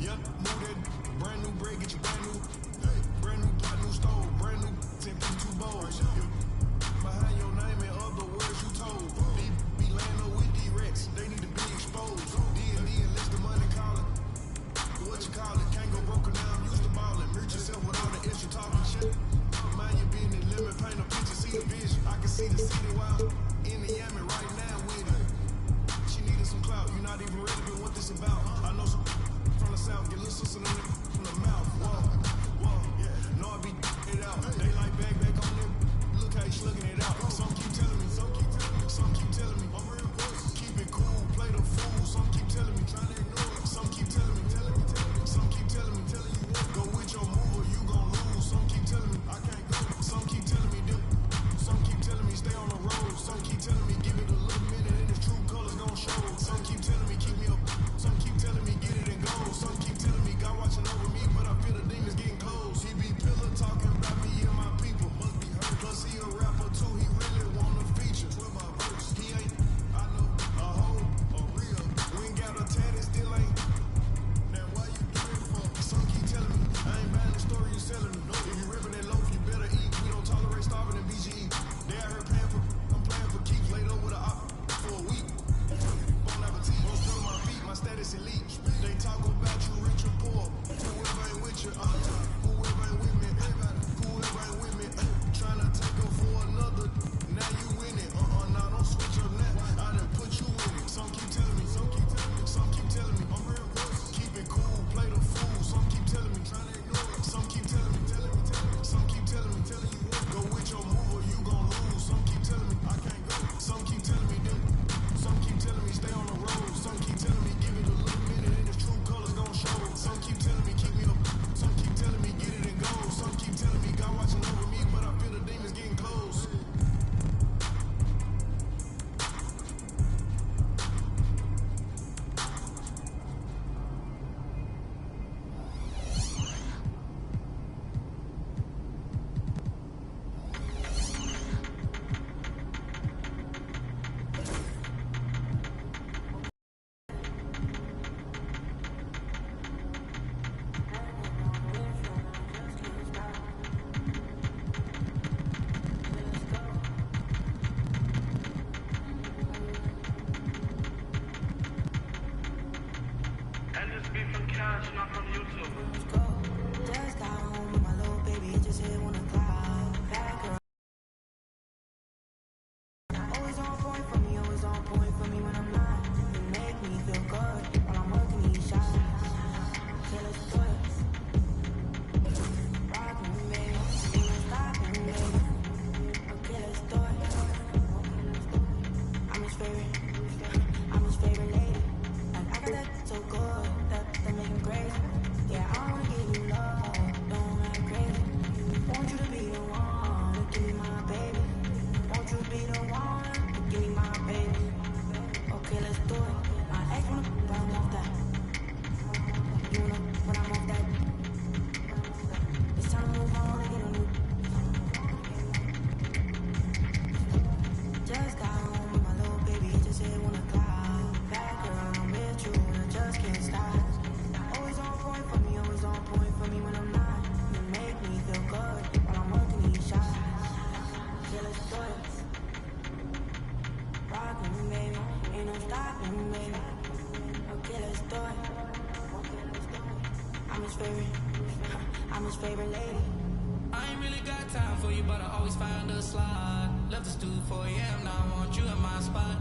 Yeah, move that brand new bread, get you brand new. Hey, brand new pot, new stove, brand new 10 feet, 2 bowls. Behind your name and other words you told. Be laying up with these rats, they need to be exposed. D&D unless the money calling. What you call it? Can't go broke now, I'm used to ballin'. Mute yourself with all the extra talking shit. Mind your business, let me paint a picture, see the vision. I can see the city while in the Yami right now with it. She needed some clout, you not even ready for what this about. I know some from the south, get little sister in from the mouth. Whoa, yeah. Know I be it out. They like back on them. Look how he slugging it out. Some keep telling me, some keep telling me. I'm real close. Keep it cool, play the fool. Some keep telling me, trying to ignore it. Some keep telling me, some keep telling me, telling you what. Go with your move or you gon' lose. Some keep telling me, I can't go. Some keep telling me, do. Some keep telling me, stay on the road. Some keep telling me, give it a little minute and its true colors gon' show. Some keep telling me, keep me up. Some keep telling me, get it and go. Some keep telling me, God watching over me, but I feel the demons getting close. He be pillar talking about me and my people. Must be hurt. Plus he a rapper too. his favorite lady. I ain't really got time for you, but I always find a slot. Left the stool 4 a.m., now I want you in my spot.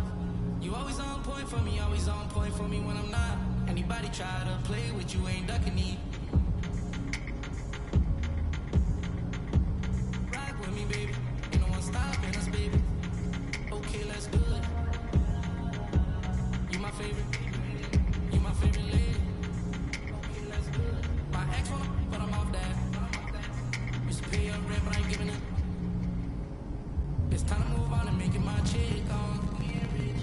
You always on point for me, always on point for me when I'm not. Anybody try to play with you ain't ducking me. Rock with me, baby. Ain't no one stopping us, baby. Okay, let's do it. You my favorite. You my favorite lady. Okay, let's do it. My ex wanna, but I'm off that. Used to pay your rent, but I ain't giving it. It's time to move on and make it my chick on.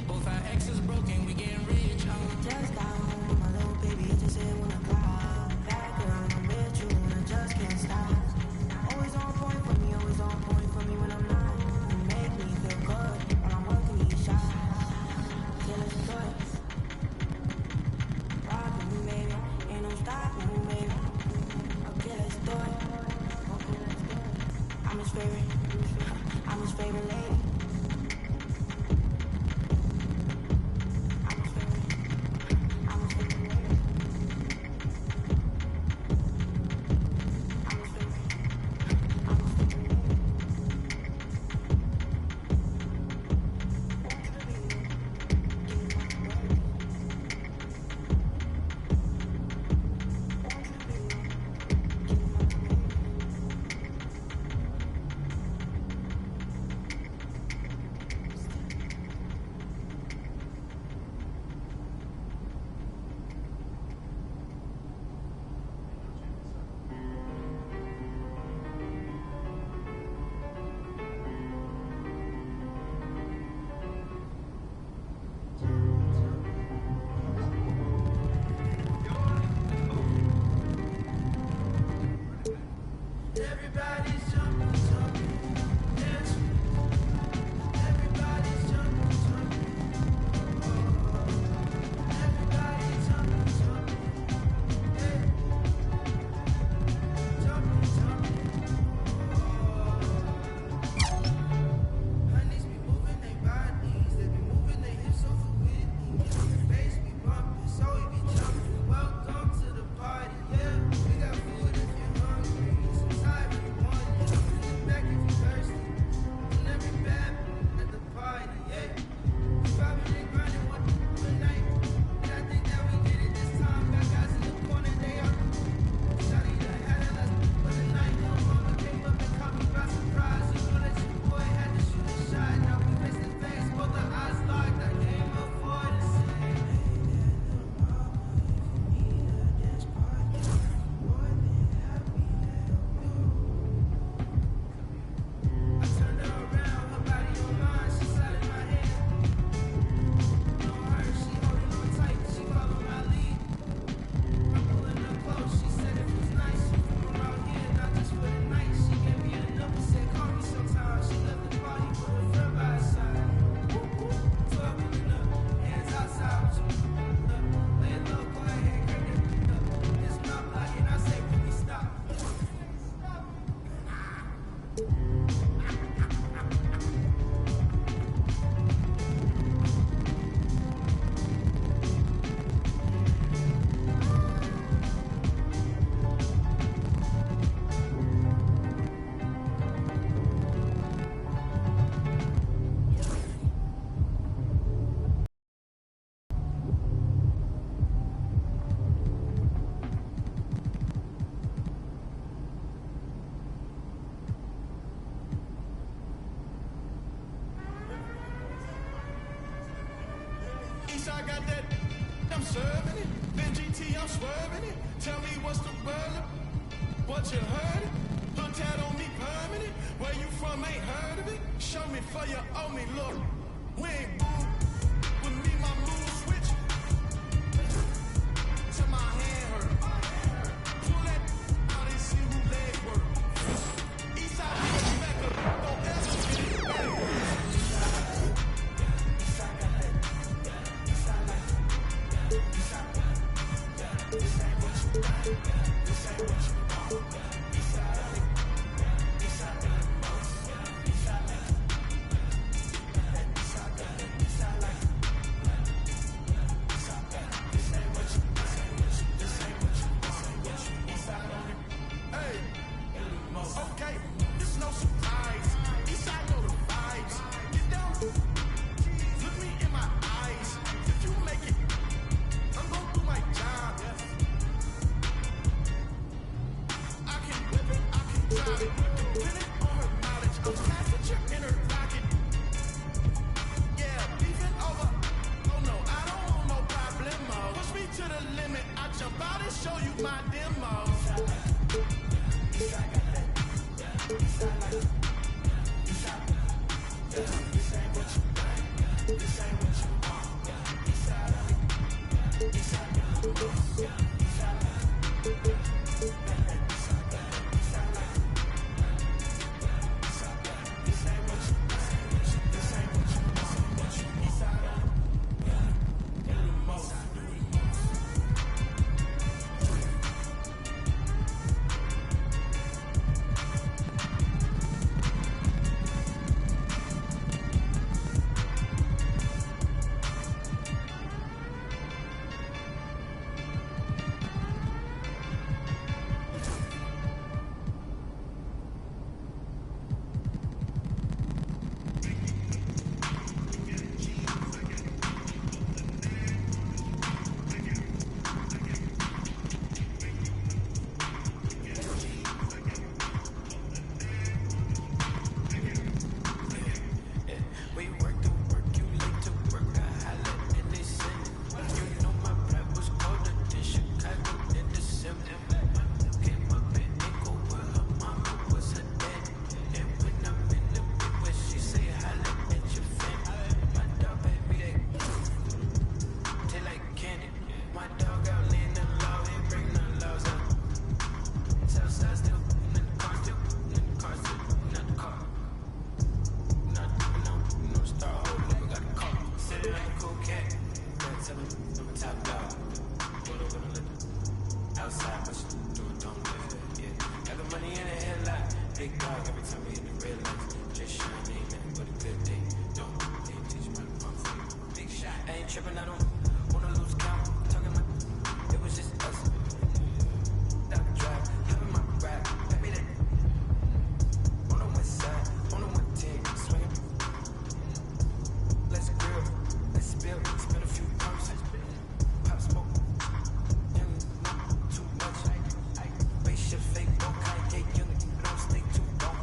Both our exes broken, we getting rich on. Just got home, my little baby, it just hit 1 o'clock. Bad girl, I'm with you, and I just can't stop. Always on point for me, always on point for me when I'm not. You make me feel good when I'm working these shots. Yeah, let's do it. Rock with me, baby, ain't no stopping me, baby. Okay, let's do it. Okay, let's do it. I'm his favorite. I'm his favorite lady. I got that, I'm serving it. Then GT, I'm swerving it. Tell me what's the word? What you heard? Put that on me permanent. Where you from, ain't heard of it. Show me for you, owe me, look. We ain't boo. With me, my mood switch. Till my hand hurt. Pull that out and see who leg work. Eastside niggas back up. Don't ever get it back. tripping, I don't wanna lose count. Talking my, it was just us. Down the drive, having my rap, baby that. On the west side, on the 110, swinging. Let's grill, let's spill, spin a few pumps. Pop smoke, young, too much. Spaceship fake, no Kanye, young, don't stay too long.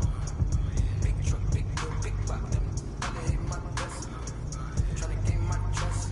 Big truck, big bill, big block, them, I hate my best. Tryna gain my trust.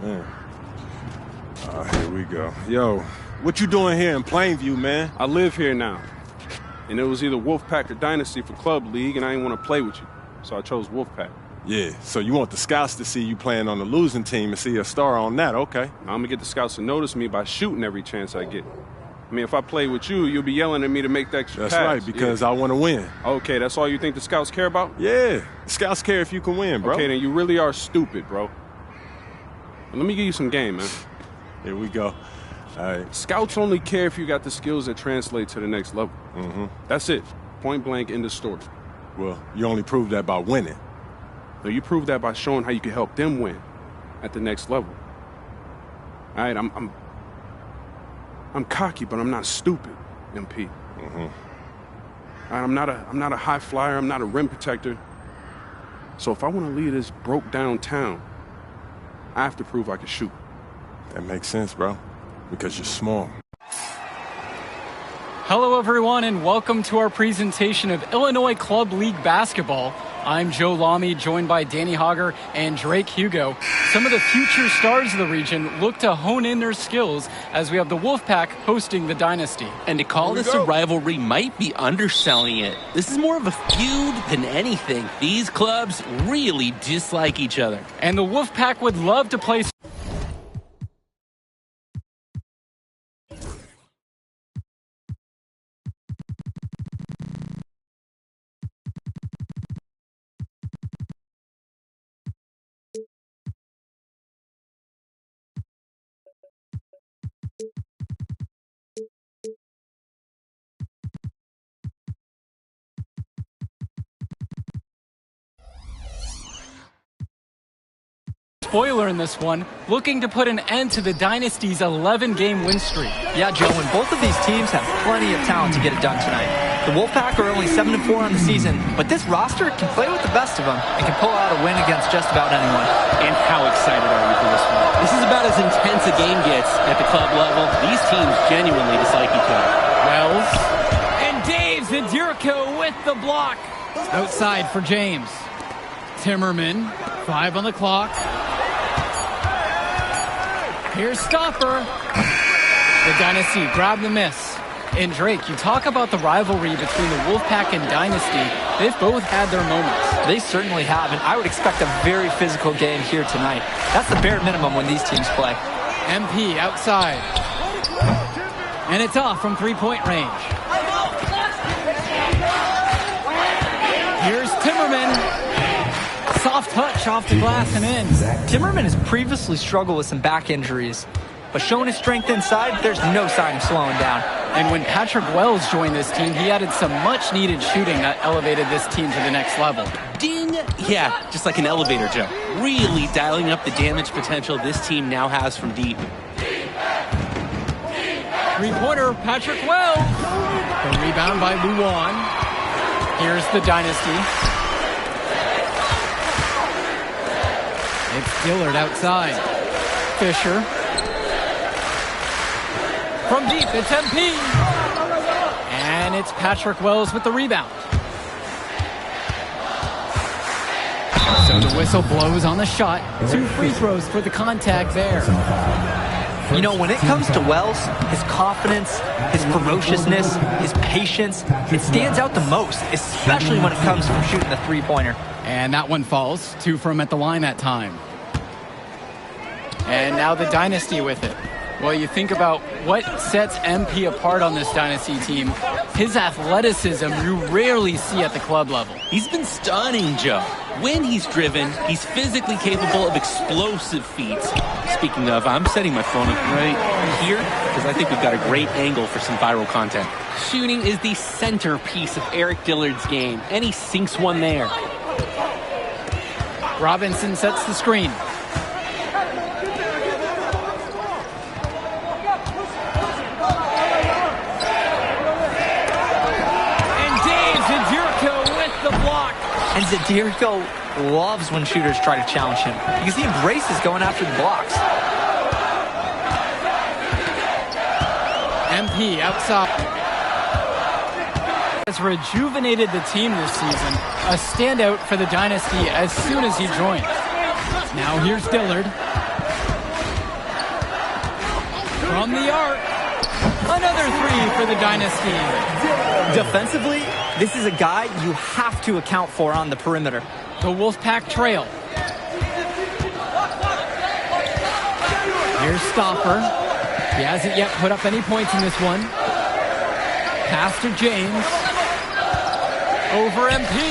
Man. Here we go. Yo, what you doing here in Plainview, man? I live here now. And it was either Wolfpack or Dynasty for Club League, and I didn't want to play with you. So I chose Wolfpack. Yeah, so you want the scouts to see you playing on the losing team and see a star on that, okay. Now, I'm going to get the scouts to notice me by shooting every chance I get. I mean, if I play with you, you'll be yelling at me to make the extra pass. That's right, because I want to win. Okay, that's all you think the scouts care about? Yeah, the scouts care if you can win, bro. Okay, then you really are stupid, bro. Let me give you some game, man. Here we go. All right. Scouts only care if you got the skills that translate to the next level. Mm-hmm. That's it. Point blank, end of story. Well, you only prove that by winning. No, you prove that by showing how you can help them win at the next level. All right, I'm cocky, but I'm not stupid, MP. Mm-hmm. All right, I'm not a high flyer. I'm not a rim protector. So if I want to lead this broke down town, I have to prove I can shoot. That makes sense, bro, because you're small. Hello, everyone, and welcome to our presentation of Illinois Club League Basketball. I'm Joe Lamy, joined by Danny Hogger and Drake Hugo. Some of the future stars of the region look to hone in their skills as we have the Wolfpack hosting the Dynasty. And to call this a rivalry might be underselling it. This is more of a feud than anything. These clubs really dislike each other. And the Wolfpack would love to play spoiler in this one, looking to put an end to the Dynasty's 11-game win streak. Yeah, Joe, and both of these teams have plenty of talent to get it done tonight. The Wolfpack are only 7-4 on the season, but this roster can play with the best of them and can pull out a win against just about anyone. And how excited are you for this one? This is about as intense a game gets at the club level. These teams genuinely dislike each other. Wells. And Dave Zadirico with the block. Outside for James. Timmerman, 5 on the clock. Here's Stopper. The Dynasty grab the miss. And Drake, you talk about the rivalry between the Wolfpack and Dynasty. They've both had their moments. They certainly have, and I would expect a very physical game here tonight. That's the bare minimum when these teams play. MP outside. And it's off from three-point range. Here's Timmerman. Soft touch off the glass and in. Timmerman has previously struggled with some back injuries, but showing his strength inside, there's no sign of slowing down. And when Patrick Wells joined this team, he added some much-needed shooting that elevated this team to the next level. Ding! Yeah, just like an elevator, Joe. Really dialing up the damage potential this team now has from deep. Three-pointer, Patrick Wells. The rebound by Luan. Here's the Dynasty. It's Dillard outside. Fisher. From deep, it's MP. And it's Patrick Wells with the rebound. So the whistle blows on the shot. 2 free throws for the contact there. You know, when it comes to Wells, his confidence, his ferociousness, his patience, it stands out the most, especially when it comes from shooting the three-pointer. And that one falls. 2 for him at the line that time. And now the Dynasty with it. Well, you think about what sets MP apart on this Dynasty team. His athleticism you rarely see at the club level. He's been stunning, Joe. When he's driven, he's physically capable of explosive feats. Speaking of, I'm setting my phone up right here because I think we've got a great angle for some viral content. Shooting is the centerpiece of Eric Dillard's game, and he sinks one there. Robinson sets the screen. And Zadirico loves when shooters try to challenge him because he embraces going after the blocks. MP outside. Has rejuvenated the team this season. A standout for the Dynasty as soon as he joined. Now here's Dillard. From the arc. Another three for the Dynasty. Defensively, this is a guy you have to account for on the perimeter. The Wolfpack trail. Here's Stopper. He hasn't yet put up any points in this one. Pass to James. Over MP.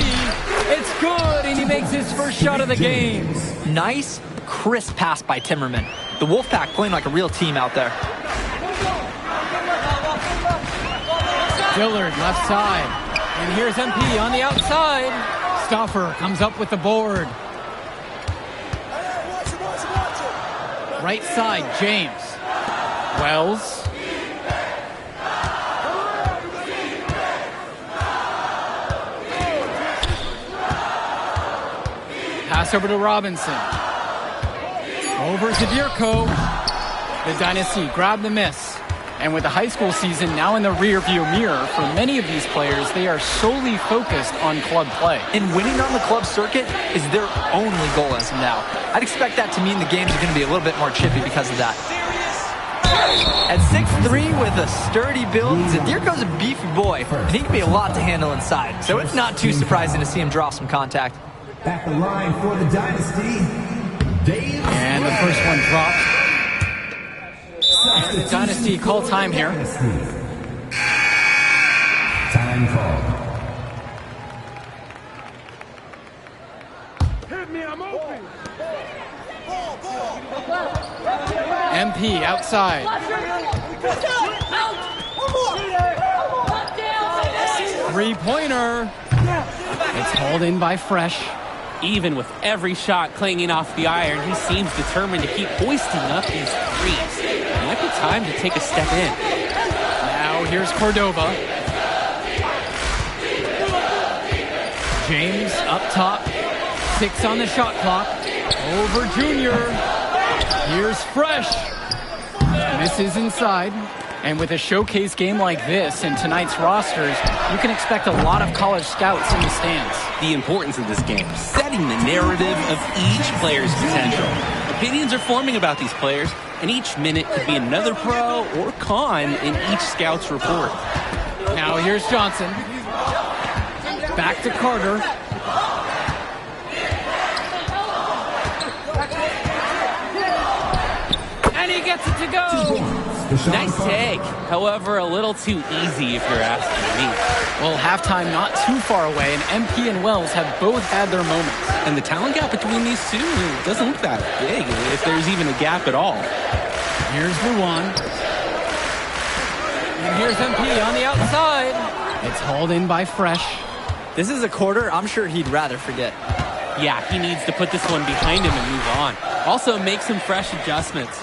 It's good, and he makes his first shot of the game. Nice, crisp pass by Timmerman. The Wolfpack playing like a real team out there. Dillard left side. And here's MP on the outside. Stoffer comes up with the board. Right side, James. Wells. Pass over to Robinson. Over to Dierko. The Dynasty grab the miss. And with the high school season now in the rearview mirror, for many of these players, they are solely focused on club play. And winning on the club circuit is their only goal as of now. I'd expect that to mean the games are going to be a little bit more chippy because of that. At 6'3" with a sturdy build, Zadirko's a beefy boy, and he can be a lot to handle inside. So it's not too surprising to see him draw some contact. At the line for the Dynasty, Dave. And the first one dropped. And the Dynasty call time here. Time call. Hit me, I'm open. MP outside. Three-pointer. It's hauled in by Fresh. Even with every shot clanging off the iron, he seems determined to keep hoisting up these threes. It might be time to take a step in. Now here's Cordova. James up top. 6 on the shot clock. Over Junior. Here's Fresh. Misses inside. And with a showcase game like this in tonight's rosters, you can expect a lot of college scouts in the stands. The importance of this game, setting the narrative of each player's potential. Opinions are forming about these players, and each minute could be another pro or con in each scout's report. Now here's Johnson. Back to Carter. And he gets it to go. Nice take. However, a little too easy if you're asking me. Well, halftime not too far away, and MP and Wells have both had their moments. And the talent gap between these two doesn't look that big, if there's even a gap at all. Here's Luan. And here's MP on the outside. It's hauled in by Fresh. This is a quarter I'm sure he'd rather forget. Yeah, he needs to put this one behind him and move on. Also, make some fresh adjustments.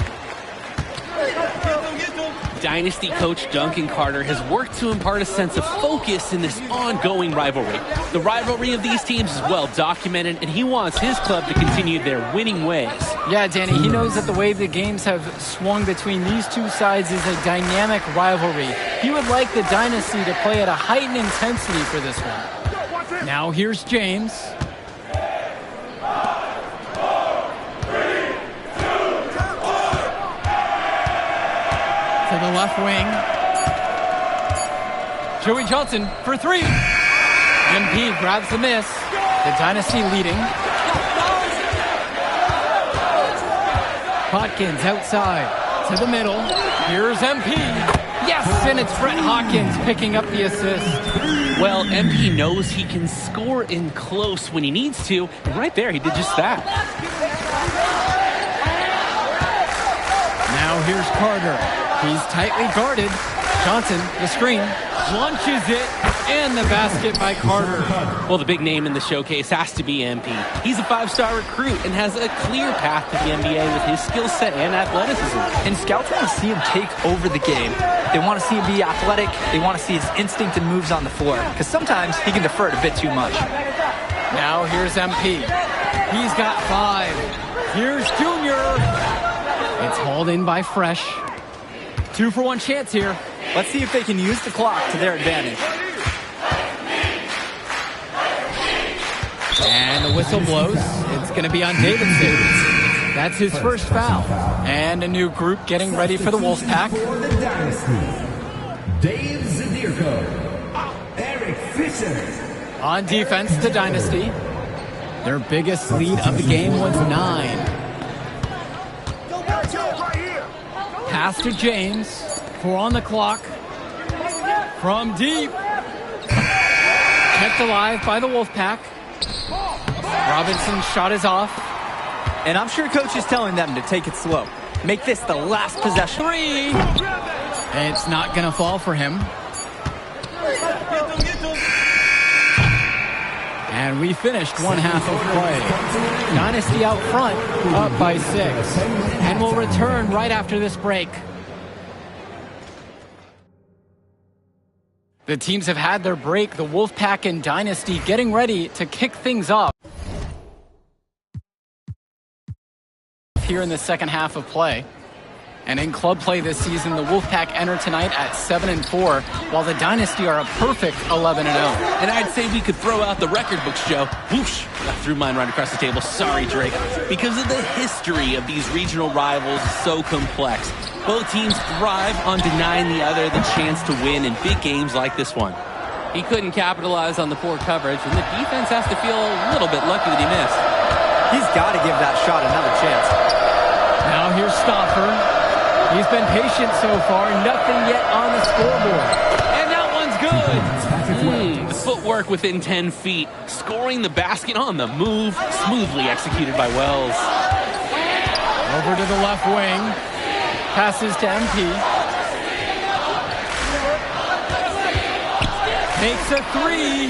Dynasty coach Duncan Carter has worked to impart a sense of focus in this ongoing rivalry. The rivalry of these teams is well documented, and he wants his club to continue their winning ways. Yeah, Danny, he knows that the way the games have swung between these two sides is a dynamic rivalry. He would like the Dynasty to play at a heightened intensity for this one. Now here's James. To the left wing. Joey Johnson for 3. MP grabs the miss. The Dynasty leading. Hawkins outside to the middle. Here's MP. Yes, and it's Brett Hawkins picking up the assist. Well, MP knows he can score in close when he needs to, and right there he did just that. Now here's Carter. He's tightly guarded. Johnson, the screen, launches it, and the basket by Carter. Well, the big name in the showcase has to be MP. He's a 5-star recruit and has a clear path to the NBA with his skill set and athleticism. And scouts want to see him take over the game. They want to see him be athletic. They want to see his instinct and moves on the floor, because sometimes he can defer it a bit too much. Now here's MP. He's got 5. Here's Junior. It's hauled in by Fresh. 2-for-1 chance here. Let's see if they can use the clock to their advantage. And the whistle blows. It's going to be on Davidson. That's his first foul. And a new group getting ready for the Wolfpack. For the Dynasty, Dave Zadirko, Eric Fisher. On defense, the Dynasty. Their biggest lead of the game was 9. Pass to James. 4 on the clock. From deep. Kept alive by the Wolfpack. Robinson's shot is off. And I'm sure coach is telling them to take it slow. Make this the last possession. 3. It's not going to fall for him. And we finished one half of play. Dynasty out front, up by 6. And we'll return right after this break. The teams have had their break. The Wolfpack and Dynasty getting ready to kick things off here in the second half of play. And in club play this season, the Wolfpack enter tonight at 7-4, while the Dynasty are a perfect 11-0. And I'd say we could throw out the record books, Joe. Whoosh! I threw mine right across the table. Sorry, Drake. Because of the history of these regional rivals is so complex. Both teams thrive on denying the other the chance to win in big games like this one. He couldn't capitalize on the poor coverage, and the defense has to feel a little bit lucky that he missed. He's got to give that shot another chance. Now here's Stoffer. He's been patient so far, nothing yet on the scoreboard. And that one's good. The footwork within 10 feet, scoring the basket on the move, smoothly executed by Wells. Over to the left wing, passes to MP. Makes a 3.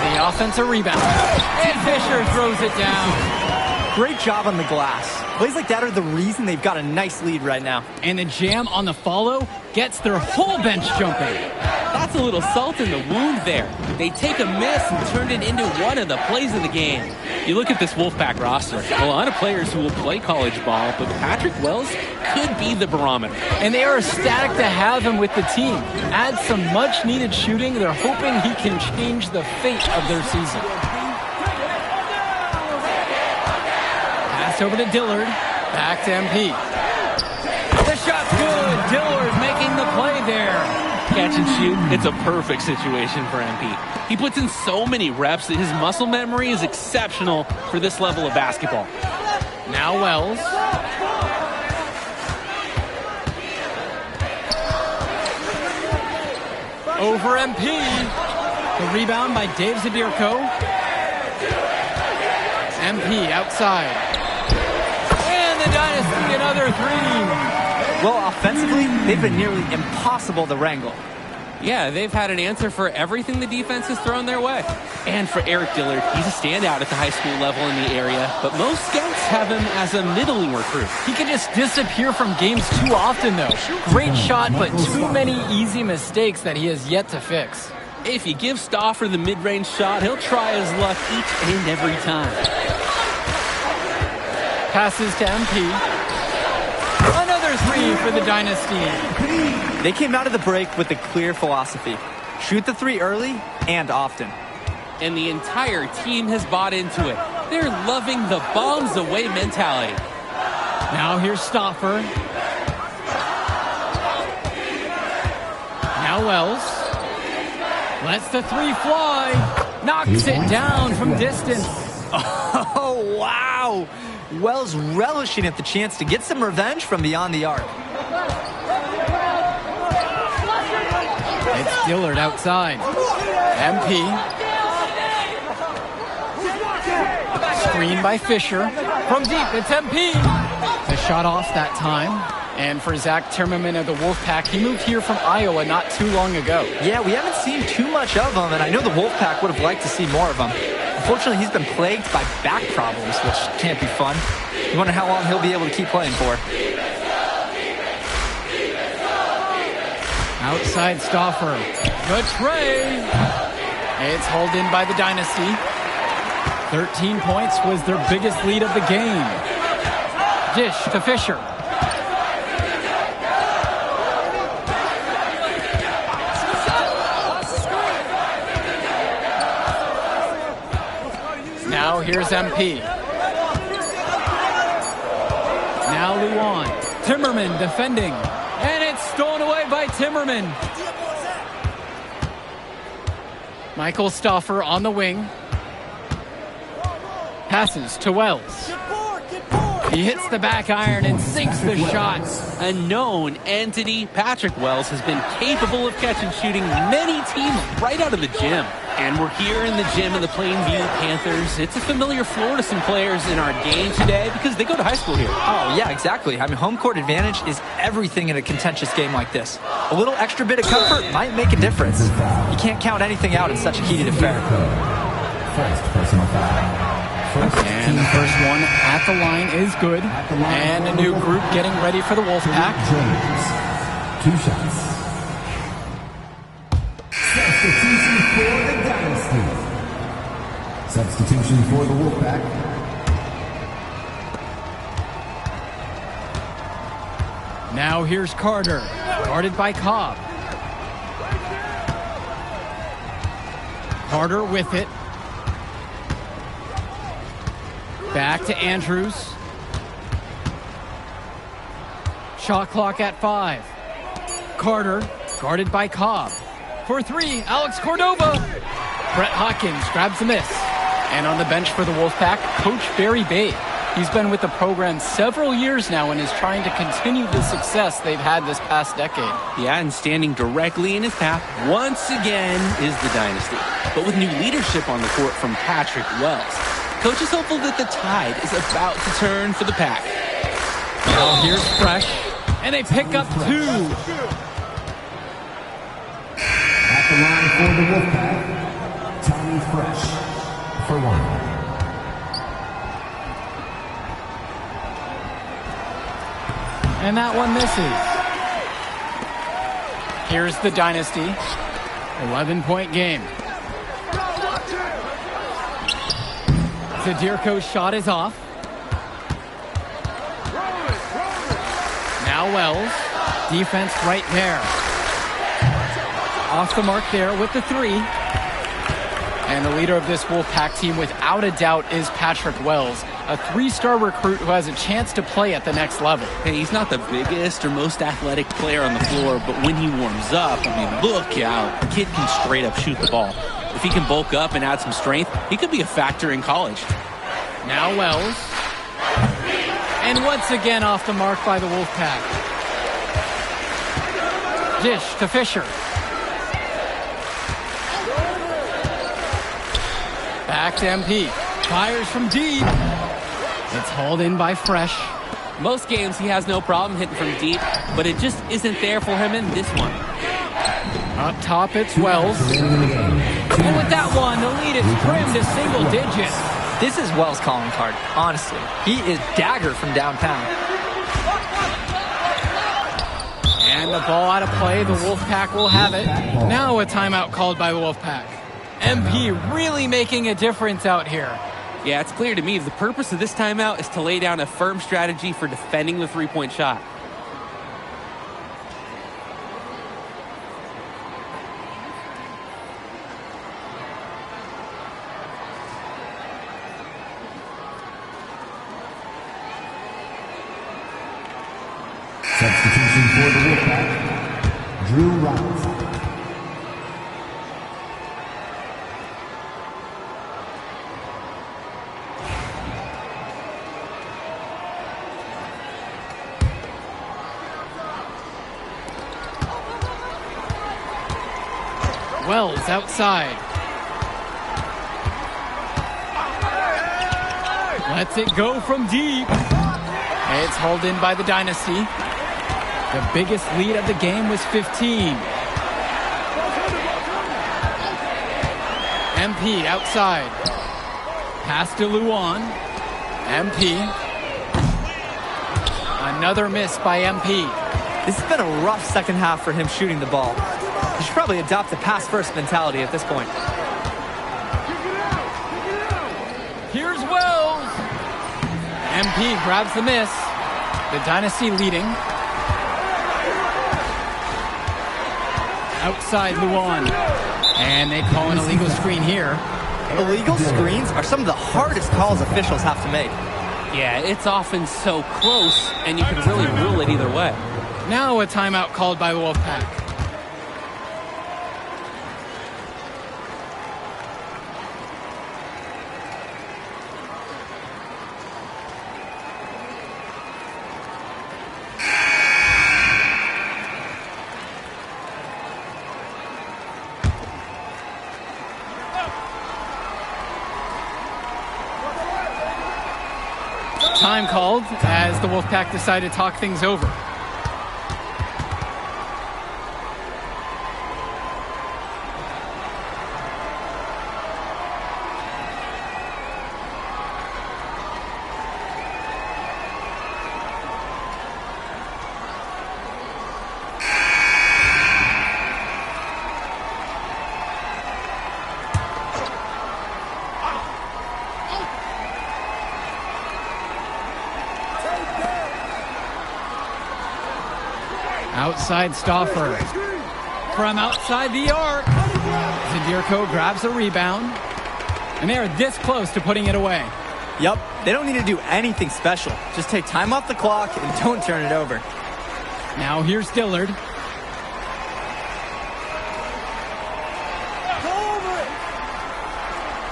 The offensive rebound. And Fisher throws it down. Great job on the glass. Plays like that are the reason they've got a nice lead right now. And the jam on the follow gets their whole bench jumping. That's a little salt in the wound there. They take a miss and turn it into one of the plays of the game. You look at this Wolfpack roster, a lot of players who will play college ball, but Patrick Wells could be the barometer. And they are ecstatic to have him with the team. Add some much-needed shooting. They're hoping he can change the fate of their season. Over to Dillard, back to MP. The shot's good. Dillard making the play there. Catch and shoot, it's a perfect situation for MP. He puts in so many reps that his muscle memory is exceptional for this level of basketball. Now Wells. Over MP. The rebound by Dave Zadirko. MP outside. The Dynasty, another 3. Well, offensively, they've been nearly impossible to wrangle. Yeah, they've had an answer for everything the defense has thrown their way. And for Eric Dillard, he's a standout at the high school level in the area, but most scouts have him as a middling recruit. He can just disappear from games too often, though. Great shot, but too many easy mistakes that he has yet to fix. If you give Stoffer the mid-range shot, he'll try his luck each and every time. Passes to MP. Another 3 for the Dynasty. They came out of the break with a clear philosophy. Shoot the 3 early and often. And the entire team has bought into it. They're loving the bombs away mentality. Now here's Stoffer. Now Wells. Lets the 3 fly. Knocks it down from distance. Oh, wow. Wells relishing at the chance to get some revenge from beyond the arc. It's Dillard outside. MP. Screen by Fisher. From deep, it's MP. The shot off that time. And for Zach Timmerman of the Wolfpack, he moved here from Iowa not too long ago. Yeah, we haven't seen too much of him, and I know the Wolfpack would have liked to see more of him. Unfortunately, he's been plagued by back problems, which can't be fun. You wonder how long he'll be able to keep playing for. Outside Stoffer. Good tray. It's hauled in by the Dynasty. 13 points was their biggest lead of the game. Dish to Fisher. Now here's MP. Timmerman defending. And it's stolen away by Timmerman. Michael Stauffer on the wing. Passes to Wells. He hits the back iron and sinks the shot. A known entity, Patrick Wells has been capable of catch and shooting many teams right out of the gym. And we're here in the gym of the Plainview Panthers. It's a familiar floor to some players in our game today because they go to high school here. Oh, yeah, exactly. I mean, home court advantage is everything in a contentious game like this. A little extra bit of comfort might make a difference. You can't count anything out in such a heated affair. First personal foul. And the first one at the line is good. And a new group getting ready for the Wolfpack. James. 2 shots. Substitution for the Dynasty. Substitution for the Wolfpack. Now here's Carter, guarded by Cobb. Carter with it. Back to Andrews. Shot clock at 5. Carter, guarded by Cobb. For 3, Alex Cordova. Brett Hawkins grabs the miss. And on the bench for the Wolfpack, Coach Barry Bay. He's been with the program several years now and is trying to continue the success they've had this past decade. Yeah, and standing directly in his path once again is the Dynasty. But with new leadership on the court from Patrick Wells, Coach is hopeful that the tide is about to turn for the Pack. Well, here's Fresh, and they pick up 2. At the line for the Wolfpack, Tommy Fresh for 1. And that one misses. Here's the Dynasty. 11-point game. Zadirko's shot is off. Now Wells. Defense right there. Off the mark there with the 3. And the leader of this Wolfpack team, without a doubt, is Patrick Wells, a 3-star recruit who has a chance to play at the next level. Hey, he's not the biggest or most athletic player on the floor, but when he warms up, I mean, look out. The kid can straight up shoot the ball. If he can bulk up and add some strength, he could be a factor in college. Now Wells. And once again off the mark by the Wolfpack. Dish to Fisher. Back to MP. Fires from deep. It's hauled in by Fresh. Most games he has no problem hitting from deep, but it just isn't there for him in this one. Up top, it's Wells. And with that one, the lead is trimmed to single digits. This is Wells' calling card, honestly. He is dagger from downtown. And the ball out of play. The Wolfpack will have it. Now a timeout called by the Wolfpack. MP really making a difference out here. Yeah, it's clear to me the purpose of this timeout is to lay down a firm strategy for defending the 3-point shot. Substitution for the Wolfpack, Drew Roberts. Wells outside. Lets it go from deep. It's hauled in by the Dynasty. The biggest lead of the game was 15. MP outside. Pass to Luan. MP. Another miss by MP. This has been a rough second half for him shooting the ball. He should probably adopt the pass-first mentality at this point. Here's Wells. MP grabs the miss. The Dynasty leading. Outside Luan. And they call an illegal screen here. Illegal screens are some of the hardest calls officials have to make. Yeah, it's often so close, and you can really rule it either way. Now a timeout called by the Wolfpack. Time called as the Wolfpack decide to talk things over. Outside Stauffer. From outside the arc. Zadirko grabs a rebound. And they are this close to putting it away. Yep, they don't need to do anything special. Just take time off the clock and don't turn it over. Now here's Dillard.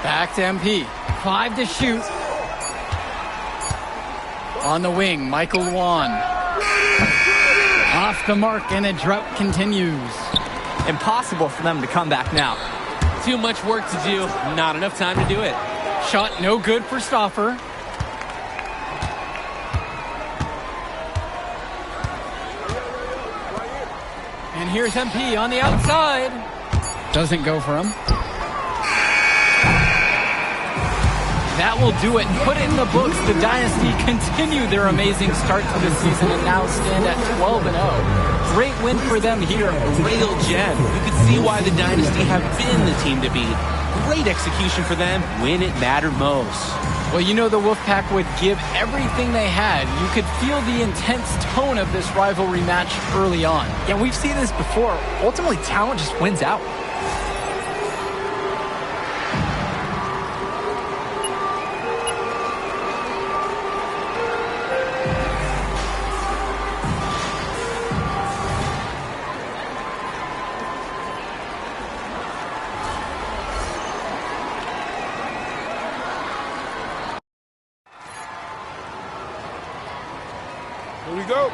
Back to MP. 5 to shoot. On the wing, Michael Luan. Off the mark, and the drought continues. Impossible for them to come back now. Too much work to do, not enough time to do it. Shot no good for Stauffer. And here's MP on the outside. Doesn't go for him. That will do it. Put it in the books. The Dynasty continue their amazing start to the season and now stand at 12-0. Great win for them here. Real gem. You could see why the Dynasty have been the team to beat. Great execution for them when it mattered most. Well, you know the Wolfpack would give everything they had. You could feel the intense tone of this rivalry match early on. Yeah, we've seen this before. Ultimately, talent just wins out. Here we go.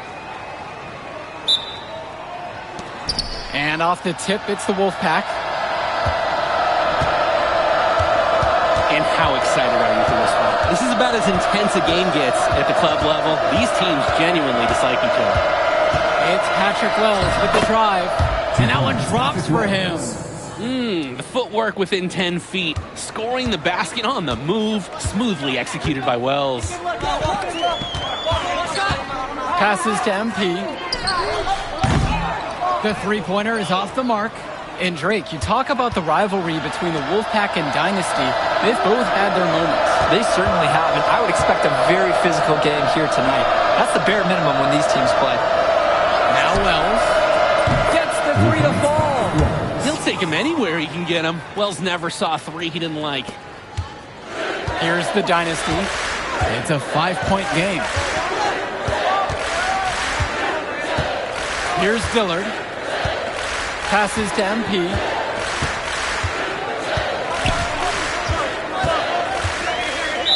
And off the tip, it's the Wolfpack. And how excited are you for this one? This is about as intense a game gets at the club level. These teams genuinely dislike each other. It's Patrick Wells with the drive. And that one drops for him. The footwork within 10 feet. Scoring the basket on the move. Smoothly executed by Wells. Passes to MP. The three-pointer is off the mark. And Drake, you talk about the rivalry between the Wolfpack and Dynasty. They've both had their moments. They certainly have, and I would expect a very physical game here tonight. That's the bare minimum when these teams play. Now Wells gets the three to fall. He'll take him anywhere he can get him. Wells never saw a three he didn't like. Here's the Dynasty. It's a 5-point game. Here's Dillard. Passes to MP.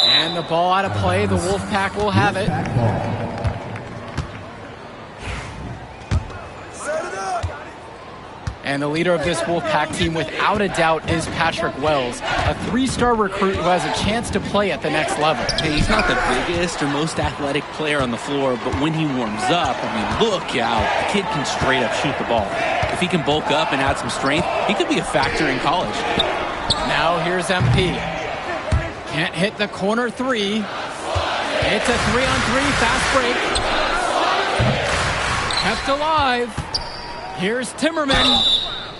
And the ball out of play. The Wolfpack will have it. And the leader of this Wolfpack team, without a doubt, is Patrick Wells, a 3-star recruit who has a chance to play at the next level. Hey, he's not the biggest or most athletic player on the floor, but when he warms up, I mean, look out. The kid can straight up shoot the ball. If he can bulk up and add some strength, he could be a factor in college. Now here's MP. Can't hit the corner three. It's a 3-on-3 fast break. Kept alive. Here's Timmerman.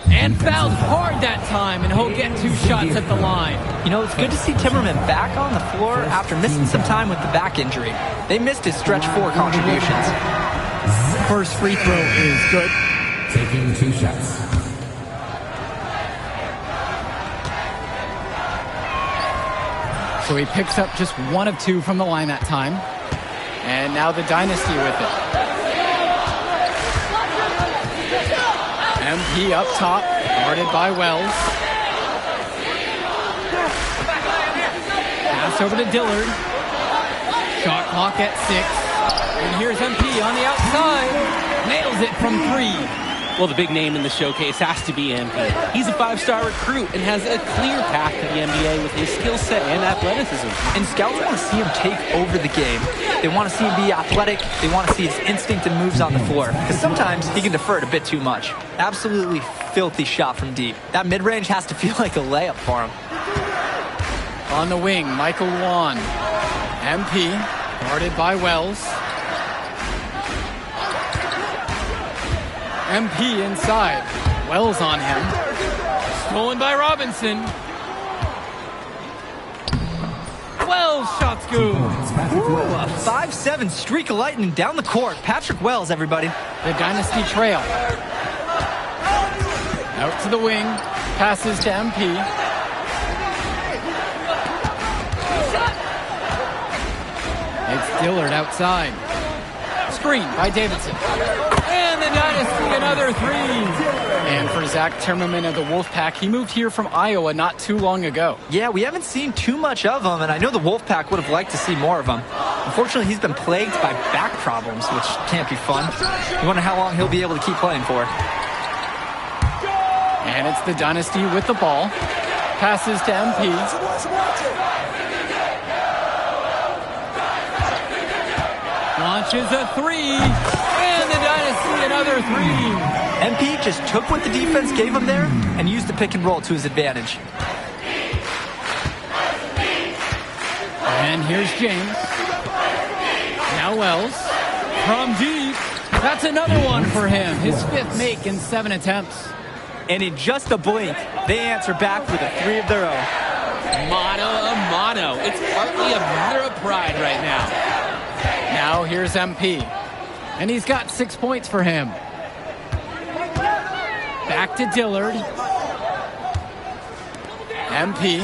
And fouled hard that time, and he'll get 2 shots at the line. You know, it's good to see Timmerman back on the floor after missing some time with the back injury. They missed his stretch 4 contributions. First free throw is good. Taking 2 shots. So he picks up just 1 of 2 from the line that time. And now the Dynasty with it. MP up top, guarded by Wells. Pass over to Dillard. Shot clock at 6. And here's MP on the outside. Nails it from 3. Well, the big name in the showcase has to be MP. He's a 5-star recruit and has a clear path to the NBA with his skill set and athleticism. And scouts want to see him take over the game. They want to see him be athletic. They want to see his instinct and moves on the floor. Because sometimes he can defer it a bit too much. Absolutely filthy shot from deep. That mid-range has to feel like a layup for him. On the wing, Michael Luan. MP, guarded by Wells. MP inside. Wells on him. Stolen by Robinson. Wells shot's good. Ooh, a 5-7 streak of lightning down the court. Patrick Wells, everybody. The Dynasty trail. Out to the wing. Passes to MP. It's Dillard outside. Screen by Davidson. And the Dynasty, another 3. And for Zach Timmerman of the Wolfpack, he moved here from Iowa not too long ago. Yeah, we haven't seen too much of him, and I know the Wolfpack would have liked to see more of him. Unfortunately, he's been plagued by back problems, which can't be fun. You wonder how long he'll be able to keep playing for. And it's the Dynasty with the ball. Passes to MP. Launches a 3. And the Dynasty another 3. MP just took what the defense gave him there and used the pick and roll to his advantage. And here's James. Now Wells. From deep. That's another one for him. His 5th make in 7 attempts. And in just a blink, they answer back with a 3 of their own. Motto a motto. It's partly a matter of pride right now. Now here's MP. And he's got 6 points for him. Back to Dillard. MP.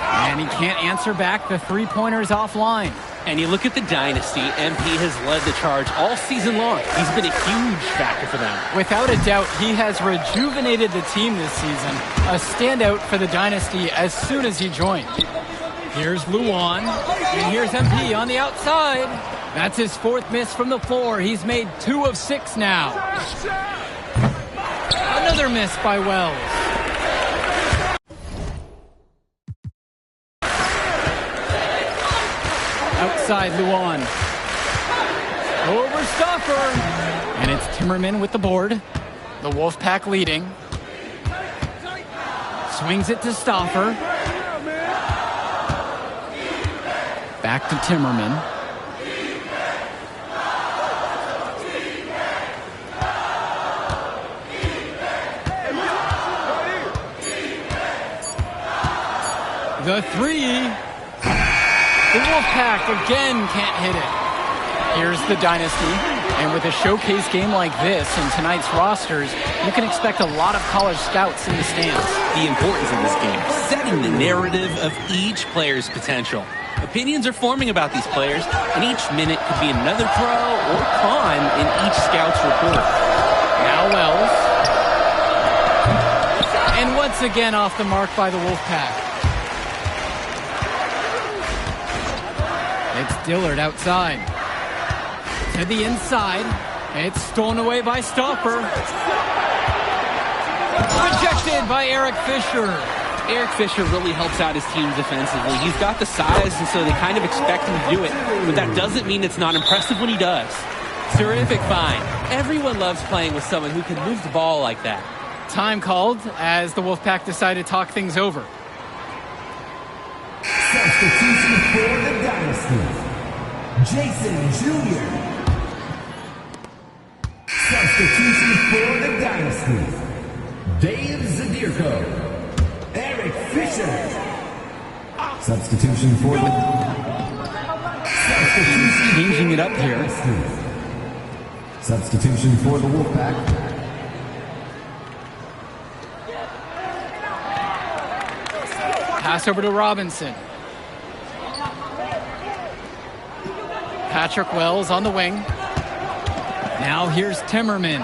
And he can't answer back. The 3-pointers offline. And you look at the Dynasty, MP has led the charge all season long. He's been a huge factor for them. Without a doubt, he has rejuvenated the team this season. A standout for the Dynasty as soon as he joined. Here's Luan, and here's MP on the outside. That's his 4th miss from the floor. He's made 2 of 6 now. Another miss by Wells. Outside Luan. Over Stoffer. And it's Timmerman with the board. The Wolfpack leading. Swings it to Stoffer. Back to Timmerman. The 3. The Wolfpack again can't hit it. Here's the Dynasty. And with a showcase game like this in tonight's rosters, you can expect a lot of college scouts in the stands. The importance of this game, setting the narrative of each player's potential. Opinions are forming about these players, and each minute could be another pro or con in each scout's report. Now Wells. And once again off the mark by the Wolfpack. It's Dillard outside. To the inside. It's stolen away by Stopper. Rejected by Eric Fisher. Eric Fisher really helps out his team defensively. He's got the size, and so they kind of expect him to do it. But that doesn't mean it's not impressive when he does. Terrific find. Everyone loves playing with someone who can move the ball like that. Time called as the Wolfpack decided to talk things over. Substitution for the Dynasty. Jason Jr. Substitution for the Dynasty. Dave Zadirko. Eric Fisher. Substitution for the Changing it up here. Substitution for the Wolfpack. Pass over to Robinson. Patrick Wells on the wing. Now here's Timmerman.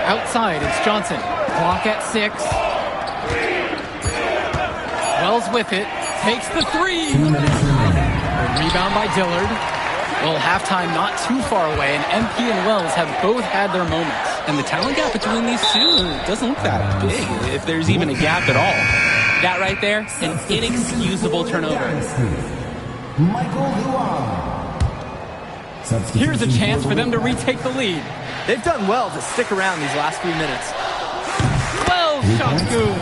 Outside, it's Johnson. Clock at 6. Wells with it. Takes the 3. Rebound by Dillard. Well, halftime not too far away, and MP and Wells have both had their moments. And the talent gap between these two doesn't look that big, if there's even a gap at all. That right there, an inexcusable turnover. Here's a chance for them to retake the lead. They've done well to stick around these last few minutes. Wells shot good.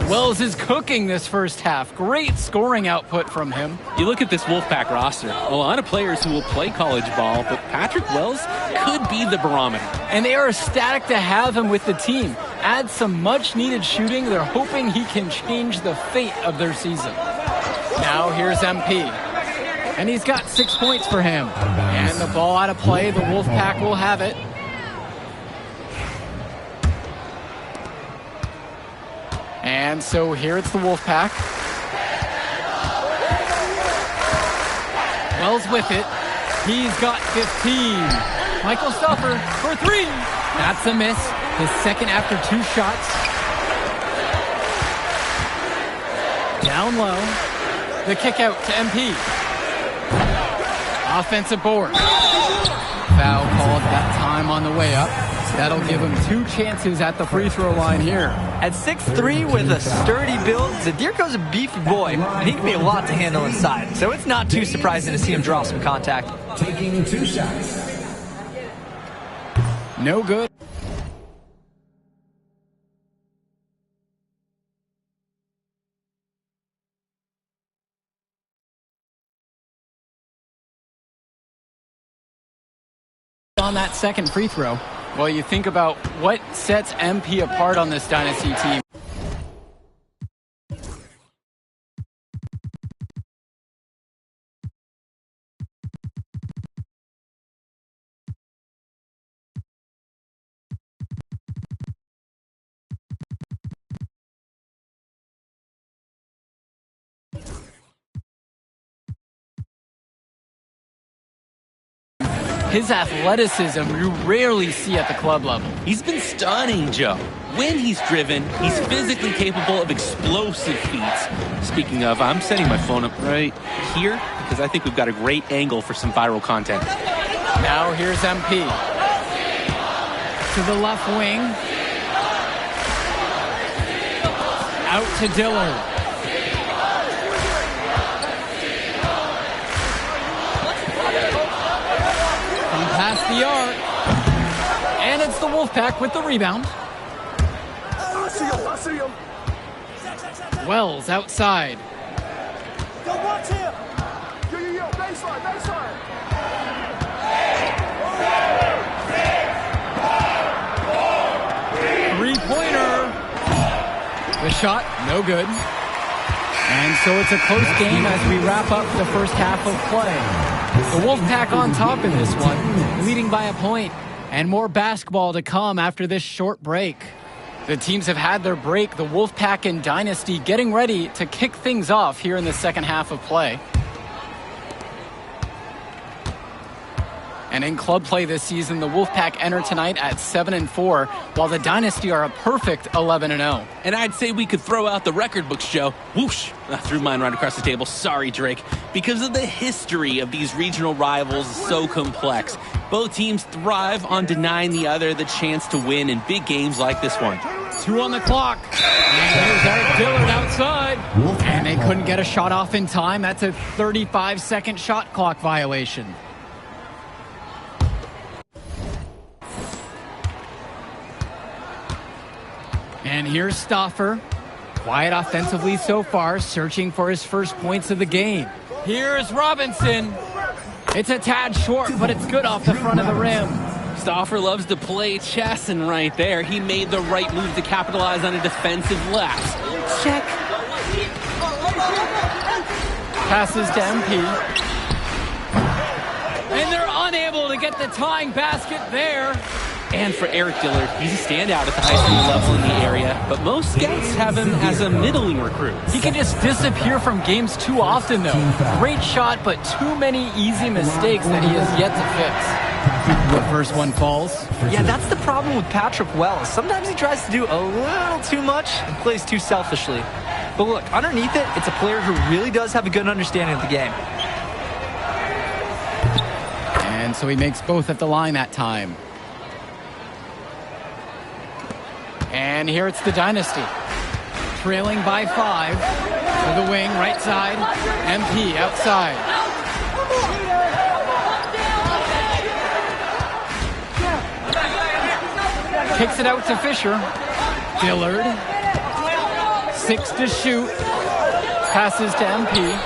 Wells is cooking this first half. Great scoring output from him. You look at this Wolfpack roster, a lot of players who will play college ball, but Patrick Wells could be the barometer. And they are ecstatic to have him with the team. Add some much-needed shooting. They're hoping he can change the fate of their season. Now here's MP. And he's got 6 points for him. And the ball out of play. The Wolfpack will have it. And so here it's the Wolfpack. Wells with it. He's got 15. Michael Stuffer for 3. That's a miss. His second after 2 shots. Down low. The kick out to MP. Offensive board. Foul called that time on the way up. That'll give him 2 chances at the free throw line here. At 6'3" with a sturdy build, Zadirko's a beefy boy, and he can be a lot to handle inside. So it's not too surprising to see him draw some contact. Taking 2 shots. No good. On that second free throw. Well, you think about what sets MP apart on this Dynasty team. His athleticism you rarely see at the club level. He's been stunning, Joe. When he's driven, he's physically capable of explosive feats. Speaking of, I'm setting my phone up right here because I think we've got a great angle for some viral content. Now here's MP. To the left wing. Out to Dillard. Past the arc. And it's the Wolfpack with the rebound. I see him. Wells outside. Yo, watch him. Yo, baseline. Three-pointer. The shot, no good. And so it's a close game as we wrap up the first half of play. The Wolfpack on top in this one, leading by a point, and more basketball to come after this short break. The teams have had their break, the Wolfpack and Dynasty getting ready to kick things off here in the second half of play. And in club play this season, the Wolfpack enter tonight at 7-4, while the Dynasty are a perfect 11-0. And I'd say we could throw out the record books, Joe. Whoosh! I threw mine right across the table. Sorry, Drake. Because of the history of these regional rivals is so complex. Both teams thrive on denying the other the chance to win in big games like this one. 2 on the clock. And here's Eric Dillard outside. And they couldn't get a shot off in time. That's a 35-second shot clock violation. And here's Stoffer. Quiet offensively so far, searching for his first points of the game. Here's Robinson. It's a tad short, but it's good off the front of the rim. Stoffer loves to play chess, and right there, he made the right move to capitalize on a defensive lapse. Check. Passes to MP. And they're unable to get the tying basket there. And for Eric Dillard, he's a standout at the high school level in the area, but most scouts have him as a middling recruit. He can just disappear from games too often, though. Great shot, but too many easy mistakes that he has yet to fix. The first one falls. Yeah, that's the problem with Patrick Wells. Sometimes he tries to do a little too much and plays too selfishly. But look, underneath it, it's a player who really does have a good understanding of the game. And so he makes both at the line that time. And here it's the Dynasty. Trailing by 5. To the wing, right side. MP outside. Kicks it out to Fisher. Dillard. 6 to shoot. Passes to MP.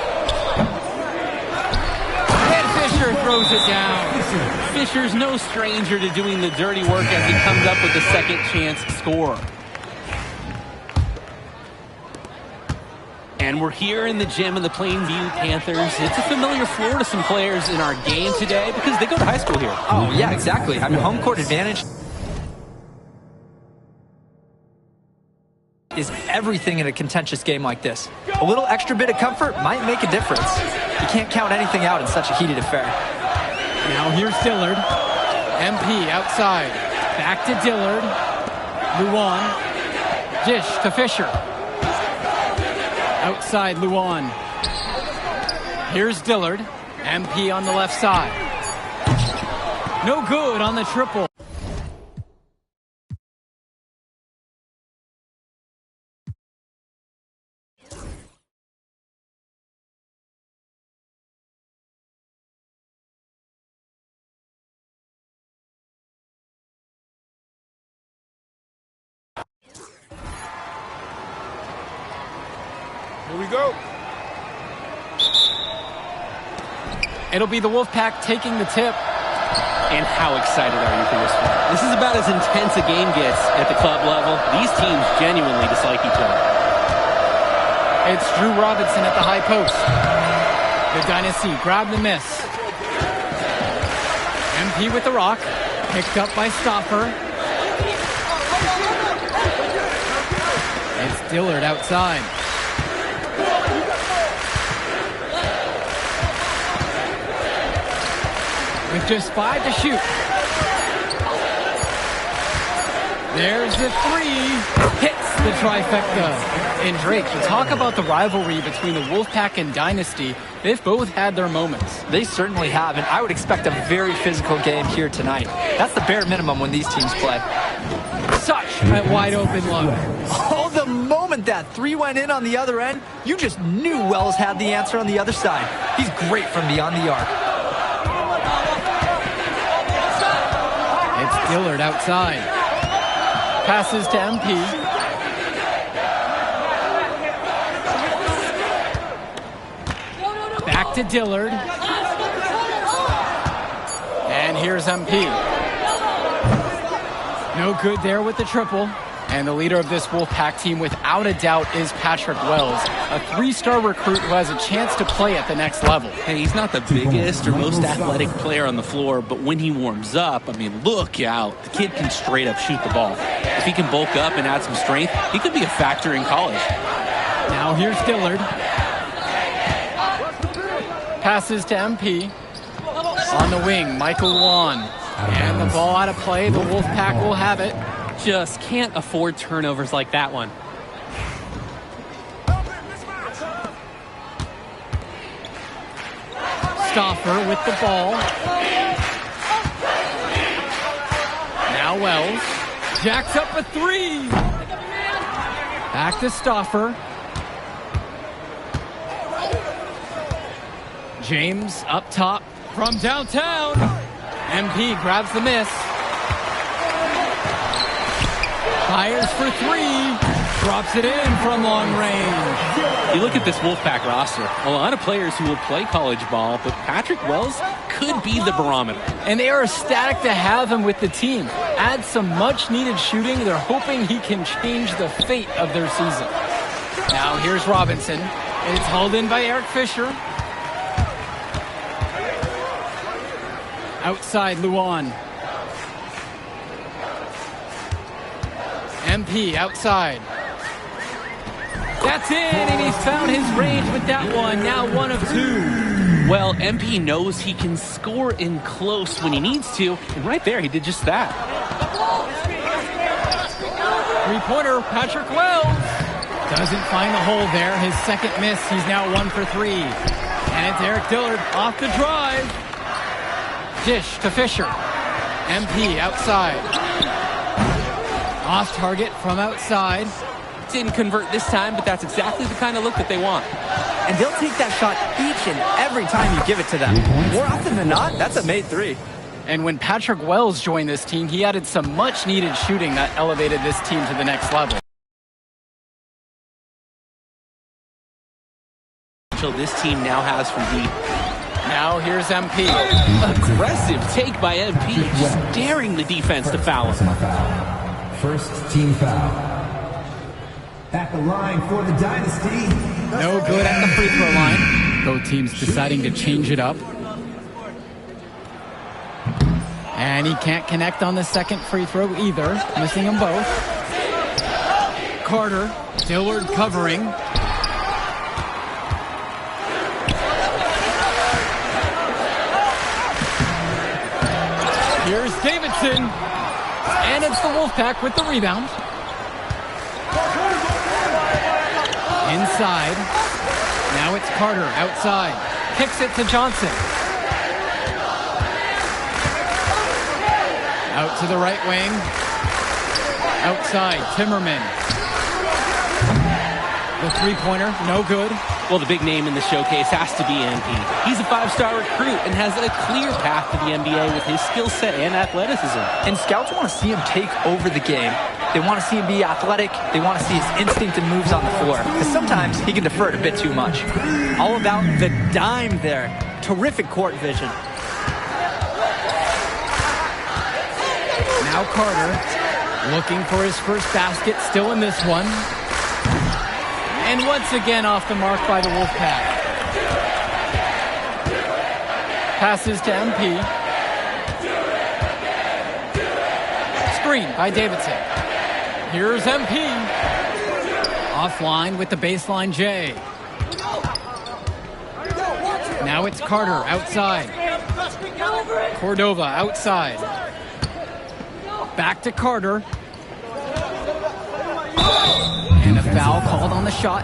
And Fisher throws it down. Fisher's no stranger to doing the dirty work as he comes up with the second chance score. And we're here in the gym of the Plainview Panthers. It's a familiar floor to some players in our game today because they go to high school here. Oh, yeah, exactly. I mean, home court advantage is everything in a contentious game like this. A little extra bit of comfort might make a difference. You can't count anything out in such a heated affair. Now here's Dillard. MP outside. Back to Dillard. Luan. Dish to Fisher. Outside Luan. Here's Dillard. MP on the left side. No good on the triple. Here we go. It'll be the Wolfpack taking the tip. And how excited are you for this one? This is about as intense a game gets at the club level. These teams genuinely dislike each other. It's Drew Robinson at the high post. The Dynasty grab the miss. MP with the rock. Picked up by Stoffer. It's Dillard outside. With just 5 to shoot. There's the 3. Hits the trifecta. And Drake, you talk about the rivalry between the Wolfpack and Dynasty. They've both had their moments. They certainly have, and I would expect a very physical game here tonight. That's the bare minimum when these teams play. Such a wide open look. Oh, the moment that 3 went in on the other end, you just knew Wells had the answer on the other side. He's great from beyond the arc. It's Dillard outside. Passes to MP. Back to Dillard. And here's MP. No good there with the triple. And the leader of this Wolfpack team, without a doubt, is Patrick Wells, a 3-star recruit who has a chance to play at the next level. Hey, he's not the biggest or most athletic player on the floor, but when he warms up, I mean, look out. The kid can straight up shoot the ball. If he can bulk up and add some strength, he could be a factor in college. Now here's Dillard. Passes to MP. On the wing, Michael Luan. And the ball out of play. The Wolfpack will have it. Just can't afford turnovers like that one. Stoffer with the ball. Now Wells. Jacks up a 3. Back to Stoffer. James up top from downtown. MP grabs the miss. Fires for 3. Drops it in from long range. You look at this Wolfpack roster, a lot of players who will play college ball, but Patrick Wells could be the barometer. And they are ecstatic to have him with the team. Add some much-needed shooting. They're hoping he can change the fate of their season. Now here's Robinson. It's hauled in by Eric Fisher. Outside Luan. MP outside. That's it, and he's found his range with that one. Now 1 of 2. Well, MP knows he can score in close when he needs to, and right there he did just that. Three-pointer, Patrick Wells. Doesn't find the hole there. His second miss. He's now 1 for 3. And it's Eric Dillard off the drive. Dish to Fisher. MP outside. Off target from outside. Didn't convert this time, but that's exactly the kind of look that they want. And they'll take that shot each and every time you give it to them. More often than not, that's a made 3. And when Patrick Wells joined this team, he added some much-needed shooting that elevated this team to the next level. This team now has from deep. Now here's MP. Aggressive take by MP, just daring the defense to foul him. First team foul. At the line for the Dynasty. No good at the free throw line. Both teams deciding to change it up. And he can't connect on the second free throw either, missing them both. Carter, Dillard covering. Here's Davidson, and it's the Wolfpack with the rebound. Inside, now it's Carter outside, kicks it to Johnson. Out to the right wing, outside, Timmerman. The three-pointer, no good. Well, the big name in the showcase has to be MP. He's a 5-star recruit and has a clear path to the NBA with his skill set and athleticism. And scouts want to see him take over the game. They want to see him be athletic. They want to see his instinct and moves on the floor. Because sometimes he can defer it a bit too much. All about the dime there. Terrific court vision. Now Carter looking for his first basket, still in this one. And once again off the mark by the Wolfpack. Passes to MP. Screen by Davidson. Here's MP. Offline with the baseline J. Now it's Carter outside. Cordova outside. Back to Carter. And a foul called on the shot.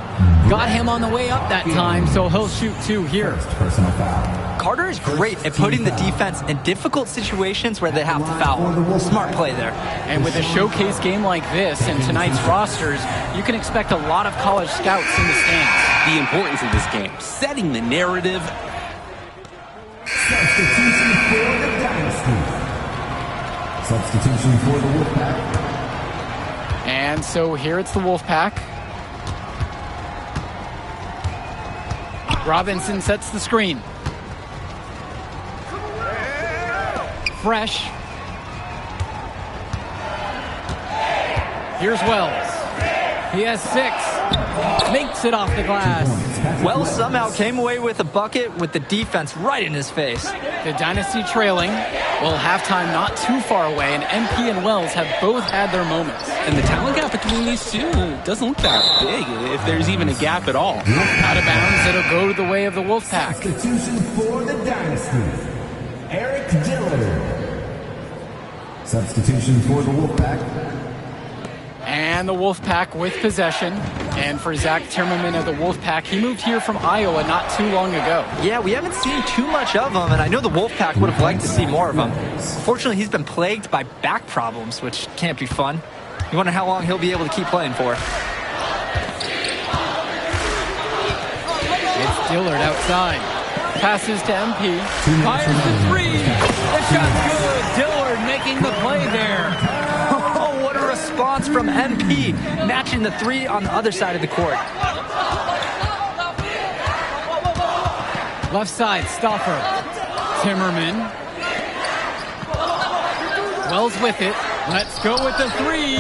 Got him on the way up that time, so he'll shoot 2 here. Personal foul. Carter is great at putting the defense in difficult situations where they have to foul. Smart play there. And with a showcase game like this and tonight's rosters, you can expect a lot of college scouts in the stands. The importance of this game, setting the narrative. Substitution for the Dynasty. Substitution for the Wolfpack. And so here it's the Wolfpack. Robinson sets the screen. Fresh. Here's Wells. He has 6. Makes it off the glass. Wells somehow came away with a bucket with the defense right in his face. The Dynasty trailing. Well, halftime not too far away, and MP and Wells have both had their moments. And the talent gap between these two doesn't look that big, if there's even a gap at all. Out of bounds, it'll go the way of the Wolfpack. Substitution for the Dynasty. Eric Dillard. Substitution for the Wolfpack. And the Wolfpack with possession. And for Zach Timmerman of the Wolfpack, he moved here from Iowa not too long ago. Yeah, we haven't seen too much of him, and I know the Wolfpack would have liked to see more of him. Unfortunately, he's been plagued by back problems, which can't be fun. You wonder how long he'll be able to keep playing for. It's Dillard outside. Passes to MP. Fires the 3. The shot's good. Dillard making the play there. Oh, what a response from MP, matching the 3 on the other side of the court. Left side, Stoffer. Timmerman. Wells with it. Let's go with the 3.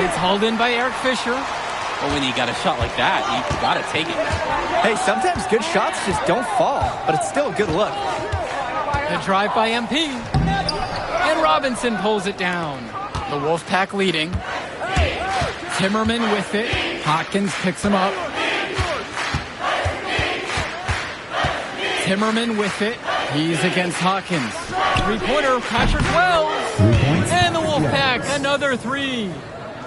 It's hauled in by Eric Fisher. Well, when you got a shot like that, you got to take it. Hey, sometimes good shots just don't fall, but it's still a good look. The drive by MP. And Robinson pulls it down. The Wolfpack leading. Timmerman with it. Hawkins picks him up. Timmerman with it. He's against Hawkins. Three-pointer, Patrick Wells. And the Wolfpack, another three.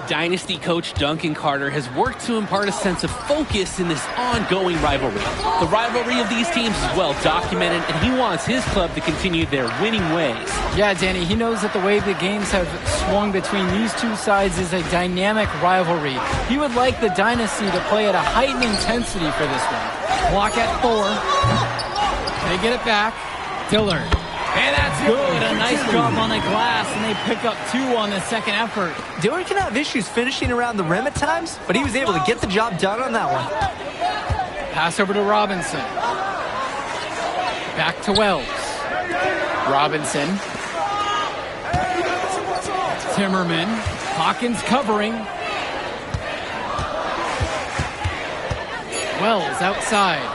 Dynasty coach Duncan Carter has worked to impart a sense of focus in this ongoing rivalry. The rivalry of these teams is well documented, and he wants his club to continue their winning ways. Yeah, Danny, he knows that the way the games have swung between these two sides is a dynamic rivalry. He would like the Dynasty to play at a heightened intensity for this one. Clock at 4. They get it back. Dillard. And that's good. A nice job on the glass, and they pick up 2 on the second effort. Dillard can have issues finishing around the rim at times, but he was able to get the job done on that one. Pass over to Robinson. Back to Wells. Robinson. Timmerman. Hawkins covering. Wells outside.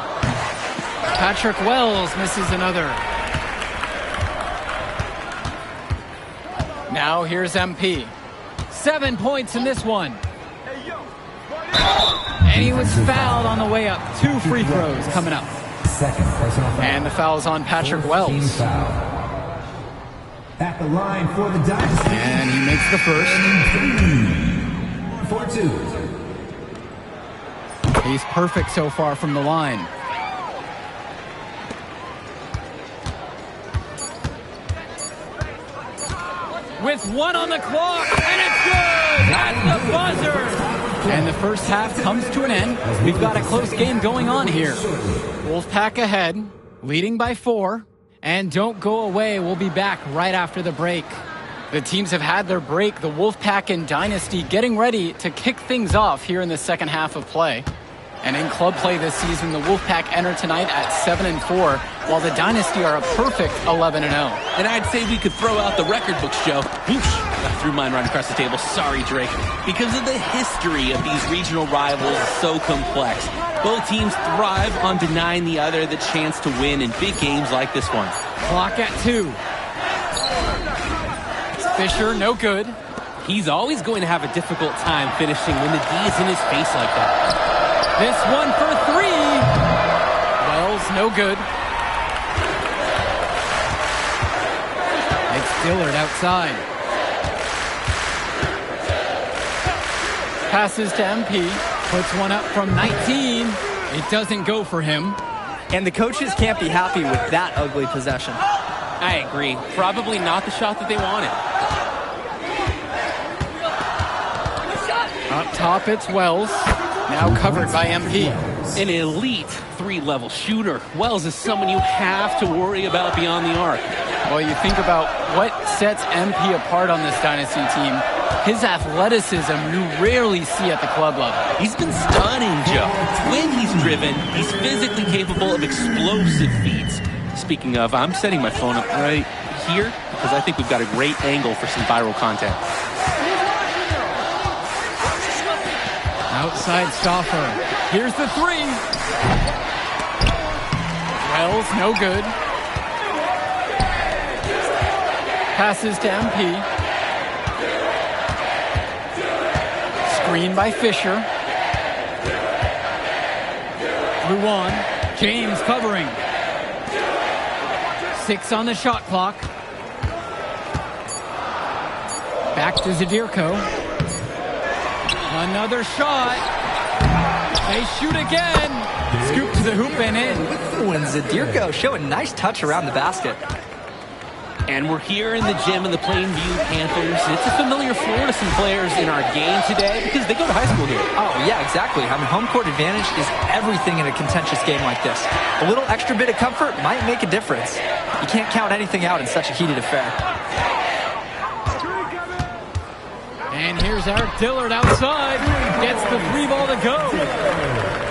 Patrick Wells misses another. Now here's MP. 7 points in this one. And he was fouled on the way up. 2 free throws coming up. Second personal foul. And the foul's on Patrick Wells. At the line for the Dynasty. And he makes the first. 4-2. He's perfect so far from the line. With 1 on the clock, and it's good! That's the buzzer! And the first half comes to an end. We've got a close game going on here. Wolfpack ahead, leading by 4. And don't go away, we'll be back right after the break. The teams have had their break, the Wolfpack and Dynasty getting ready to kick things off here in the second half of play. And in club play this season, the Wolfpack enter tonight at 7-4, while the Dynasty are a perfect 11-0. And I'd say we could throw out the record books, Joe. Whoosh! I threw mine right across the table. Sorry, Drake. Because of the history of these regional rivals is so complex. Both teams thrive on denying the other the chance to win in big games like this one. Clock at 2. Fisher, no good. He's always going to have a difficult time finishing when the D is in his face like that. This one for 3. Wells, no good. It's Dillard outside. Passes to MP. Puts one up from 19. It doesn't go for him. And the coaches can't be happy with that ugly possession. I agree. Probably not the shot that they wanted. Up top, it's Wells. Now covered by MP. An elite 3-level shooter. Wells is someone you have to worry about beyond the arc. Well, you think about what sets MP apart on this Dynasty team. His athleticism you rarely see at the club level. He's been stunning, Joe. When he's driven, he's physically capable of explosive feats. Speaking of, I'm setting my phone up right here because I think we've got a great angle for some viral content. Outside Stauffer. Here's the 3. Wells, no good. Passes to MP. Screen by Fisher. Luan. James covering. 6 on the shot clock. Back to Zadirko. Another shot. They shoot again. Scoop to the hoop and in. When Zadirko show a nice touch around the basket. And we're here in the gym of the Plainview Panthers. It's a familiar floor to some players in our game today because they go to high school here. Oh, yeah, exactly. Having home court advantage is everything in a contentious game like this. A little extra bit of comfort might make a difference. You can't count anything out in such a heated affair. And here's Eric Dillard outside. Gets the 3 ball to go.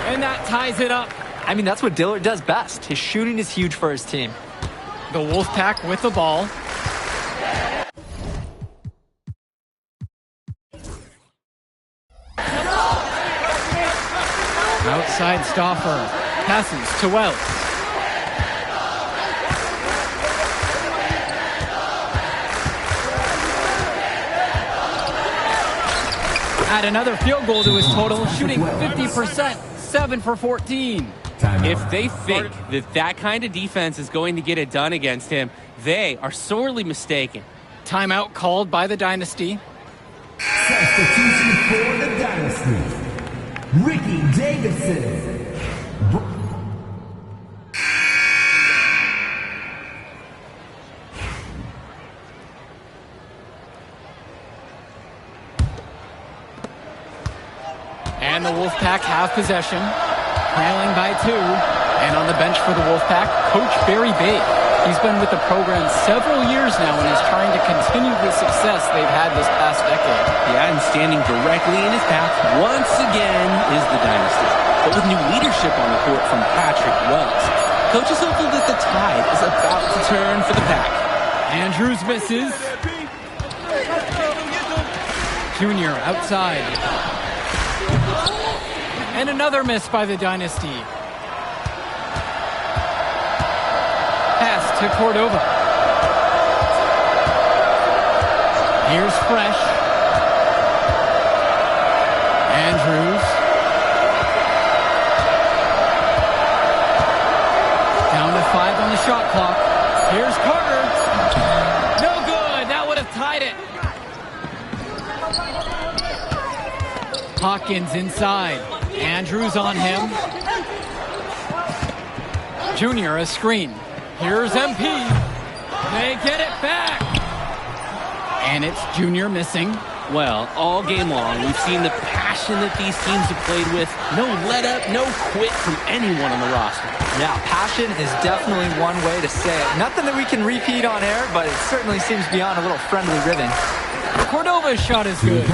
And that ties it up. I mean, that's what Dillard does best. His shooting is huge for his team. The Wolfpack with the ball. Outside Stauffer. Passes to Wells. Add another field goal to his total, shooting 50%, 7 for 14. If they think that kind of defense is going to get it done against him, they are sorely mistaken. Timeout called by the Dynasty. Substitution for the Dynasty. Ricky Davidson. And the Wolfpack have possession, trailing by 2. And on the bench for the Wolfpack, Coach Barry Bate. He's been with the program several years now and is trying to continue the success they've had this past decade. Yeah, and standing directly in his path once again is the Dynasty. But with new leadership on the court from Patrick Wells, Coach is hopeful that the tide is about to turn for the Pack. Andrews misses. Junior outside. And another miss by the Dynasty. Pass to Cordova. Here's Fresh. Andrews. Down to 5 on the shot clock. Here's Carter. No good. That would have tied it. Hawkins inside. Andrews on him. Junior a screen. Here's MP. They get it back. And it's Junior missing. Well, all game long, we've seen the passion that these teams have played with. No let up, no quit from anyone on the roster. Yeah, passion is definitely one way to say it. Nothing that we can repeat on air, but it certainly seems beyond a little friendly ribbon. Cordova's shot is good.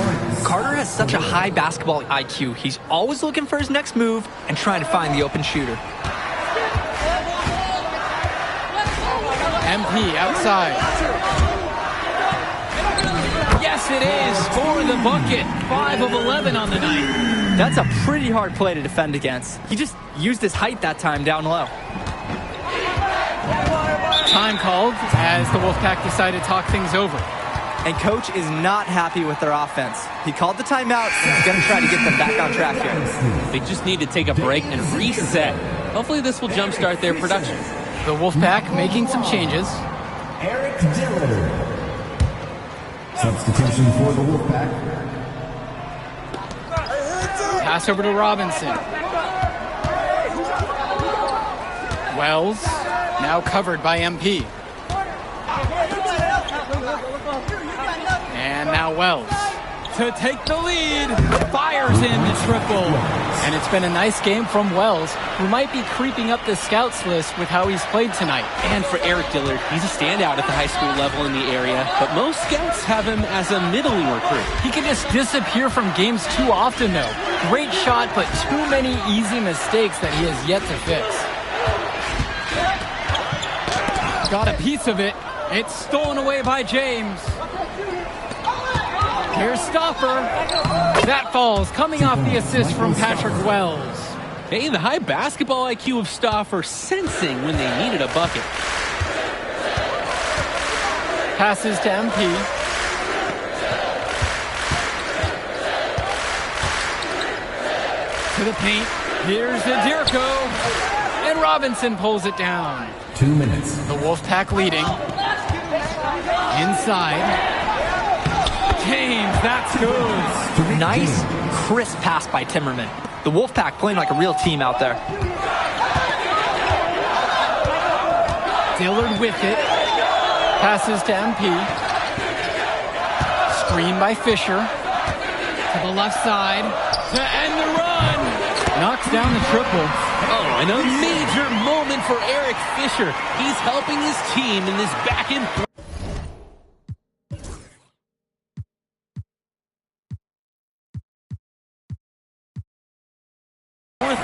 Carter has such a high basketball IQ. He's always looking for his next move and trying to find the open shooter. MP outside. Yes, it is for the bucket. 5 of 11 on the night. That's a pretty hard play to defend against. He just used his height that time down low. Time called as the Wolfpack decide to talk things over. And Coach is not happy with their offense. He called the timeout, and he's going to try to get them back on track here. They just need to take a break and reset. Hopefully this will jumpstart their production. The Wolfpack making some changes. Eric Dillard. Substitution for the Wolfpack. Pass over to Robinson. Wells, now covered by MP. And now Wells to take the lead. Fires in the triple. And it's been a nice game from Wells, who might be creeping up the scouts list with how he's played tonight. And for Eric Dillard, he's a standout at the high school level in the area, but most scouts have him as a middling recruit. He can just disappear from games too often, though. Great shot, but too many easy mistakes that he has yet to fix. Got a piece of it. It's stolen away by James. Here's Stoffer. That falls, coming off the assist from Patrick Wells. Hey, the high basketball IQ of Stoffer sensing when they needed a bucket. Passes to MP. To the paint. Here's Adirko. And Robinson pulls it down. 2 minutes. The Wolfpack leading. Inside. James, that's good. Nice, crisp pass by Timmerman. The Wolfpack playing like a real team out there. Dillard with it. Passes to MP. Screen by Fisher. To the left side. To end the run. Knocks down the triple. Oh, and a major moment for Eric Fisher. He's helping his team in this back and forth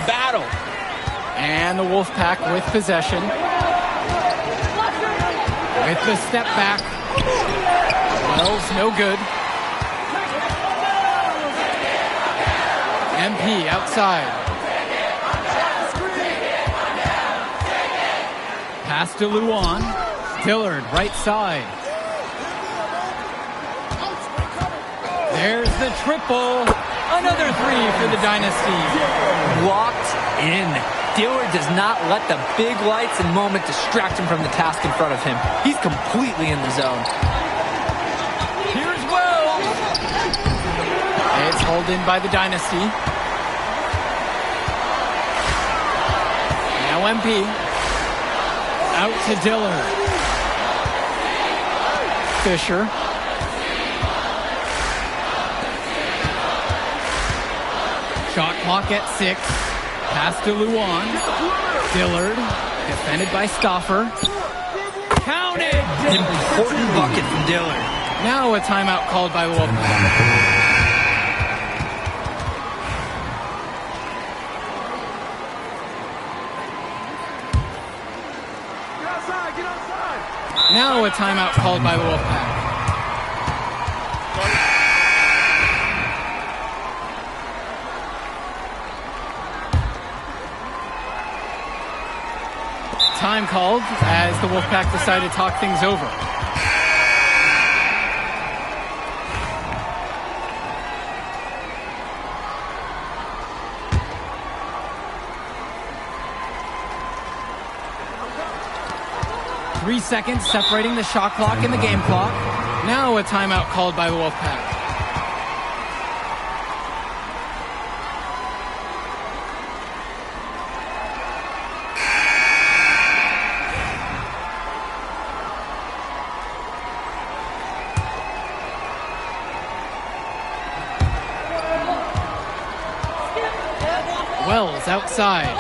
battle. And the Wolfpack with possession. With the step back. Wells, no good. MP outside. Pass to Luan. Dillard, right side. There's the triple. Another three for the Dynasty. Locked in. Dillard does not let the big lights and moment distract him from the task in front of him. He's completely in the zone. Here's Wells. It's hauled in by the Dynasty. Now MP. Out to Dillard. Fisher. Shot clock at 6. Pass to Luan. Dillard, defended by Stauffer. Counted! Important bucket from Dillard. Now a timeout called by the Wolfpack. Now a timeout called by the Wolfpack. Time called as the Wolfpack decided to talk things over. Three seconds separating the shot clock and the game clock. Now a timeout called by the Wolfpack. Wells outside.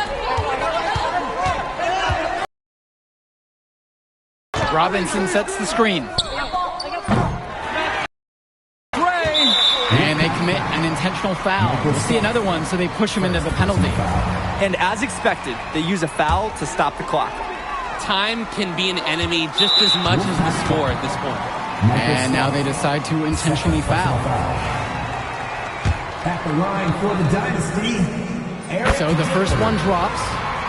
Robinson sets the screen. And they commit an intentional foul. We'll see another one, so they push him into the penalty. And as expected, they use a foul to stop the clock. Time can be an enemy just as much as the score at this point. And now they decide to intentionally foul. At the line for the Dynasty. So the first one drops,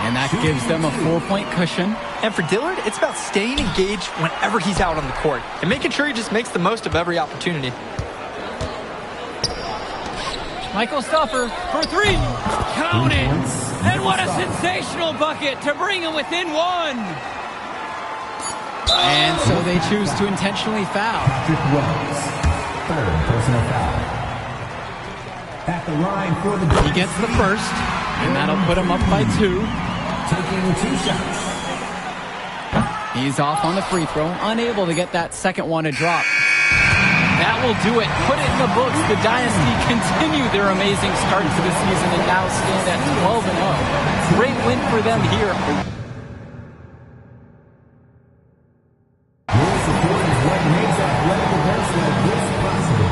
and that gives them a 4-point cushion. And for Dillard, it's about staying engaged whenever he's out on the court and making sure he just makes the most of every opportunity. Michael Stauffer for three. Count it! And what a sensational bucket to bring him within one! And so they choose to intentionally foul. Wells, third personal foul. At the line for the He gets the first, and that'll put him up by 2. taking 2 shots. He's off on the free throw, unable to get that second one to drop. That will do it. Put it in the books. The Dynasty continue their amazing start to the season and now stand at 12-0. Great win for them here. Your support is what makes athletic events like this possible.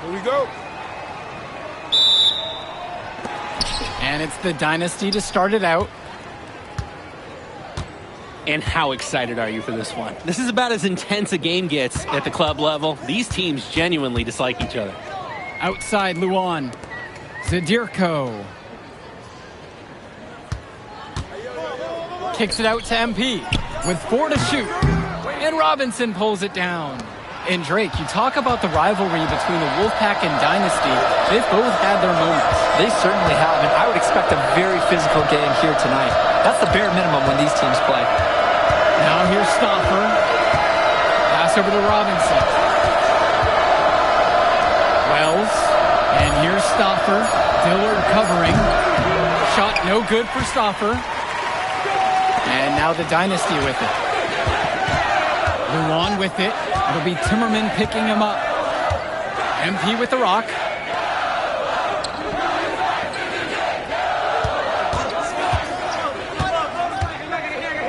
Here we go. And it's the Dynasty to start it out. And how excited are you for this one? This is about as intense a game gets at the club level. These teams genuinely dislike each other. Outside Luan. Zadirko. Kicks it out to MP with 4 to shoot. And Robinson pulls it down. And Drake, you talk about the rivalry between the Wolfpack and Dynasty. They've both had their moments. They certainly have, and I would expect a very physical game here tonight. That's the bare minimum when these teams play. Now here's Stauffer. Pass over to Robinson. Wells. And here's Stauffer. Dillard covering. Shot no good for Stauffer. And now the Dynasty with it. Luan with it. It'll be Timmerman picking him up. MP with the rock.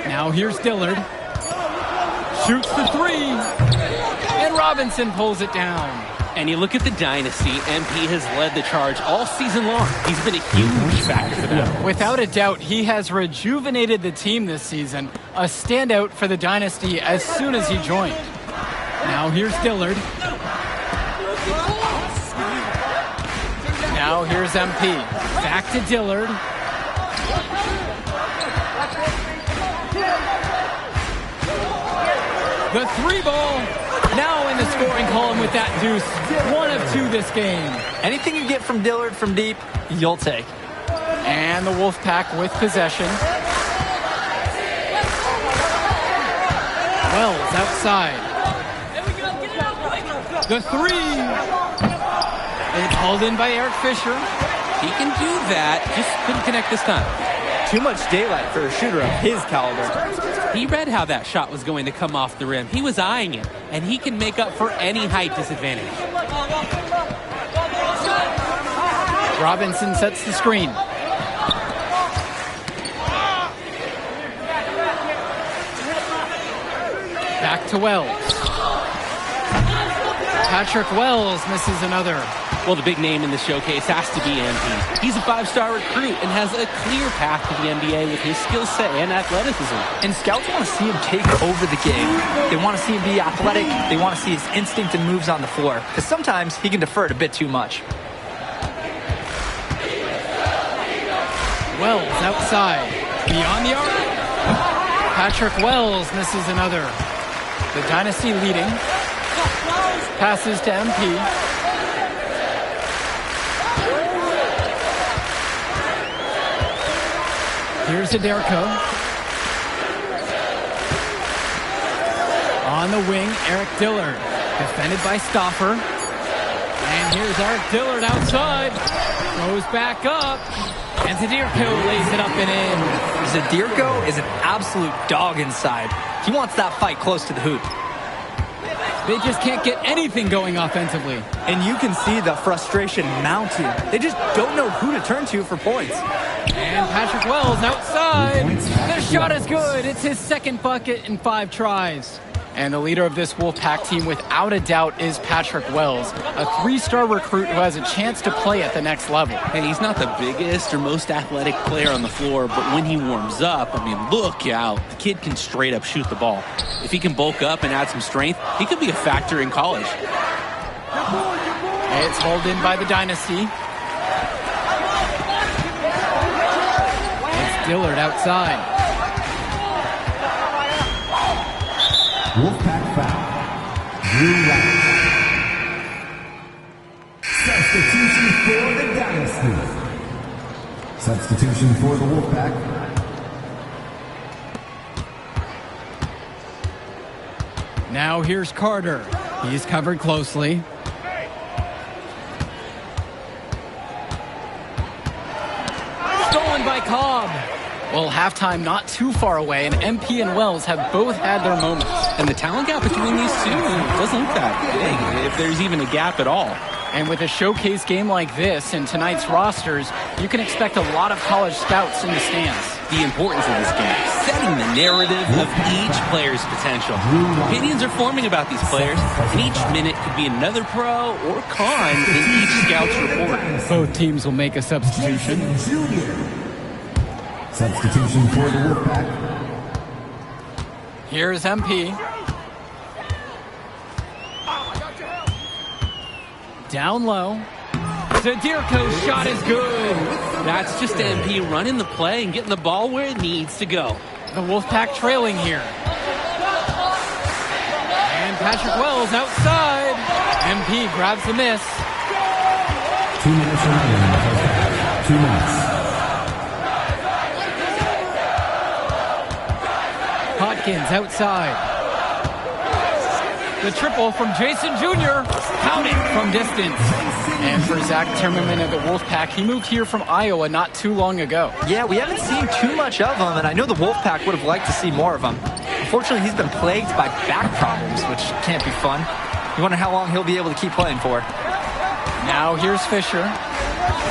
Now here's Dillard. Shoots the 3. And Robinson pulls it down. And you look at the dynasty, MP has led the charge all season long. He's been a huge factor for them. Without a doubt, he has rejuvenated the team this season. A standout for the dynasty as soon as he joined. Now here's Dillard. Now here's MP. Back to Dillard. The three ball. Now in the scoring column with that deuce. 1 of 2 this game. Anything you get from Dillard from deep, you'll take. And the Wolfpack with possession. Wells outside. The three. It's hauled in by Eric Fisher. He can do that, just couldn't connect this time. Too much daylight for a shooter of his caliber. He read how that shot was going to come off the rim. He was eyeing it, and he can make up for any height disadvantage. Robinson sets the screen. Back to Wells. Patrick Wells misses another. Well, the big name in the showcase has to be MP. He's a 5-star recruit and has a clear path to the NBA with his skill set and athleticism. And scouts want to see him take over the game. They want to see him be athletic. They want to see his instinct and moves on the floor. Because sometimes he can defer it a bit too much. Wells outside. Beyond the arc. Patrick Wells misses another. The dynasty leading. Passes to MP. Here's Aderko. On the wing, Eric Dillard. Defended by Stauffer. And here's Eric Dillard outside. Goes back up. And Zadirko lays it up and in. Zadirko is an absolute dog inside. He wants that fight close to the hoop. They just can't get anything going offensively. And you can see the frustration mounting. They just don't know who to turn to for points. And Patrick Wells outside. The shot is good. It's his second bucket in 5 tries. And the leader of this Wolfpack team, without a doubt, is Patrick Wells, a 3-star recruit who has a chance to play at the next level. And he's not the biggest or most athletic player on the floor, but when he warms up, I mean, look out. The kid can straight up shoot the ball. If he can bulk up and add some strength, he could be a factor in college. It's hauled in by the dynasty. It's Dillard outside. Wolfpack foul. Drew Wright. Substitution for the Dynasty. Substitution for the Wolfpack. Now here's Carter. He's covered closely. Stolen by Cobb. Well, halftime not too far away, and MP and Wells have both had their moments. And the talent gap between these two doesn't look that big, if there's even a gap at all. And with a showcase game like this in tonight's rosters, you can expect a lot of college scouts in the stands. The importance of this game, setting the narrative of each player's potential. Opinions are forming about these players, and each minute could be another pro or con in each scout's report. Both teams will make a substitution. Substitution for the Wolfpack. Here's MP. Down low. Zadirko's shot is good. That's just MP running the play and getting the ball where it needs to go. The Wolfpack trailing here. And Patrick Wells outside. MP grabs the miss. 2 minutes remaining. 2 minutes. Hopkins outside. The triple from Jason Jr. Counting from distance. And for Zach Timmerman of the Wolfpack, he moved here from Iowa not too long ago. Yeah, we haven't seen too much of him, and I know the Wolfpack would have liked to see more of him. Unfortunately, he's been plagued by back problems, which can't be fun. You wonder how long he'll be able to keep playing for. Now here's Fisher.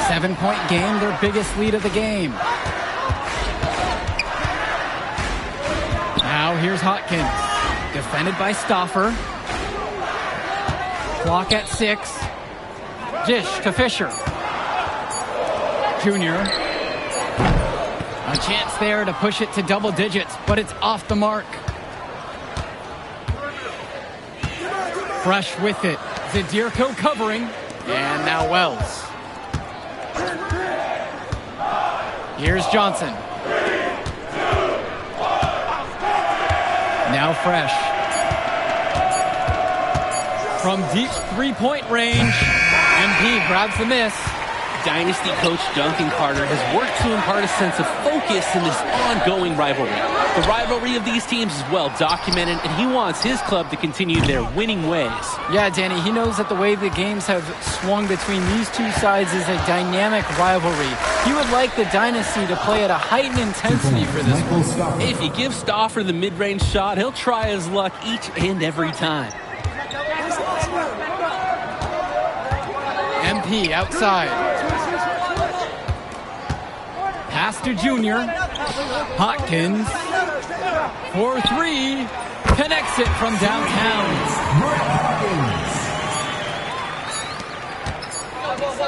7-point game, their biggest lead of the game. Now here's Hopkins. Defended by Stauffer. Clock at 6. Dish to Fisher. Junior. A chance there to push it to double digits, but it's off the mark. Fresh with it. Zadirko covering. And now Wells. Here's Johnson. Now Fresh. From deep three-point range, MP grabs the miss. Dynasty coach Duncan Carter has worked to impart a sense of focus in this ongoing rivalry. The rivalry of these teams is well documented, and he wants his club to continue their winning ways. Yeah, Danny, he knows that the way the games have swung between these two sides is a dynamic rivalry. He would like the Dynasty to play at a heightened intensity for this one. If you give Stauffer the mid-range shot, he'll try his luck each and every time. MP outside. Pass to Junior. Hopkins. 4-3. Connects it from downtown.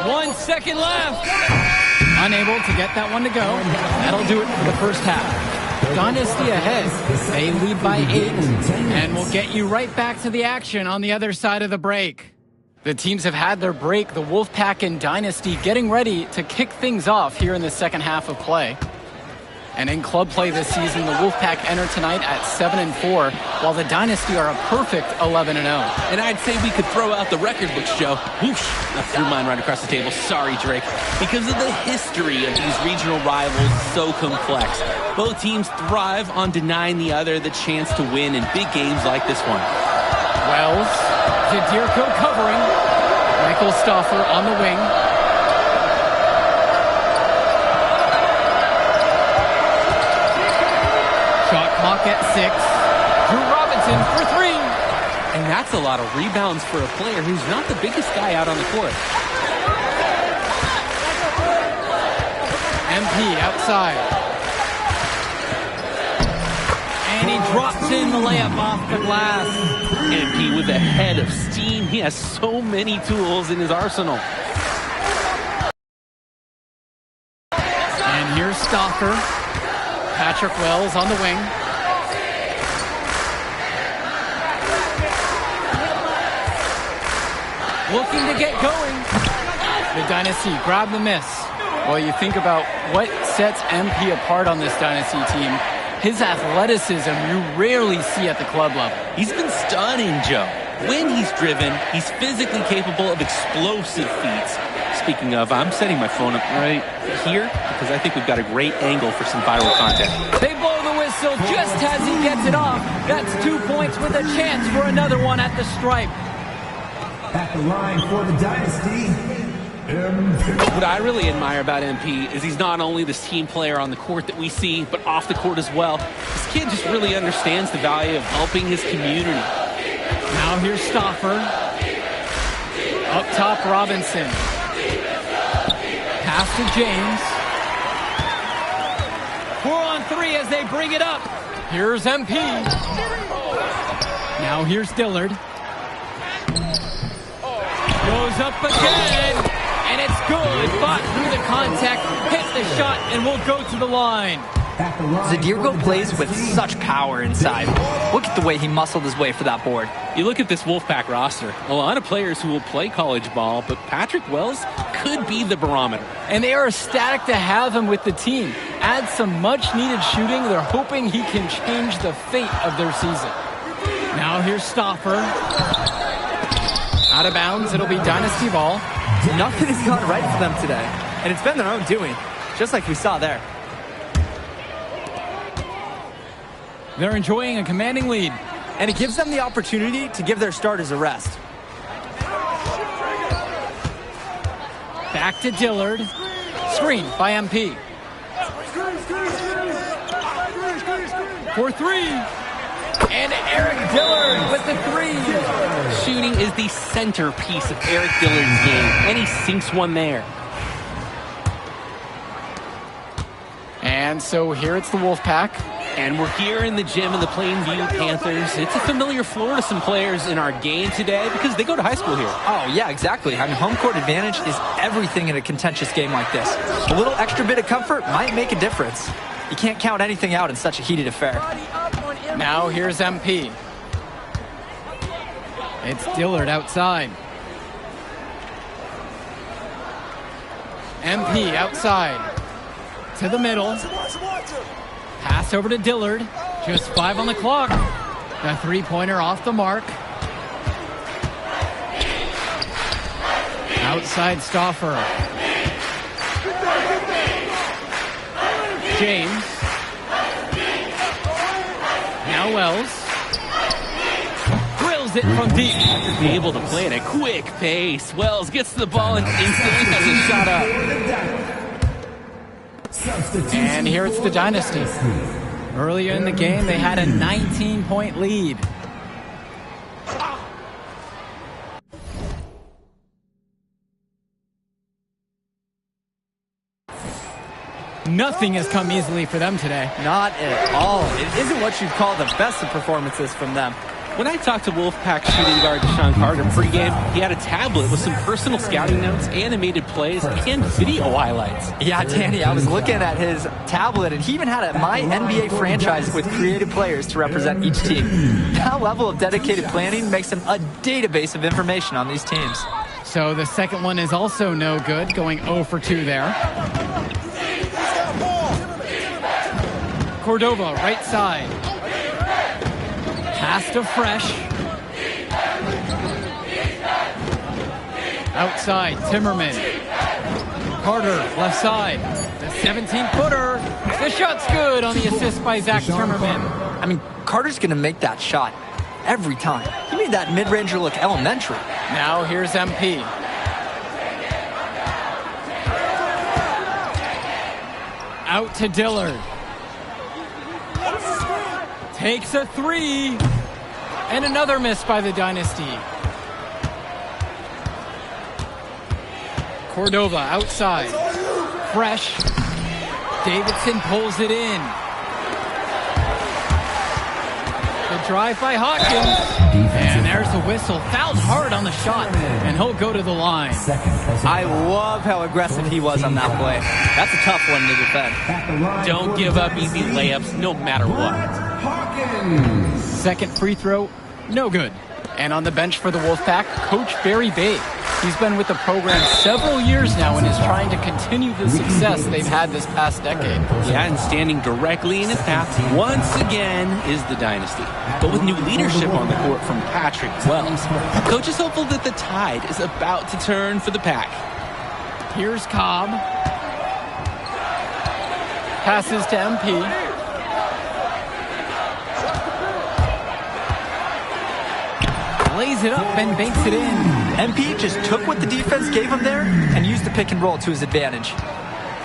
1 second left. Unable to get that one to go. That'll do it for the first half. Dynasty ahead. They lead by 8. And we'll get you right back to the action on the other side of the break. The teams have had their break, the Wolfpack and Dynasty getting ready to kick things off here in the second half of play. And in club play this season, the Wolfpack enter tonight at 7-4, while the Dynasty are a perfect 11-0. And I'd say we could throw out the record books, Joe. Whoosh, I threw mine right across the table. Sorry, Drake. Because of the history of these regional rivals, so complex. Both teams thrive on denying the other the chance to win in big games like this one. Wells, Zadirko covering. Michael Stauffer on the wing. Shot clock at 6. Drew Robinson for 3. And that's a lot of rebounds for a player who's not the biggest guy out on the court. MP outside. And he drops in the layup off the glass. MP with a head of steam. He has so many tools in his arsenal. And here's Stauffer. Patrick Wells on the wing. Looking to get going. The Dynasty grab the miss. Well, you think about what sets MP apart on this Dynasty team. His athleticism you rarely see at the club level. He's been stunning, Joe. When he's driven, he's physically capable of explosive feats. Speaking of, I'm setting my phone up right here because I think we've got a great angle for some viral content. They blow the whistle just as he gets it off. That's 2 points with a chance for another one at the stripe. At the line for the Dynasty, MP. What I really admire about MP is he's not only this team player on the court that we see, but off the court as well. This kid just really understands the value of helping his community. Now here's Stauffer. Up top, Robinson. Pass to James. 4-on-3 as they bring it up. Here's MP. Now here's Dillard. Goes up again. And it's good. Fought through the contact. Hits the shot and will go to the line. Zadirko plays with such power inside. Look at the way he muscled his way for that board. You look at this Wolfpack roster, a lot of players who will play college ball, but Patrick Wells could be the barometer. And they are ecstatic to have him with the team. Add some much-needed shooting. They're hoping he can change the fate of their season. Now here's Stauffer. Out of bounds. It'll be Dynasty ball. Nothing has gone right for them today. And it's been their own doing, just like we saw there. They're enjoying a commanding lead. And it gives them the opportunity to give their starters a rest. Back to Dillard. Screen by MP. For 3. And Eric Dillard with the 3. Shooting is the centerpiece of Eric Dillard's game, and he sinks one there. And so here it's the Wolfpack. And we're here in the gym of the Plainview Panthers. It's a familiar floor to some players in our game today because they go to high school here. Oh, yeah, exactly. Having home court advantage is everything in a contentious game like this. A little extra bit of comfort might make a difference. You can't count anything out in such a heated affair. Now here's MP. It's Dillard outside. MP outside. To the middle. Pass over to Dillard. Just 5 on the clock. The three-pointer off the mark. Outside Stauffer. James. Now Wells. Drills it from deep. Able to play at a quick pace. Wells gets the ball and instantly has a shot up. And here it's the Dynasty. Earlier in the game, they had a 19-point lead. Nothing has come easily for them today. Not at all. It isn't what you'd call the best of performances from them. When I talked to Wolfpack shooting guard Deshaun Carter pregame, he had a tablet with some personal scouting notes, animated plays, and video highlights. Yeah, Danny, I was looking at his tablet, and he even had a My NBA franchise with creative players to represent each team. That level of dedicated planning makes him a database of information on these teams. So the second one is also no good, going 0 for 2 there. Cordova, right side. Pass to Fresh. Outside, Timmerman. Carter, left side. The 17-footer. The shot's good on the assist by Zach Timmerman. I mean, Carter's going to make that shot every time. He made that mid-ranger look elementary. Now here's MP. Out to Dillard. Takes a 3. And another miss by the Dynasty. Cordova outside. Fresh. Davidson pulls it in. The drive by Hawkins. And there's the whistle. Fouled hard on the shot. And he'll go to the line. I love how aggressive he was on that play. That's a tough one to defend. Don't give up easy layups no matter what. Second free throw, no good. And on the bench for the Wolfpack, Coach Barry Bay. He's been with the program several years now and is trying to continue the success they've had this past decade. Yeah, and standing directly in his path once again is the Dynasty. But with new leadership on the court from Patrick Wells, Coach is hopeful that the tide is about to turn for the Pack. Here's Cobb. Passes to MP. Lays it up and banks it in. MP just took what the defense gave him there and used the pick and roll to his advantage.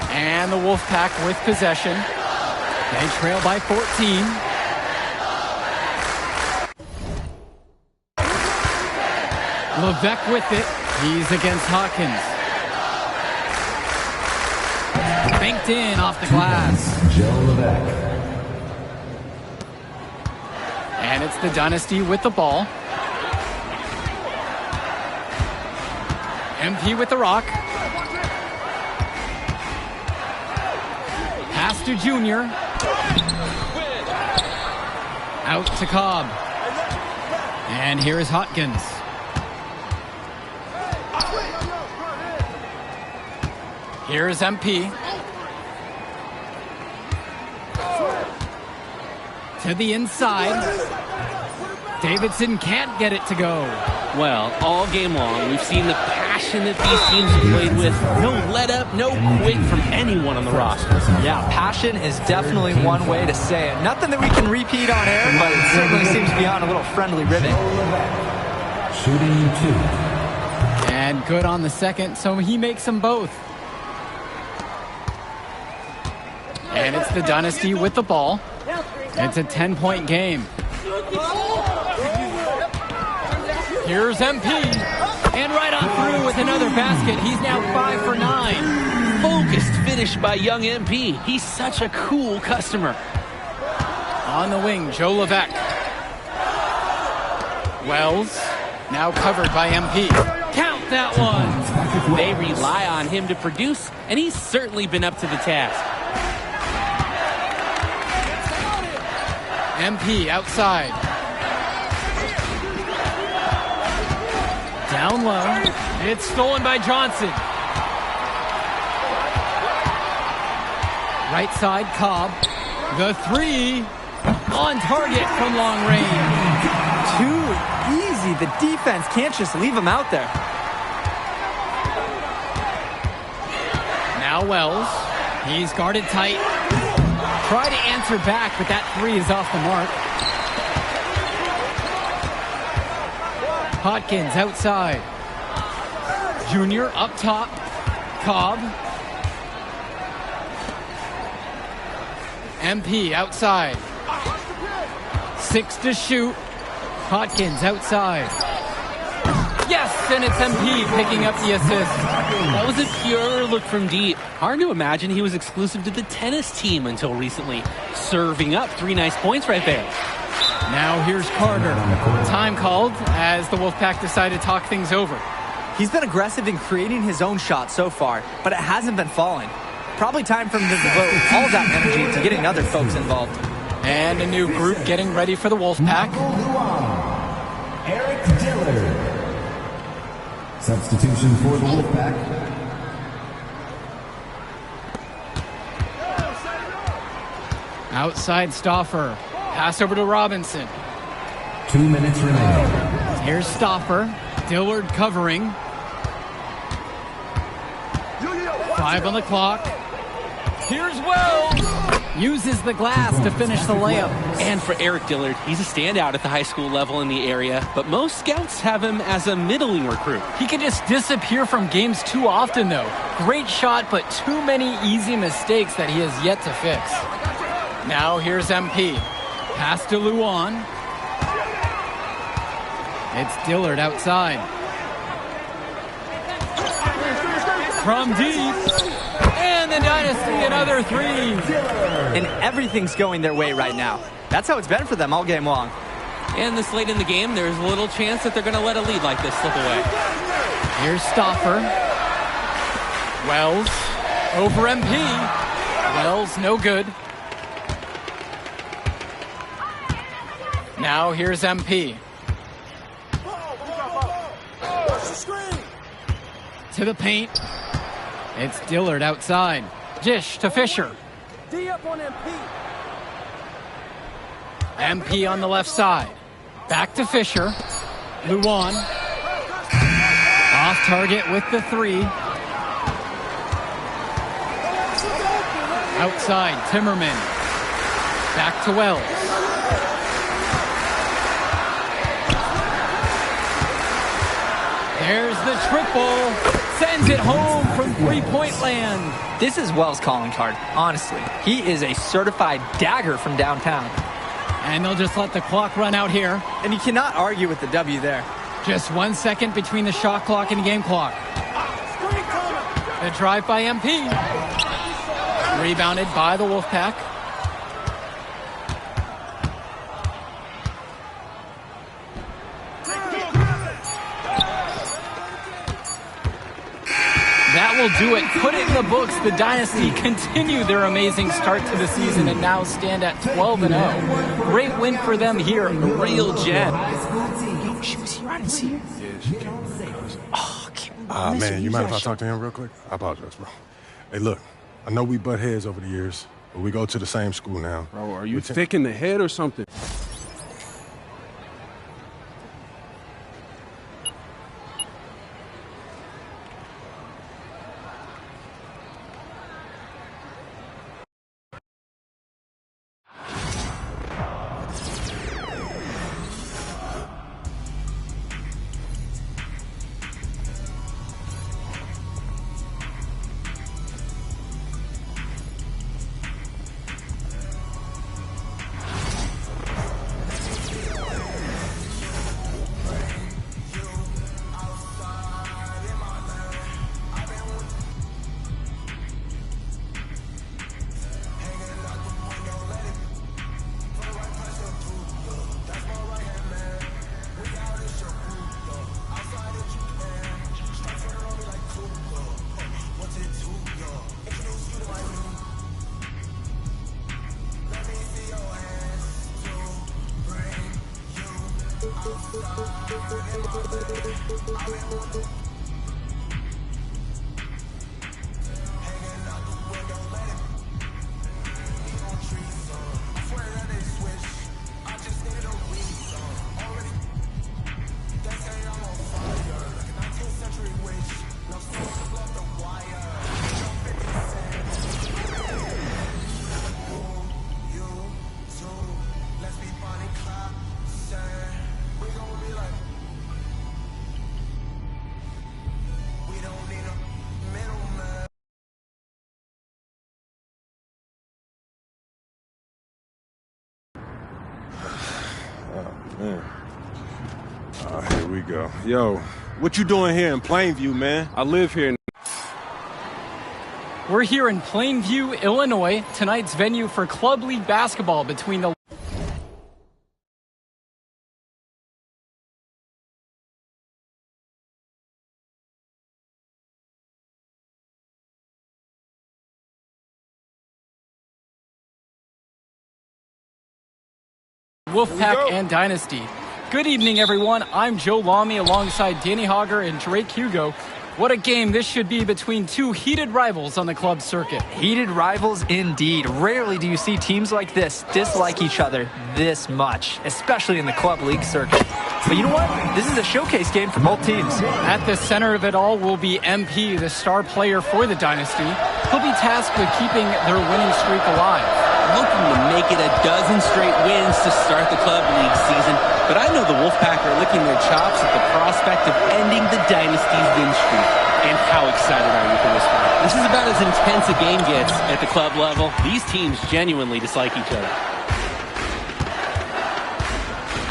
And the Wolfpack with possession. They trail by 14. Levesque with it. He's against Hawkins. Banked in off the glass. Joe Levesque. And it's the Dynasty with the ball. MP with the rock. Pass to Junior. Out to Cobb. And here is Hawkins. Here is MP. To the inside. Davidson can't get it to go. Well, all game long, we've seen the passion that these teams have played with. No let up, no quit from anyone on the roster. Yeah, passion is definitely one way to say it. Nothing that we can repeat on air, but it certainly seems to be on a little friendly ribbon. Shooting 2. And good on the second, so he makes them both. And it's the Dynasty with the ball. It's a 10-point game. Here's MP. And right on through with another basket. He's now 5 for 9. Focused finish by young MP. He's such a cool customer. On the wing, Joe Levesque. Wells, now covered by MP. Count that one! They rely on him to produce, and he's certainly been up to the task. MP outside. Down low. It's stolen by Johnson. Right side, Cobb. The three on target from long range. Too easy. The defense can't just leave him out there. Now Wells. He's guarded tight. Try to answer back, but that three is off the mark. Hodkins outside. Junior up top. Cobb. MP outside. 6 to shoot. Hodkins outside. Yes, and it's MP picking up the assist. That was a pure look from deep. Hard to imagine he was exclusive to the tennis team until recently. Serving up 3 nice points right there. Now here's Carter. Time called as the Wolfpack decided to talk things over. He's been aggressive in creating his own shot so far, but it hasn't been falling. Probably time for him to devote all that energy to getting other folks involved. And a new group getting ready for the Wolfpack. Eric Dillard. Substitution for the Wolfpack. Outside Stauffer. Pass over to Robinson. 2 minutes remaining. Here's Stauffer. Dillard covering. 5 on the clock. Here's Wells. Uses the glass to finish the layup. And for Eric Dillard, he's a standout at the high school level in the area, but most scouts have him as a middling recruit. He can just disappear from games too often, though. Great shot, but too many easy mistakes that he has yet to fix. Now here's MP. Pass to Luan. It's Dillard outside. From deep. And the Dynasty, another three. And everything's going their way right now. That's how it's been for them all game long. And this late in the game, there's a little chance that they're going to let a lead like this slip away. Here's Stauffer. Wells over MP. Wells no good. Now here's MP. To the paint. It's Dillard outside. Dish to Fisher. D up on MP. MP on the left side. Back to Fisher. Luan. Off target with the three. Outside, Timmerman. Back to Wells. There's the triple. Sends it home from three-point land. This is Wells' calling card, honestly. He is a certified dagger from downtown. And they'll just let the clock run out here. And you cannot argue with the W there. Just 1 second between the shot clock and the game clock. The drive by MP. Rebounded by the Wolfpack. That will do it. Put it in the books. The Dynasty continue their amazing start to the season and now stand at 12-0. Great win for them here. A real gem. She was here. I didn't see her. Yeah, she came. Oh, I can't Man, you mind if I talk to him real quick? I apologize, bro. Hey, look, I know we butt heads over the years, but we go to the same school now. Bro, are you thick in the head or something? Man. Here we go. Yo, what you doing here in Plainview, man? I live here. We're here in Plainview, Illinois, tonight's venue for Club League basketball between the Wolfpack and Dynasty. Good evening, everyone. I'm Joe Lamy alongside Danny Hogger and Drake Hugo. What a game this should be between two heated rivals on the club circuit. Heated rivals indeed. Rarely do you see teams like this dislike each other this much, especially in the club league circuit. But you know what? This is a showcase game for both teams. At the center of it all will be MP, the star player for the Dynasty. He'll be tasked with keeping their winning streak alive. Looking to make it a dozen straight wins to start the club league season, but I know the Wolfpack are licking their chops at the prospect of ending the Dynasty's win streak. And how excited are you for this one? This is about as intense a game gets at the club level. These teams genuinely dislike each other.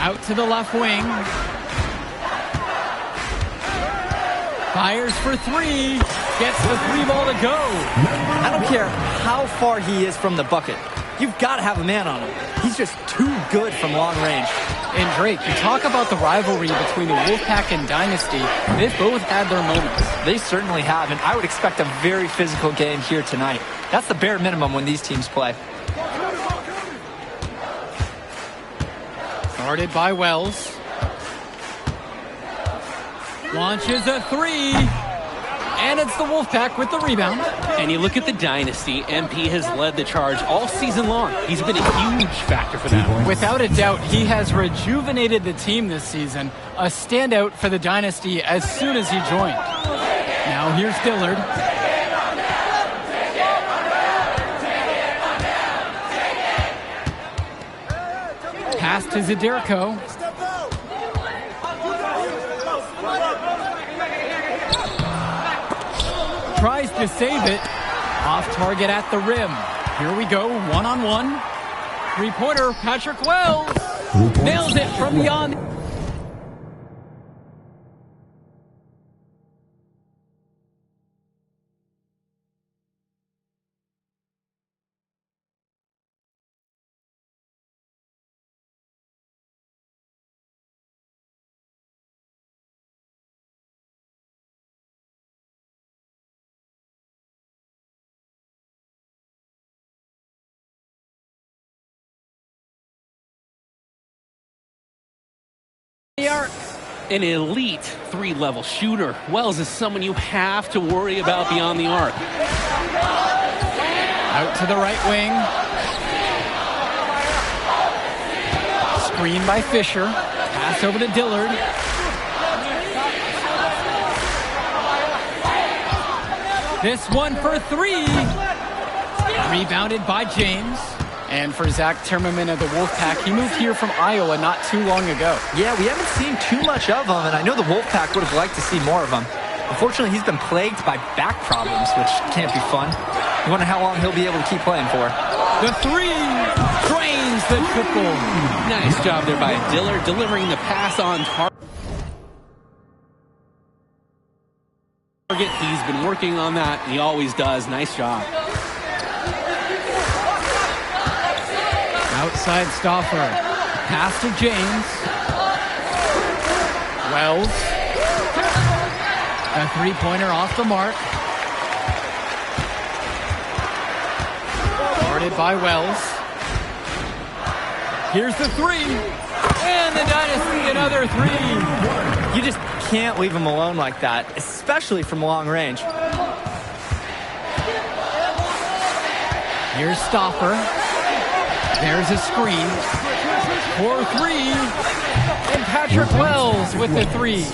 Out to the left wing. Fires for three. Gets the three ball to go. I don't care how far he is from the bucket. You've got to have a man on him. He's just too good from long range. And Drake, you talk about the rivalry between the Wolfpack and Dynasty. They've both had their moments. They certainly have, and I would expect a very physical game here tonight. That's the bare minimum when these teams play. Guarded by Wells. Launches a three. And it's the Wolfpack with the rebound. And you look at the Dynasty, MP has led the charge all season long. He's been a huge factor for them. Without a doubt, he has rejuvenated the team this season. A standout for the Dynasty as soon as he joined. Now here's Dillard. Pass to Zaderko. Tries to save it. Off target at the rim. Here we go, one-on-one. Three-pointer, Patrick Wells. Nails it from beyond. An elite three-level shooter. Wells is someone you have to worry about beyond the arc. Out to the right wing. Screen by Fisher. Pass over to Dillard. This one for three. Rebounded by James. And for Zach Timmerman of the Wolfpack, he moved here from Iowa not too long ago. Yeah, we haven't seen too much of him, and I know the Wolfpack would have liked to see more of him. Unfortunately, he's been plagued by back problems, which can't be fun. You wonder how long he'll be able to keep playing for. The three drains the triple. Nice job there by Dillard, delivering the pass on target. He's been working on that. He always does. Nice job. Outside Stauffer. Pass to James. Wells. A three-pointer off the mark. Guarded by Wells. Here's the three. And the Dynasty, another 3. You just can't leave him alone like that, especially from long range. Here's Stoffer. There's a screen. 4-3. And Patrick Wells with the 3.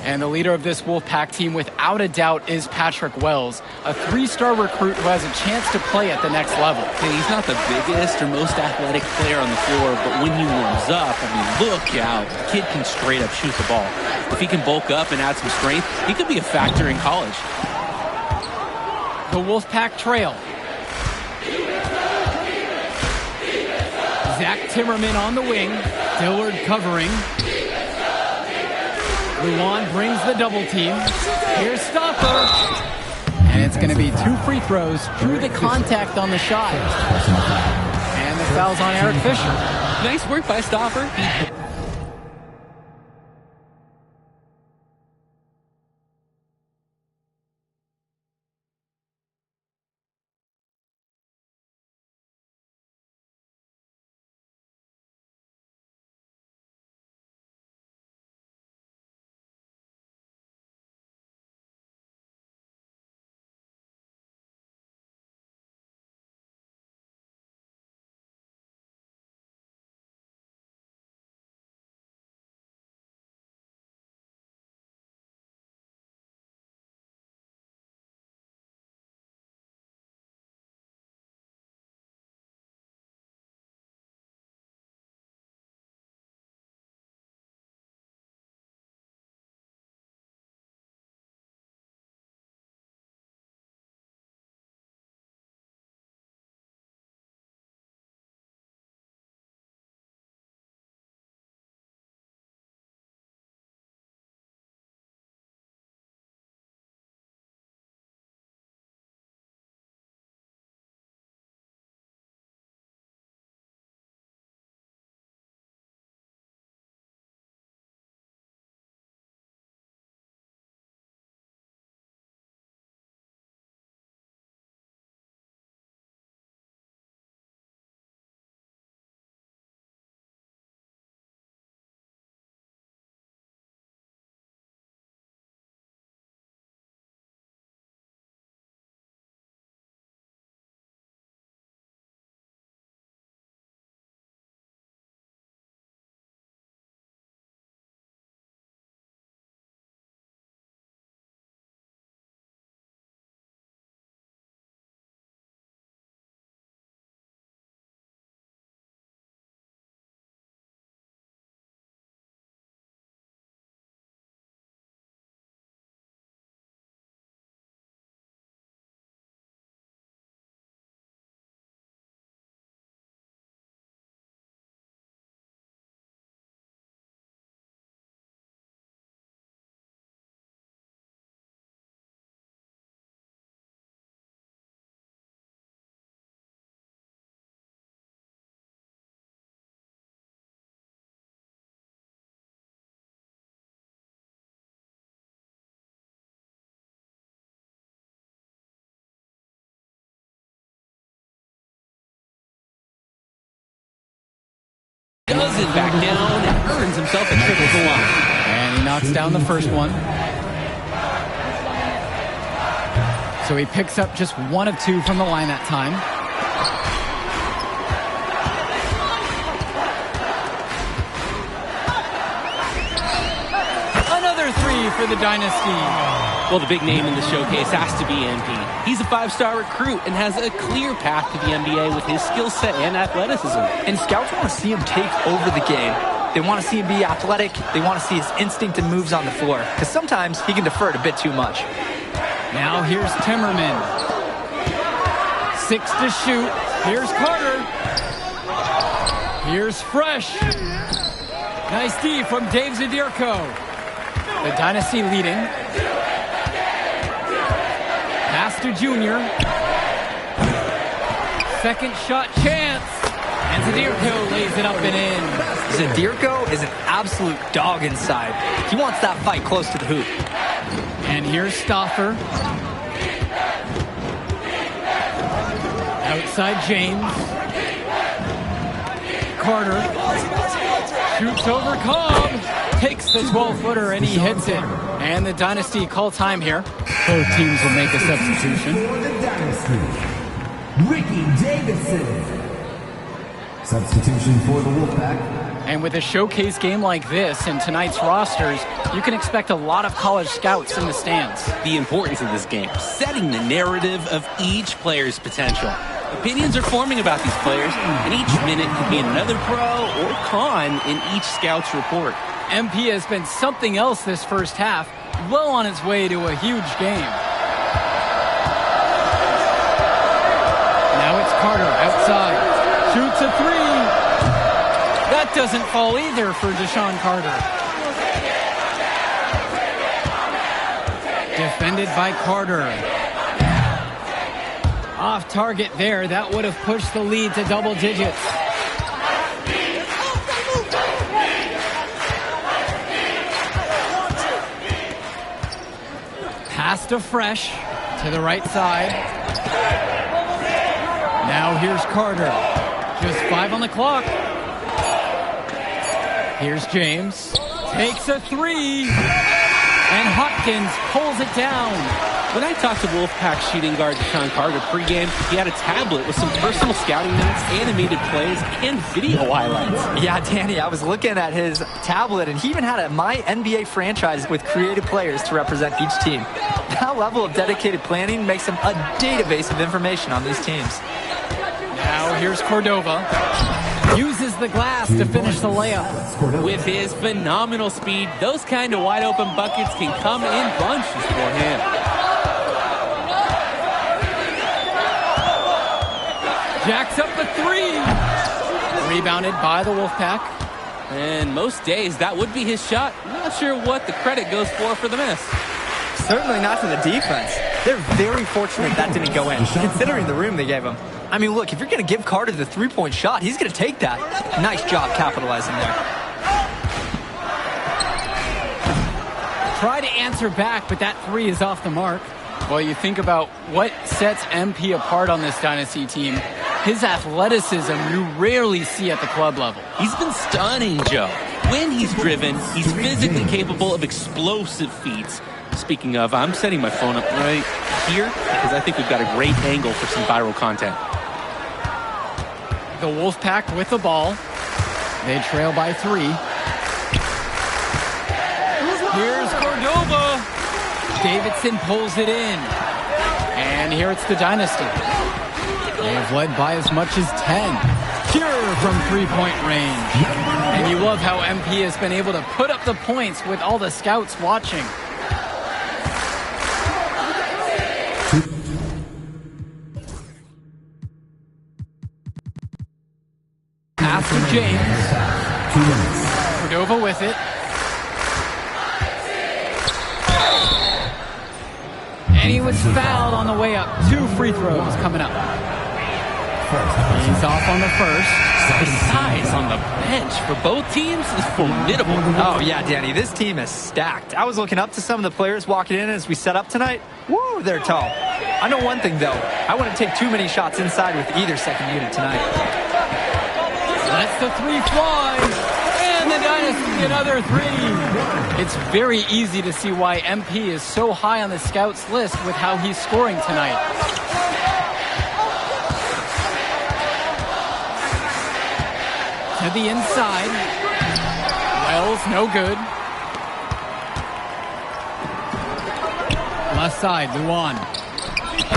And the leader of this Wolfpack team, without a doubt, is Patrick Wells, a 3-star recruit who has a chance to play at the next level. Hey, he's not the biggest or most athletic player on the floor, but when he warms up, I mean, look out. The kid can straight up shoot the ball. If he can bulk up and add some strength, he could be a factor in college. The Wolfpack trail. Zach Timmerman on the wing. Dillard covering. Luan brings the double team. Here's Stoffer. And it's going to be 2 free throws. Drew the contact on the shot. And the foul's on Eric Fisher. Nice work by Stoffer. Doesn't back down and earns himself a trip at the line. And he knocks down the first one. So he picks up just 1 of 2 from the line that time. Another 3 for the Dynasty. Well, the big name in the showcase has to be MP. He's a 5-star recruit and has a clear path to the NBA with his skill set and athleticism. And scouts want to see him take over the game. They want to see him be athletic. They want to see his instinct and moves on the floor. Because sometimes he can defer it a bit too much. Now here's Timmerman. 6 to shoot. Here's Carter. Here's Fresh. Nice D from Dave Zadirko. The Dynasty leading. Pass to Junior. Second shot chance. And Zadirko lays it up and in. Zadirko is an absolute dog inside. He wants that fight close to the hoop. And here's Stoffer. Outside James. Carter. Shoots over Cobb. Takes the 12-footer and he hits it. And the Dynasty call time here. Both teams will make a substitution. For the Dynasty, Ricky Davidson. Substitution for the Wolfpack. And with a showcase game like this and tonight's rosters, you can expect a lot of college scouts in the stands. The importance of this game, setting the narrative of each player's potential. Opinions are forming about these players, and each minute could be another pro or con in each scout's report. MP has been something else this first half, well on its way to a huge game. Now it's Carter outside. Shoots a three. That doesn't fall either for Deshaun Carter. Defended by Carter. Off target there. That would have pushed the lead to double digits. Pass to Fresh to the right side. Now here's Carter. Just 5 on the clock. Here's James. Takes a three. And Hopkins pulls it down. When I talked to Wolfpack shooting guard Deshaun Carter pregame, he had a tablet with some personal scouting notes, animated plays, and video highlights. Yeah, Danny, I was looking at his tablet, and he even had a My NBA franchise with creative players to represent each team. That level of dedicated planning makes him a database of information on these teams. Now here's Cordova. Uses the glass to finish the layup. With his phenomenal speed, those kind of wide open buckets can come in bunches for him. Jacks up the three. Rebounded by the Wolfpack. And most days, that would be his shot. Not sure what the credit goes for the miss. Certainly not to the defense. They're very fortunate that didn't go in, considering the room they gave him. I mean, look, if you're going to give Carter the three-point shot, he's going to take that. Nice job capitalizing there. Try to answer back, but that three is off the mark. Well, you think about what sets MP apart on this Dynasty team. His athleticism you rarely see at the club level. He's been stunning, Joe. When he's driven, he's physically capable of explosive feats. Speaking of, I'm setting my phone up right here because I think we've got a great angle for some viral content. The Wolfpack with the ball. They trail by 3. Here's Cordova. Davidson pulls it in. And here it's the Dynasty. They've led by as much as 10. Pure from three-point range. And you love how MP has been able to put up the points with all the scouts watching. Pass to James. 2 minutes. Cordova with it. And he was fouled on the way up. 2 free throws coming up. He's off on the first. The size on the bench for both teams is formidable. Oh, yeah, Danny, this team is stacked. I was looking up to some of the players walking in as we set up tonight. Woo, they're tall. I know one thing, though. I wouldn't take too many shots inside with either second unit tonight. Lets the three fly. And the Dynasty another 3. It's very easy to see why MP is so high on the scouts list with how he's scoring tonight. To the inside. Wells, no good. Left side, Luan.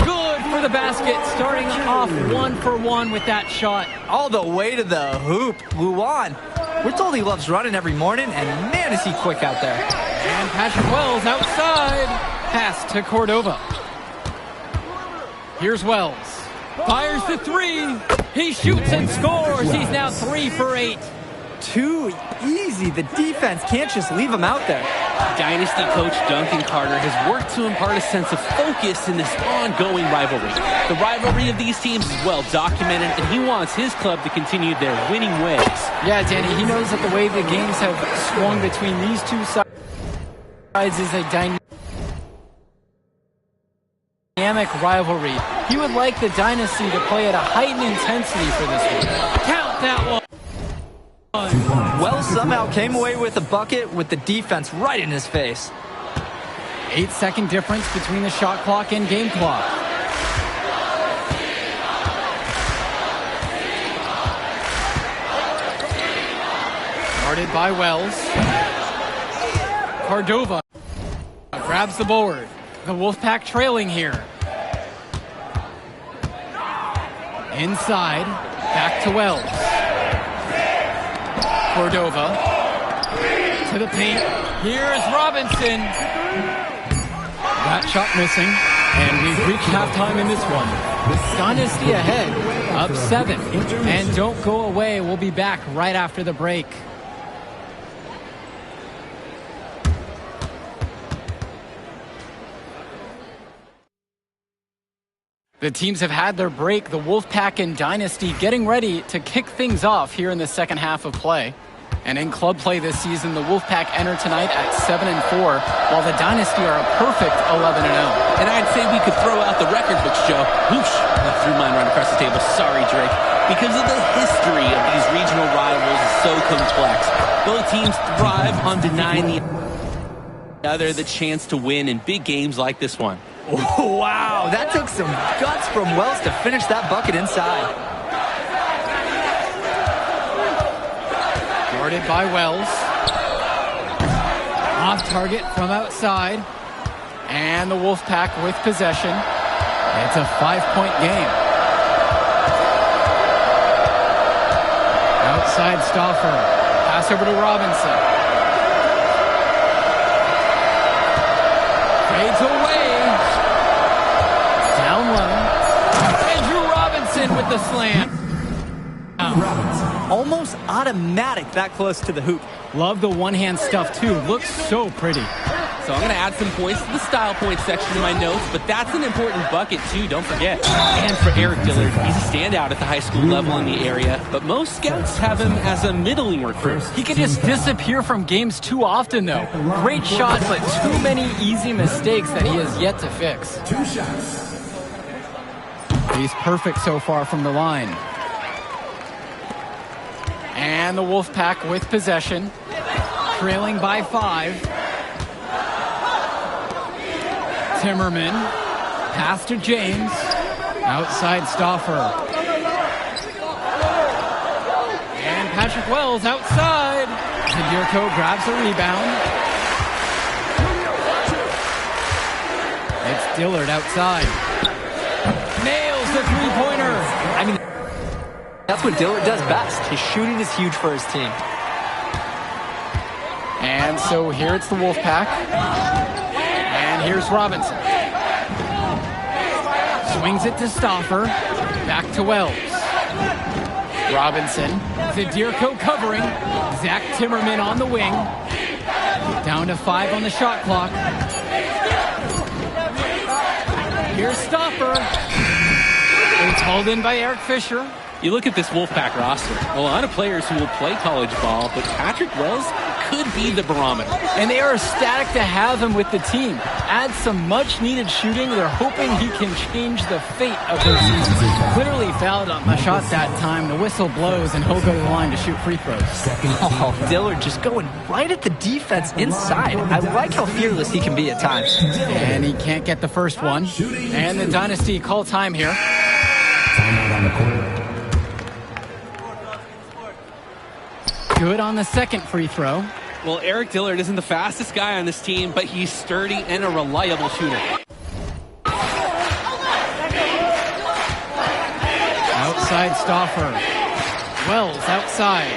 Good for the basket, starting off 1 for 1 with that shot. All the way to the hoop. Luan. We're told he loves running every morning, and man, is he quick out there. And Patrick Wells outside. Pass to Cordova. Here's Wells. Fires the 3. He shoots and scores. He's now 3 for 8. Too easy. The defense can't just leave him out there. Dynasty coach Duncan Carter has worked to impart a sense of focus in this ongoing rivalry. The rivalry of these teams is well documented, and he wants his club to continue their winning ways. Yeah, Danny, he knows that the way the games have swung between these two sides is a dynamic rivalry. He would like the Dynasty to play at a heightened intensity for this one. Count that one. Wells somehow came away with a bucket with the defense right in his face. 8-second difference between the shot clock and game clock. Guarded by Wells. Cordova grabs the board. The Wolfpack trailing here. Inside, back to Wells. Cordova to the paint. Here's Robinson. That shot missing, and we've reached halftime in this one. Dynasty ahead, up 7. And don't go away. We'll be back right after the break. The teams have had their break. The Wolfpack and Dynasty getting ready to kick things off here in the second half of play. And in club play this season, the Wolfpack enter tonight at 7-4, while the Dynasty are a perfect 11-0. And I'd say we could throw out the record books, Joe. Whoosh! I threw mine right across the table. Sorry, Drake. Because of the history of these regional rivals is so complex. Both teams thrive on denying the other the chance to win in big games like this one. Oh, wow, that took some guts from Wells to finish that bucket inside. Guarded by Wells. Off target from outside. And the Wolfpack with possession. It's a 5-point game. Outside Stauffer. Pass over to Robinson. Fades away. Down low. Andrew Robinson with the slam. Almost automatic that close to the hoop. Love the one-hand stuff too. Looks so pretty. So I'm going to add some points to the style point section of my notes, but that's an important bucket too, don't forget. And for Eric Dillard, he's a standout at the high school level in the area, but most scouts have him as a middling recruit. He can just disappear from games too often though. Great shot, but too many easy mistakes that he has yet to fix. 2 shots. He's perfect so far from the line. And the Wolfpack with possession, trailing by 5. Timmerman, pass to James, outside Stauffer. And Patrick Wells outside. Zadirko grabs a rebound. It's Dillard outside. Nails the three-pointer. I mean, that's what Dillard does best. His shooting is huge for his team. And so here it's the Wolfpack. And here's Robinson. Swings it to Stauffer. Back to Wells. Robinson. Zadirko covering. Zach Timmerman on the wing. Down to 5 on the shot clock. Here's Stauffer. It's hauled in by Eric Fisher. You look at this Wolfpack roster, a lot of players who will play college ball, but Patrick Wells could be the barometer. And they are ecstatic to have him with the team. Add some much-needed shooting. They're hoping he can change the fate of their season. Clearly fouled on the shot that time. The whistle blows, and he'll go to the line to shoot free throws. Oh, Dillard just going right at the defense inside. I like how fearless he can be at times. And he can't get the first one. And the Dynasty call time here. Timeout on the court. Good on the second free throw. Well, Eric Dillard isn't the fastest guy on this team, but he's sturdy and a reliable shooter. Outside Stauffer. Wells outside.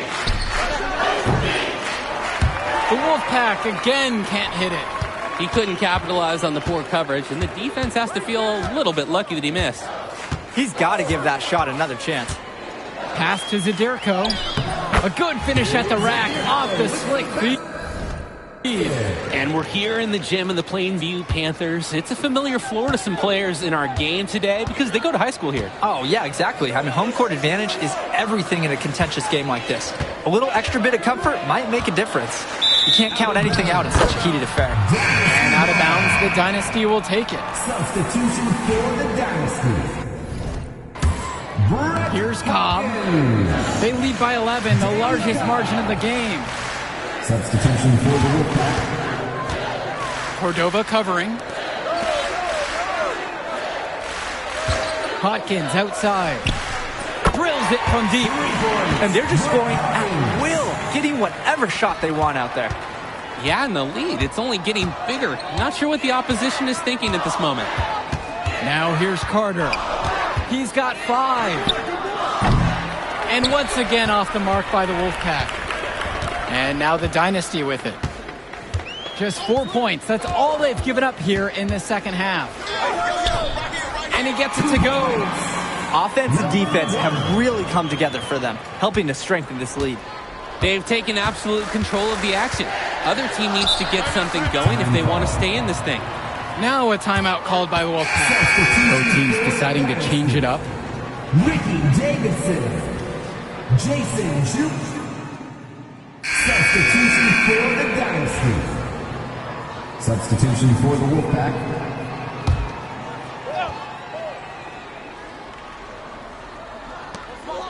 The Wolfpack again can't hit it. He couldn't capitalize on the poor coverage, and the defense has to feel a little bit lucky that he missed. He's got to give that shot another chance. Pass to Zadirko. A good finish at the rack off the slick feed. And we're here in the gym in the Plainview Panthers. It's a familiar floor to some players in our game today because they go to high school here. Oh, yeah, exactly. I mean, home court advantage is everything in a contentious game like this. A little extra bit of comfort might make a difference. You can't count anything out in such a heated affair. And out of bounds, the Dynasty will take it. Substitution for the Dynasty. Here's Cobb. They lead by 11, the largest margin of the game. Substitution for the Wolfpack. Cordova covering. Hawkins outside. Drills it from deep. And they're just scoring at will, getting whatever shot they want out there. Yeah, and the lead, it's only getting bigger. Not sure what the opposition is thinking at this moment. Now here's Carter. He's got 5. And once again off the mark by the Wolfpack. And now the Dynasty with it. Just 4 points. That's all they've given up here in the second half. And he gets it to go. Offense and defense have really come together for them, helping to strengthen this lead. They've taken absolute control of the action. Other team needs to get something going if they want to stay in this thing. Now a timeout called by the Wolfpack. Both teams deciding to change it up. Ricky Davidson. Jason Juke. Substitution for the Dynasty. Substitution for the Wolfpack.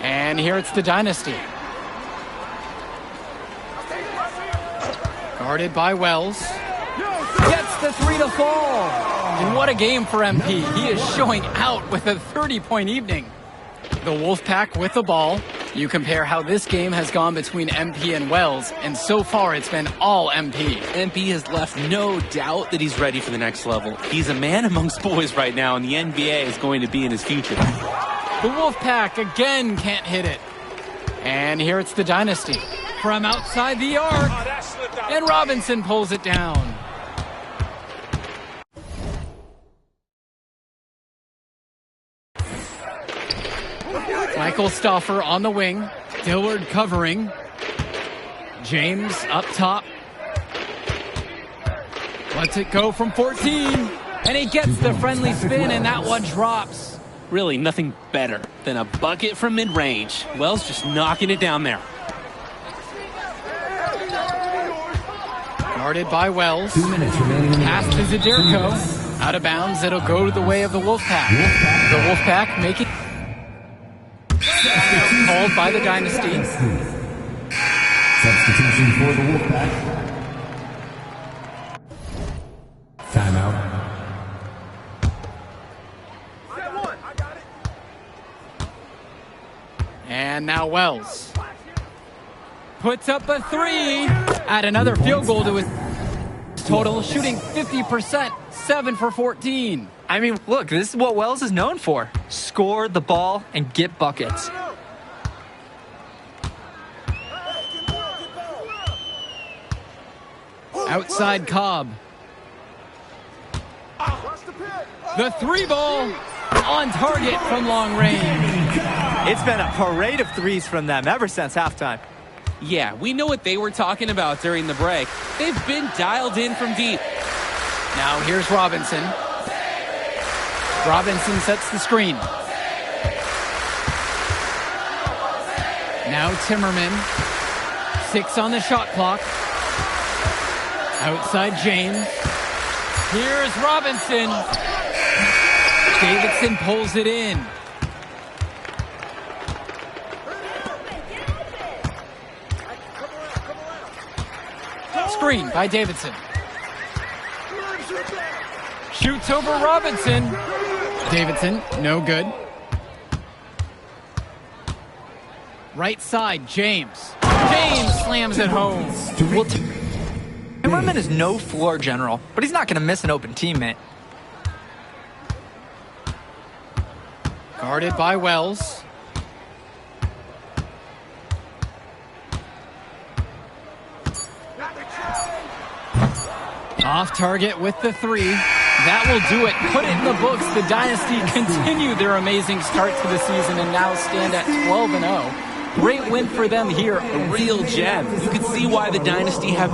And here it's the Dynasty. Guarded by Wells. Gets the 3 to fall. And what a game for MP. He is showing out with a 30-point evening. The Wolfpack with the ball. You compare how this game has gone between MP and Wells, and so far it's been all MP. MP has left no doubt that he's ready for the next level. He's a man amongst boys right now, and the NBA is going to be in his future. The Wolfpack again can't hit it. And here it's the Dynasty. From outside the arc. And Robinson pulls it down. Michael Stauffer on the wing. Dillard covering. James up top. Lets it go from 14. And he gets the friendly spin, and that one drops. Really nothing better than a bucket from mid-range. Wells just knocking it down there. Guarded by Wells. 2 minutes remaining. Pass to Zadirko. Out of bounds, it'll go to the way of the Wolfpack. The Wolfpack make it. Called by the Dynasty. Substitution for the Wolfpack. Timeout. And now Wells puts up a 3. Add another field goal to his total, shooting 50%, 7 for 14. I mean, look, this is what Wells is known for. Score the ball and get buckets. Outside Cobb. The 3 ball on target from long range. It's been a parade of threes from them ever since halftime. Yeah, we know what they were talking about during the break. They've been dialed in from deep. Now here's Robinson. Robinson sets the screen. Now Timmerman. 6 on the shot clock. Outside James. Here's Robinson. Davidson pulls it in. Screen by Davidson. Shoots over Robinson. Davidson, no good. Right side, James. James slams it home. Well, Timmerman is no floor general, but he's not going to miss an open teammate. Guarded by Wells. Off target with the 3. That will do it. Put it in the books. The Dynasty continue their amazing start to the season and now stand at 12-0. Great win for them here. A real gem. You can see why the Dynasty have...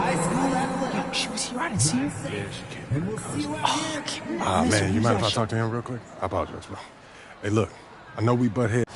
She was here. I didn't see her. Yeah, she came. Ah, man, you mind if I talk to him real quick? I apologize, bro. Hey, look, I know we butt heads.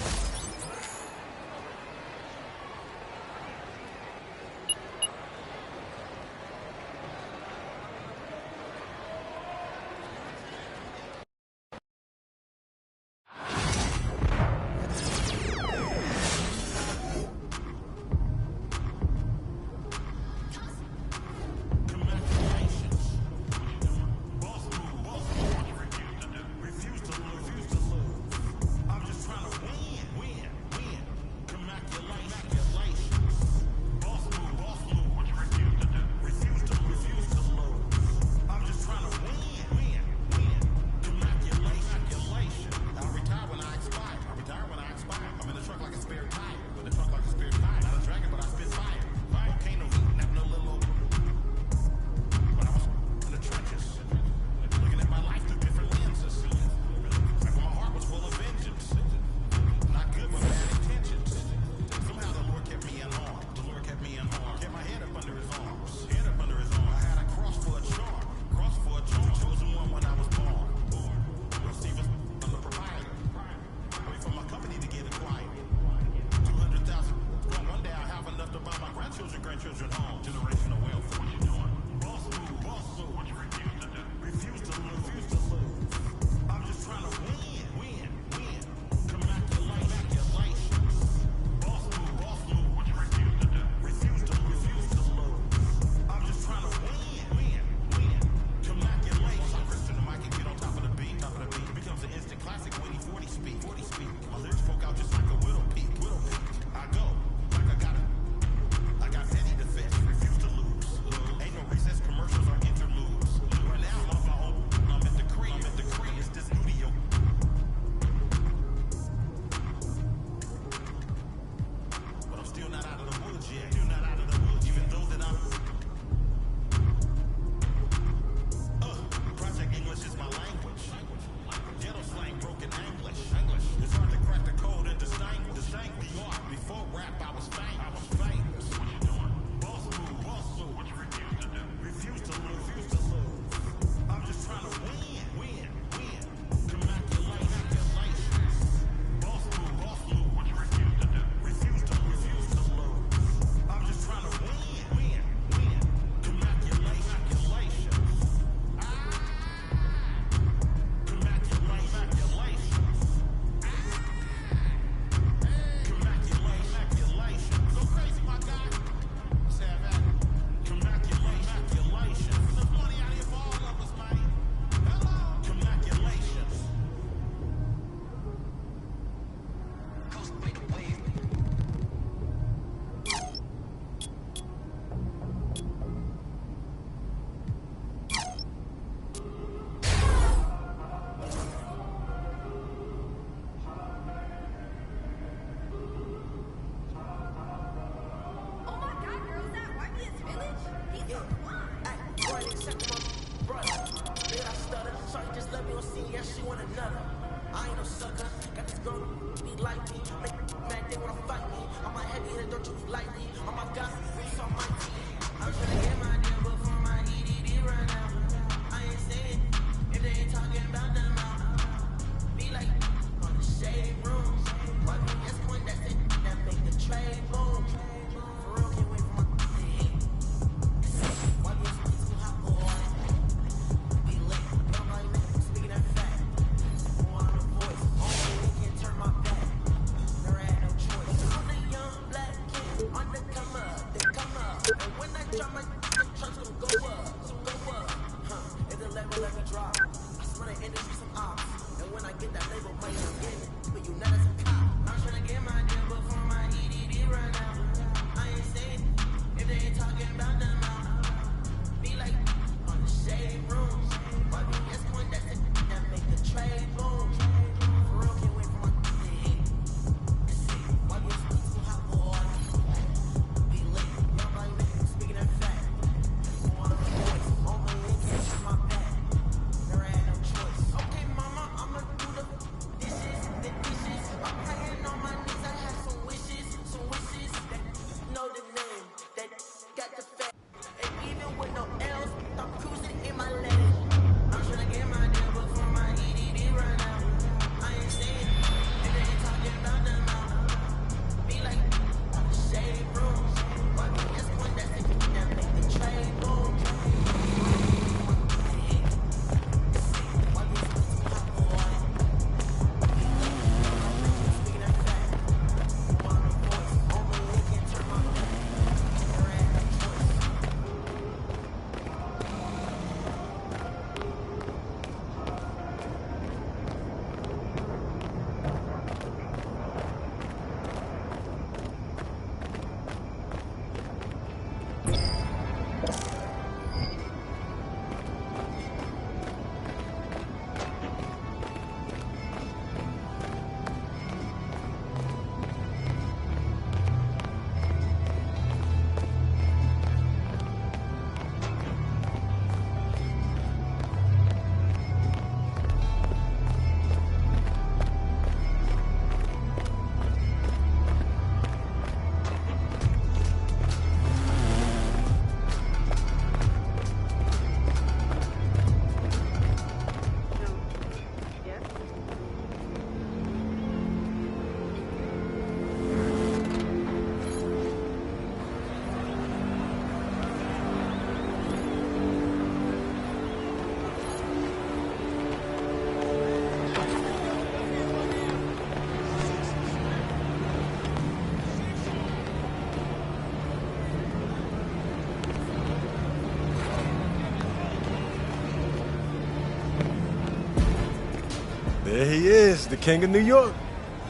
There he is, the king of New York.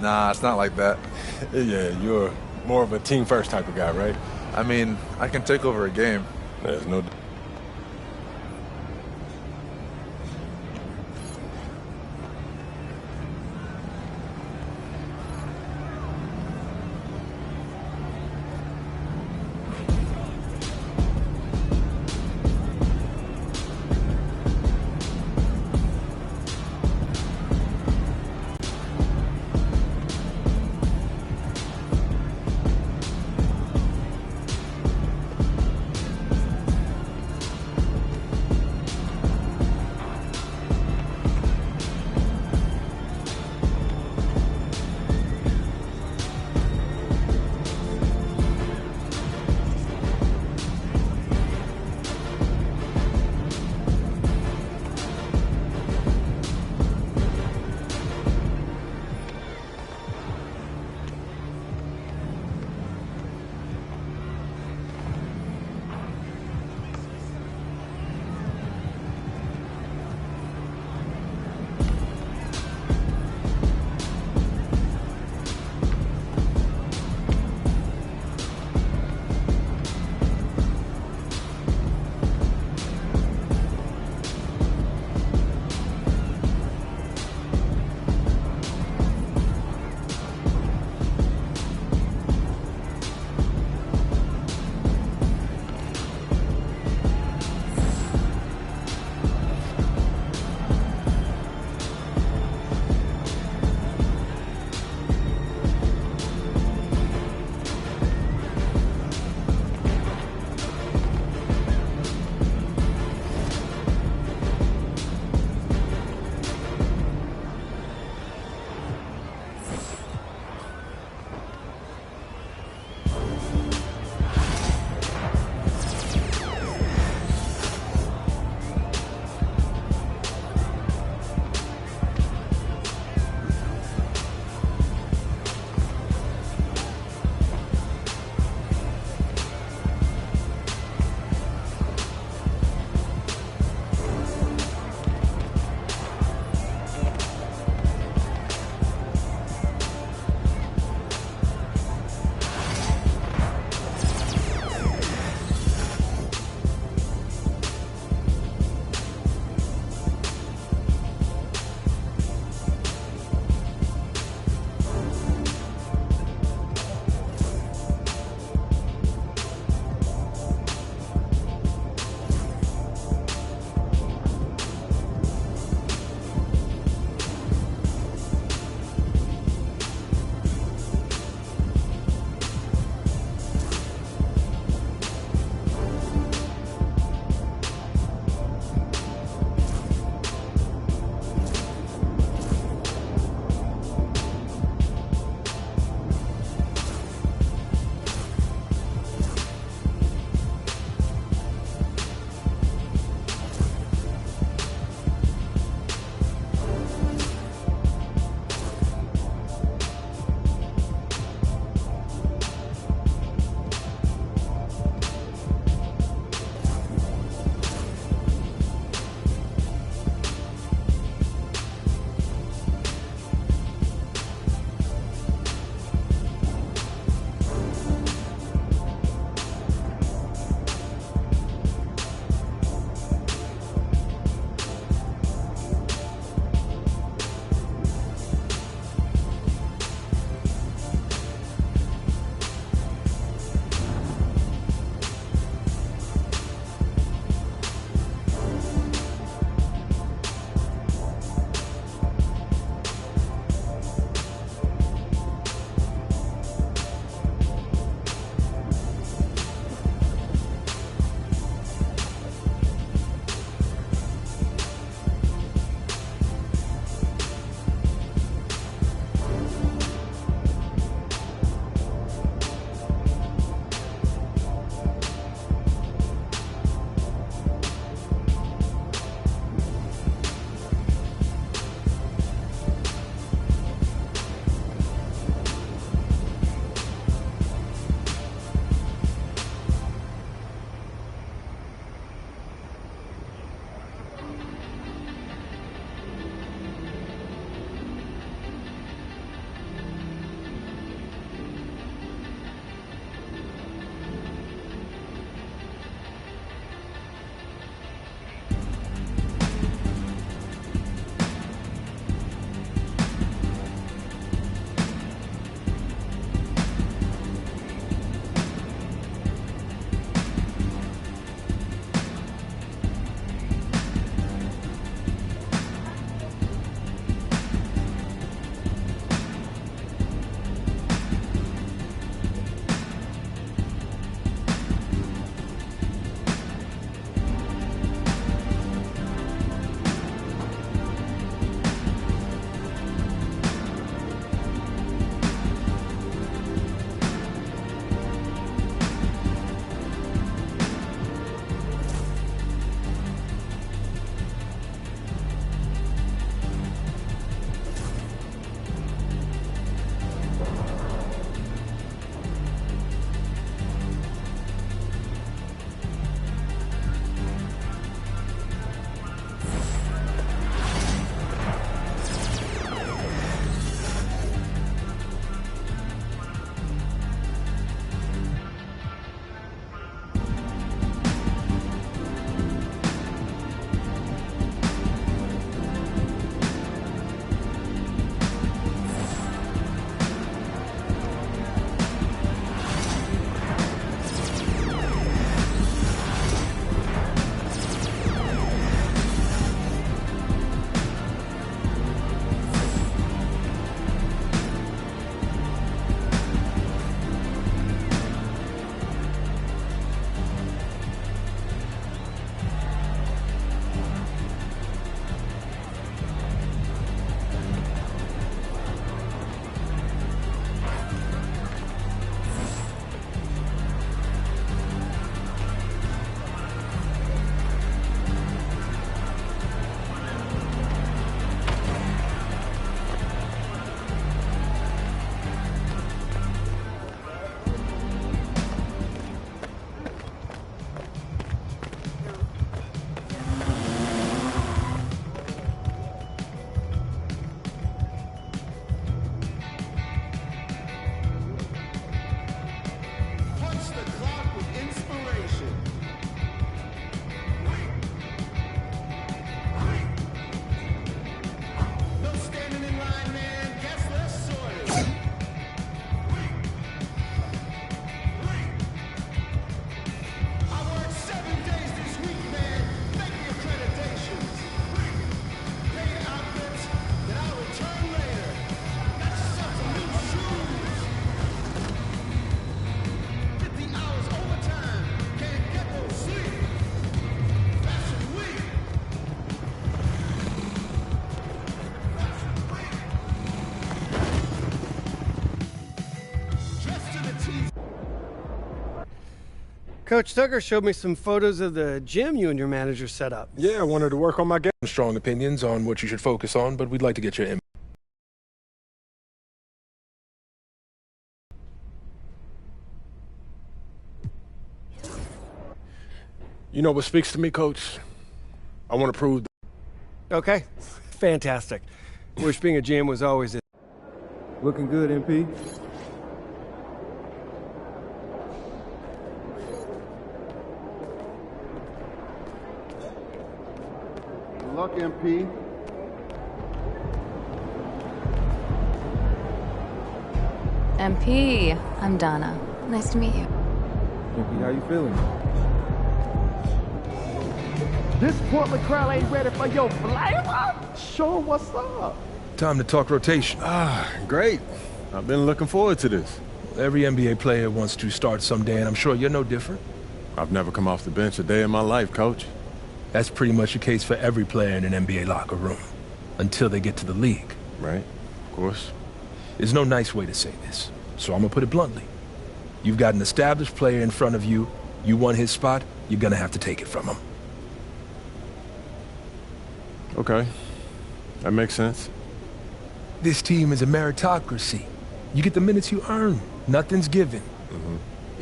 Nah, it's not like that. Yeah, you're more of a team first type of guy, right? I mean, I can take over a game. There's no... Coach Tucker showed me some photos of the gym you and your manager set up. Yeah, I wanted to work on my game. Strong opinions on what you should focus on, but we'd like to get your input. You know what speaks to me, Coach? I want to prove. Okay, fantastic. Wish being a GM was always it. Looking good, MP. Good luck, MP. MP, I'm Donna. Nice to meet you. MP, how you feeling? This Portland crowd ain't ready for your flavor? Sure, what's up? Time to talk rotation. Great. I've been looking forward to this. Every NBA player wants to start someday, and I'm sure you're no different. I've never come off the bench a day in my life, Coach. That's pretty much the case for every player in an NBA locker room. Until they get to the league. Right, of course. There's no nice way to say this, so I'm gonna put it bluntly. You've got an established player in front of you. You want his spot, you're gonna have to take it from him. Okay, that makes sense. This team is a meritocracy. You get the minutes you earn. Nothing's given.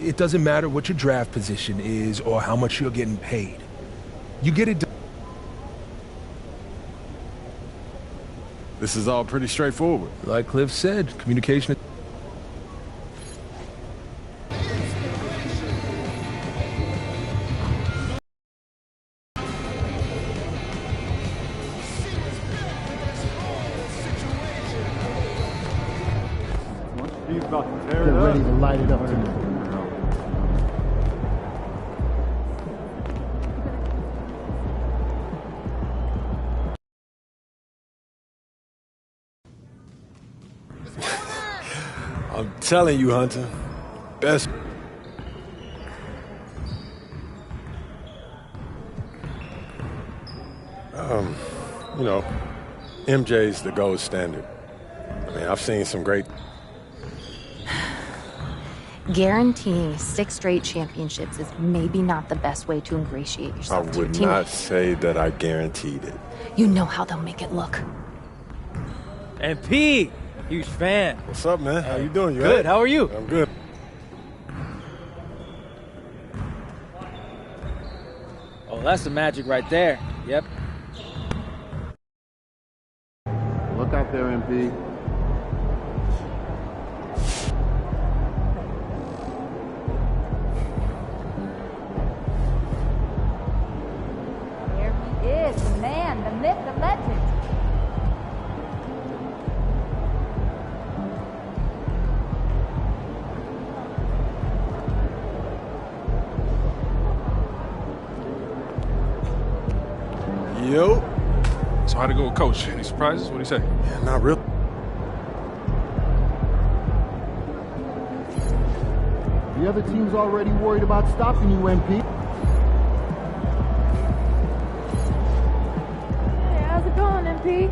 It doesn't matter what your draft position is or how much you're getting paid. You get it done. This is all pretty straightforward. Like Cliff said, communication. Get ready to light it up tonight. I'm telling you, Hunter. Best. You know, MJ's the gold standard. I mean, I've seen some great. Guaranteeing 6 straight championships is maybe not the best way to ingratiate I yourself to your would teammates. not say that I guaranteed it. You know how they'll make it look. MP, huge fan. What's up, man? How you doing? You Good. all How are you? right? I'm good. Oh, that's the magic right there. Yep. Look out there, MP. There he is, the man, the myth, the legend. Yo. So how'd it go with Coach? Any surprises? What'd he say? Yeah, not real. The other team's already worried about stopping you, MP. Hey, how's it going, MP?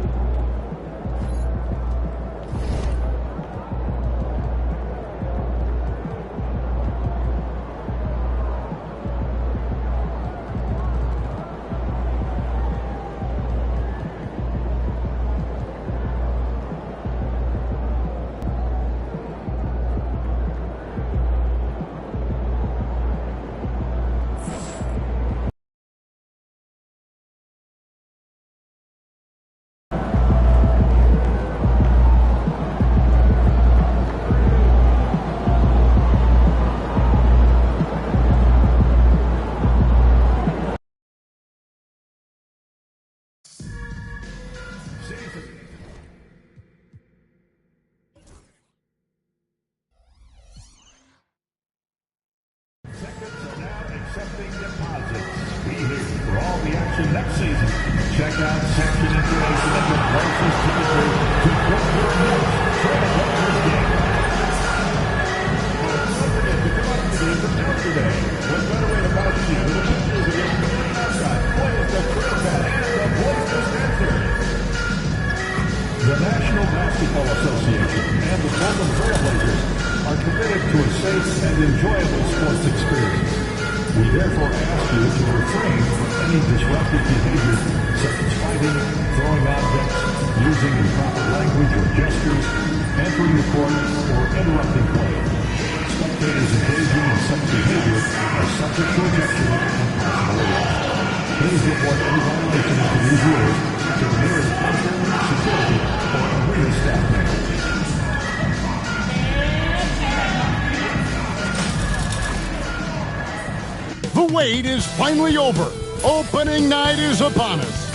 Next season, check out section information at your closest ticket booth to book your next Trailblazers game. Don't forget to come out to the game today. What better way to vouch you than the pictures of your favorite mascot, players, the Trailcat, and the voice dispensers. The National Basketball Association and the Portland Trailblazers are committed to a safe and enjoyable sports experience. We therefore ask you to refrain from any disruptive behavior such as fighting, throwing objects, using improper language or gestures, entering the court, or interrupting play. Spectators engaging in such behavior are subject to ejection and possible arrest. Please report any violations to these rules to the nearest usher, security, or arena staff member. The wait is finally over. Opening night is upon us.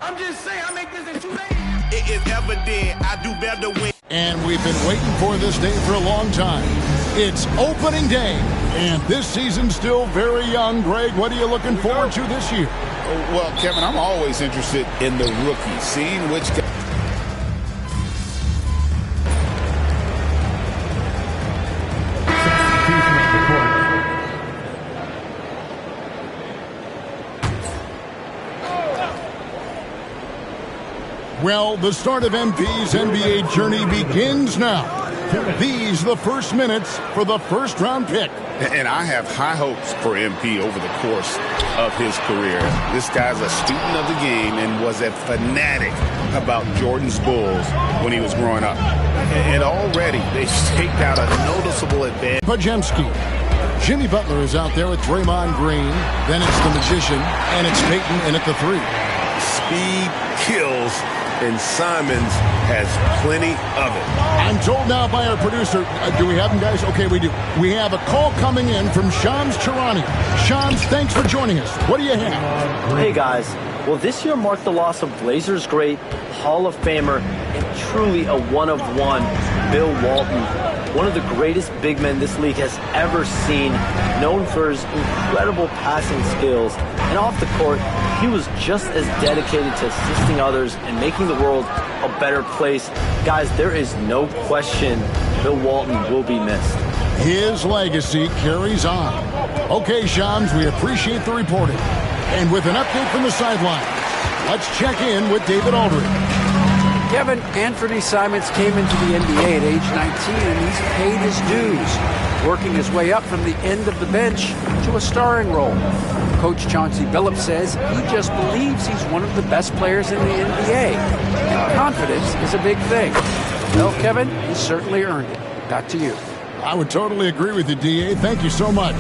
I'm just saying, I make this in 2 days. It is evident I do better when. And we've been waiting for this day for a long time. It's opening day, and this season's still very young. Greg, what are you looking forward to this year? Well, Kevin, I'm always interested in the rookies, seeing which guy. Well, the start of MP's NBA journey begins now. These are the first minutes for the first-round pick. And I have high hopes for MP over the course of his career. This guy's a student of the game and was a fanatic about Jordan's Bulls when he was growing up. And already they've staked out a noticeable advantage. Pajemski. Jimmy Butler is out there with Draymond Green. Then it's the Magician, and it's Peyton in at the 3. Speed kills, and Simons has plenty of it. I'm told now by our producer, do we have him, guys? Okay, we do. We have a call coming in from Shams Charania. Shams, thanks for joining us. What do you have? Hey, guys. Well, this year marked the loss of Blazers great, Hall of Famer, and truly a one-of-one, Bill Walton. One of the greatest big men this league has ever seen, known for his incredible passing skills. And off the court, he was just as dedicated to assisting others and making the world a better place. Guys, there is no question Bill Walton will be missed. His legacy carries on. Okay, Shams, we appreciate the reporting. And with an update from the sidelines, let's check in with David Aldridge. Kevin, Anthony Simons came into the NBA at age 19, and he's paid his dues, working his way up from the end of the bench to a starring role. Coach Chauncey Billups says he just believes he's one of the best players in the NBA, and confidence is a big thing. Well, Kevin, he's certainly earned it. Back to you. I would totally agree with you, D.A. Thank you so much.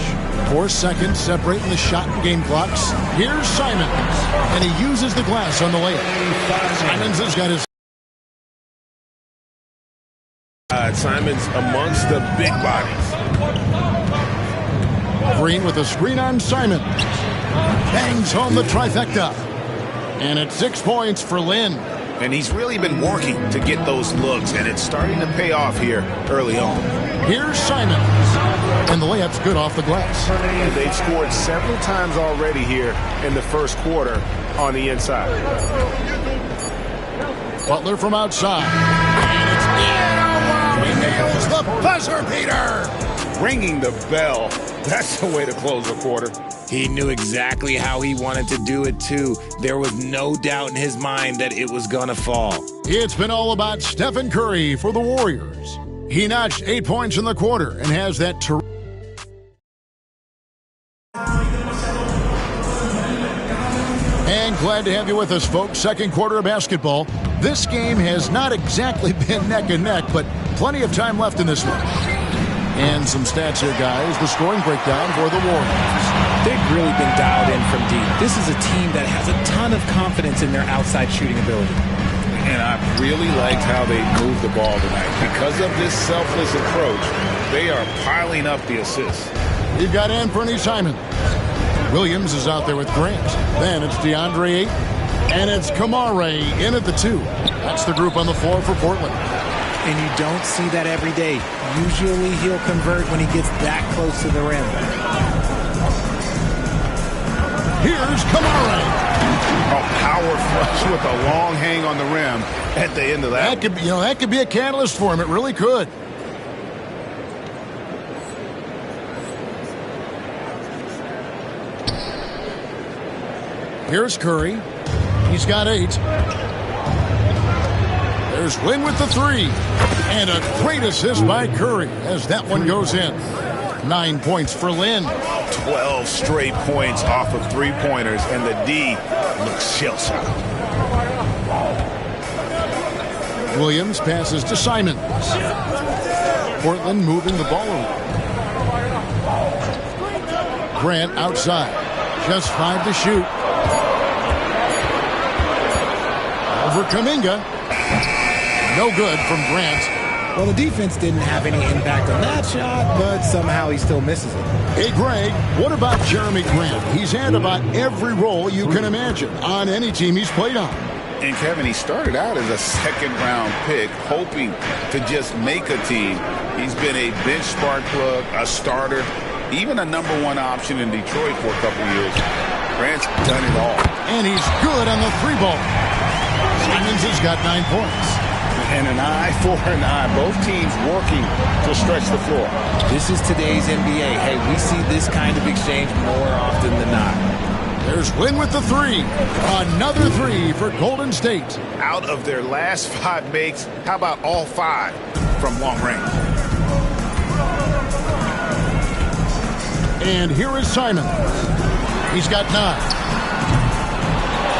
4 seconds separating the shot and game clocks. Here's Simons, and he uses the glass on the layup. Simons has got his... Simons amongst the big bodies. Green with a screen on Simons. Bangs home the trifecta. And it's 6 points for Lynn. And he's really been working to get those looks, and it's starting to pay off here early on. Here's Simons. And the layup's good off the glass. And they've scored several times already here in the first quarter on the inside. Butler from outside. And it's in. He nails the buzzer beater. Ringing the bell. That's the way to close a quarter. He knew exactly how he wanted to do it, too. There was no doubt in his mind that it was going to fall. It's been all about Stephen Curry for the Warriors. He notched 8 points in the quarter and has that And glad to have you with us, folks. Second quarter of basketball. This game has not exactly been neck and neck, but plenty of time left in this one. And some stats here, guys. The scoring breakdown for the Warriors. They've really been dialed in from deep. This is a team that has a ton of confidence in their outside shooting ability. And I really liked how they moved the ball tonight. Because of this selfless approach, they are piling up the assists. You've got Anthony Simons. Williams is out there with Grant. Then it's DeAndre Ayton. And it's Kamare in at the 2. That's the group on the floor for Portland. And you don't see that every day. Usually he'll convert when he gets that close to the rim. Here's Kamare. A power flush with a long hang on the rim at the end of that. That could be a catalyst for him. It really could. Here's Curry. He's got 8. There's Lynn with the 3. And a great assist by Curry as that one goes in. 9 points for Lynn. 12 straight points off of three-pointers, and the D looks shell-shocked. Williams passes to Simons. Portland moving the ball around. Grant outside. Just 5 to shoot. Over Kuminga. No good from Grant. Well, the defense didn't have any impact on that shot, but somehow he still misses it. Hey, Greg, what about Jeremy Grant? He's had about every role you can imagine on any team he's played on. And Kevin, he started out as a second-round pick, hoping to just make a team. He's been a bench spark plug, a starter, even a #1 option in Detroit for a couple years. Grant's done it all. And he's good on the 3-ball. Simons has got 9 points. And an eye for an eye. Both teams working to stretch the floor. This is today's NBA. Hey, we see this kind of exchange more often than not. There's Lynn with the 3. Another 3 for Golden State. Out of their last 5 makes, how about all 5 from long range? And here is Simon. He's got 9.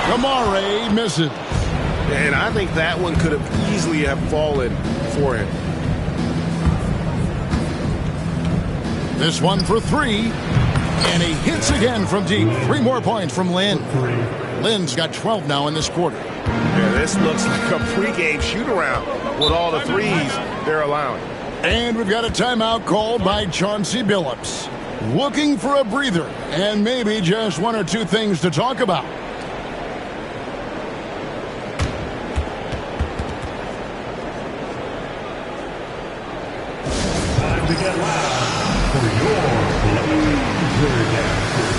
Kamare misses. And I think that one could have easily have fallen for him. This one for 3. And he hits again from deep. 3 more points from Lynn. Lynn's got 12 now in this quarter. Yeah, this looks like a pregame shoot-around with all the threes they're allowing. And we've got a timeout called by Chauncey Billups. Looking for a breather and maybe just 1 or 2 things to talk about. To get loud for your Blazer Dancers.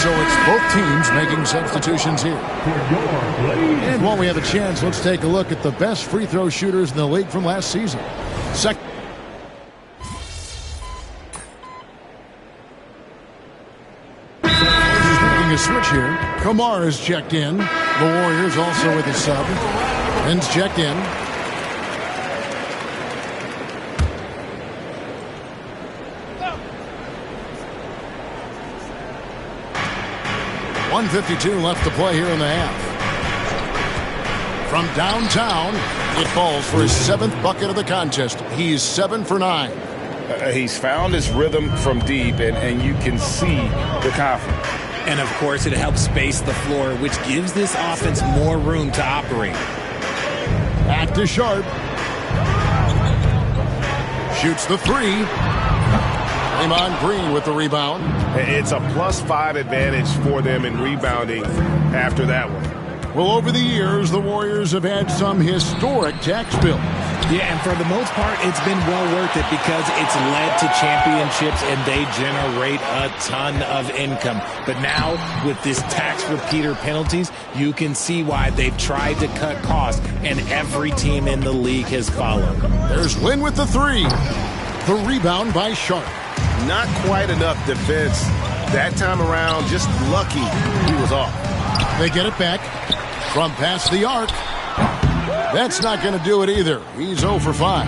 So it's both teams making substitutions here. And while we have a chance, let's take a look at the best free throw shooters in the league from last season. A switch here. Kamar is checked in. The Warriors also with a sub. Lynn's checked in. .152 left to play here in the half. From downtown, it falls for his 7th bucket of the contest. He's 7 for 9. He's found his rhythm from deep, and you can see the confidence. And, of course, it helps space the floor, which gives this offense more room to operate. Back to Sharp. Shoots the 3. Draymond Green with the rebound. It's a +5 advantage for them in rebounding after that one. Well, over the years, the Warriors have had some historic tax bills. Yeah, and for the most part, it's been well worth it because it's led to championships and they generate a ton of income. But now, with this tax repeater penalties, you can see why they've tried to cut costs, and every team in the league has followed. There's Lynn with the 3. The rebound by Sharp. Not quite enough defense that time around. Just lucky he was off. They get it back from past the arc. That's not going to do it either. He's 0 for 5.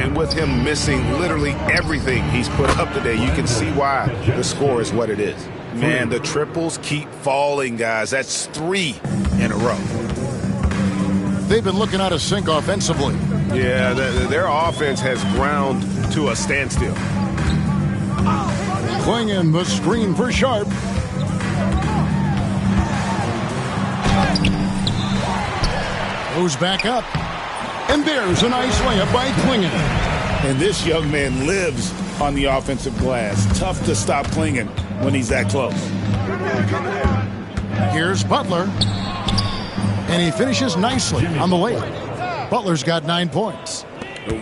And with him missing literally everything he's put up today, you can see why the score is what it is. Man, the triples keep falling, guys. That's 3 in a row. They've been looking out of sync offensively. Yeah, their offense has ground to a standstill. Clinging the screen for Sharp. Goes back up. And there's a nice layup by Clingan. And this young man lives on the offensive glass. Tough to stop Clingan when he's that close. Here's Butler. And he finishes nicely on the layup. Butler's got 9 points.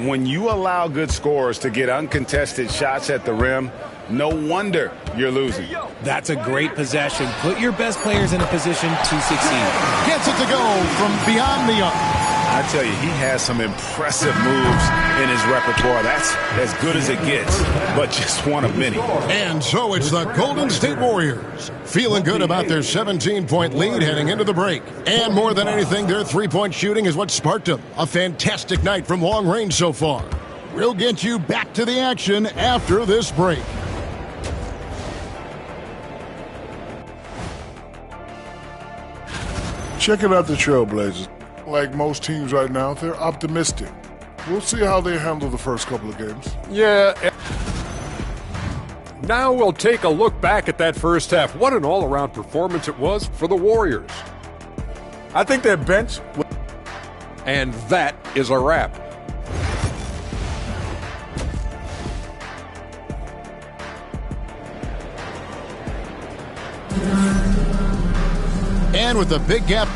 When you allow good scorers to get uncontested shots at the rim, no wonder you're losing. That's a great possession. Put your best players in a position to succeed. Gets it to go from beyond the arc. I tell you, he has some impressive moves in his repertoire. That's as good as it gets, but just one of many. And so it's the Golden State Warriors feeling good about their 17-point lead heading into the break. And more than anything, their three-point shooting is what sparked them. A fantastic night from long range so far. We'll get you back to the action after this break. Checking out the Trailblazers. Like most teams right now, they're optimistic. We'll see how they handle the first couple of games. Yeah. Now we'll take a look back at that first half. What an all-around performance it was for the Warriors. I think their bench... And that is a wrap. And with the big gap...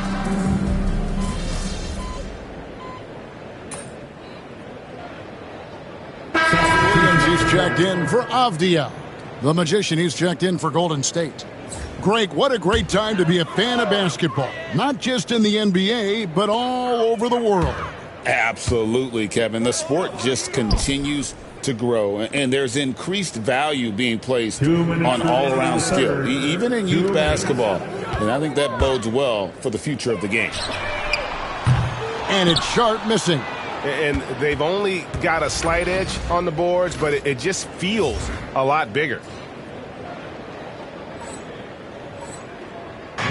He's checked in for Avdia. The Magician, he's checked in for Golden State. Greg, what a great time to be a fan of basketball. Not just in the NBA, but all over the world. Absolutely, Kevin. The sport just continues to grow, and there's increased value being placed on all-around skill, even in youth basketball. And I think that bodes well for the future of the game. And it's Sharp missing. And they've only got a slight edge on the boards, but it just feels a lot bigger.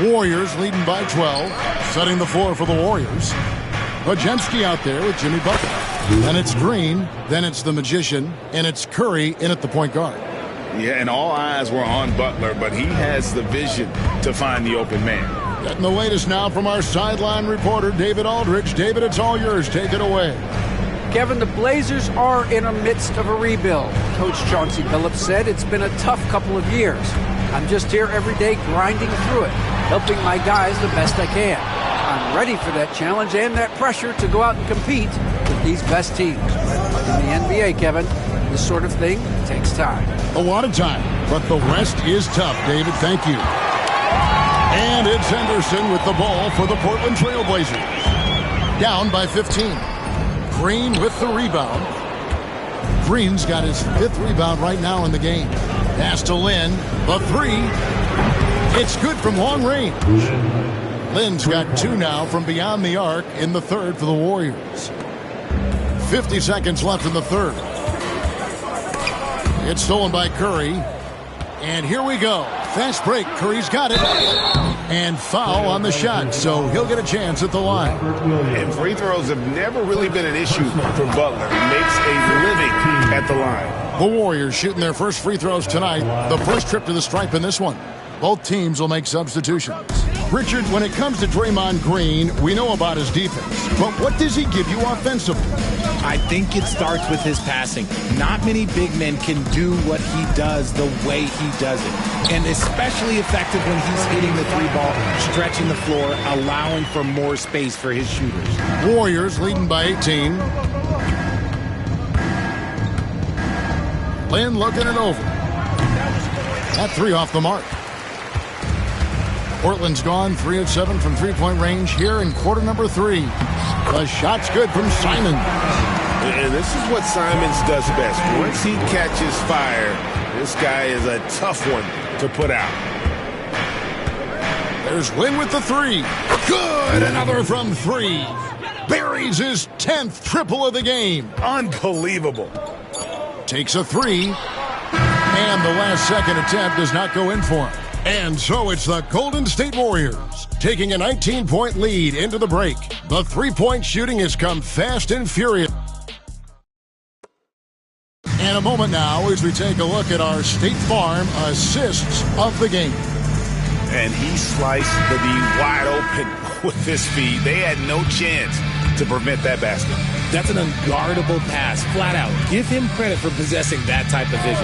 Warriors leading by 12, setting the floor for the Warriors. Bajemski out there with Jimmy Butler. Then it's Green, then it's the Magician, and it's Curry in at the point guard. Yeah, and all eyes were on Butler, but he has the vision to find the open man. Getting the latest now from our sideline reporter, David Aldridge. David, it's all yours. Take it away. Kevin, the Blazers are in the midst of a rebuild. Coach Chauncey Billups said it's been a tough couple of years. I'm just here every day grinding through it, helping my guys the best I can. I'm ready for that challenge and that pressure to go out and compete with these best teams. But in the NBA, Kevin, this sort of thing takes time. A lot of time, but the rest is tough, David. Thank you. And it's Henderson with the ball for the Portland Trailblazers. Down by 15. Green with the rebound. Green's got his 5th rebound right now in the game. Pass to Lynn. The 3. It's good from long range. Lynn's got 2 now from beyond the arc in the 3rd for the Warriors. 50 seconds left in the 3rd. It's stolen by Curry. And here we go. Fast break. Curry's got it. And foul on the shot, so he'll get a chance at the line. And free throws have never really been an issue for Butler. He makes a living at the line. The Warriors shooting their first free throws tonight. The first trip to the stripe in this one. Both teams will make substitutions. Richard, when it comes to Draymond Green, we know about his defense. But what does he give you offensively? I think it starts with his passing. Not many big men can do what he does the way he does it. And especially effective when he's hitting the 3-ball, stretching the floor, allowing for more space for his shooters. Warriors leading by 18. Lynn looking it over. That 3 off the mark. Portland's gone 3 of 7 from three-point range here in quarter number 3. The shot's good from Simons. And this is what Simons does best. Once he catches fire, this guy is a tough one to put out. There's Lynn with the 3. Good! Another from 3. Buries his 10th triple of the game. Unbelievable. Takes a 3. And the last second attempt does not go in for him. And so it's the Golden State Warriors taking a 19-point lead into the break. The three-point shooting has come fast and furious. And a moment now as we take a look at our State Farm assists of the game. And he sliced the D wide open with his feet. They had no chance to prevent that basket. That's an unguardable pass, flat out. Give him credit for possessing that type of vision.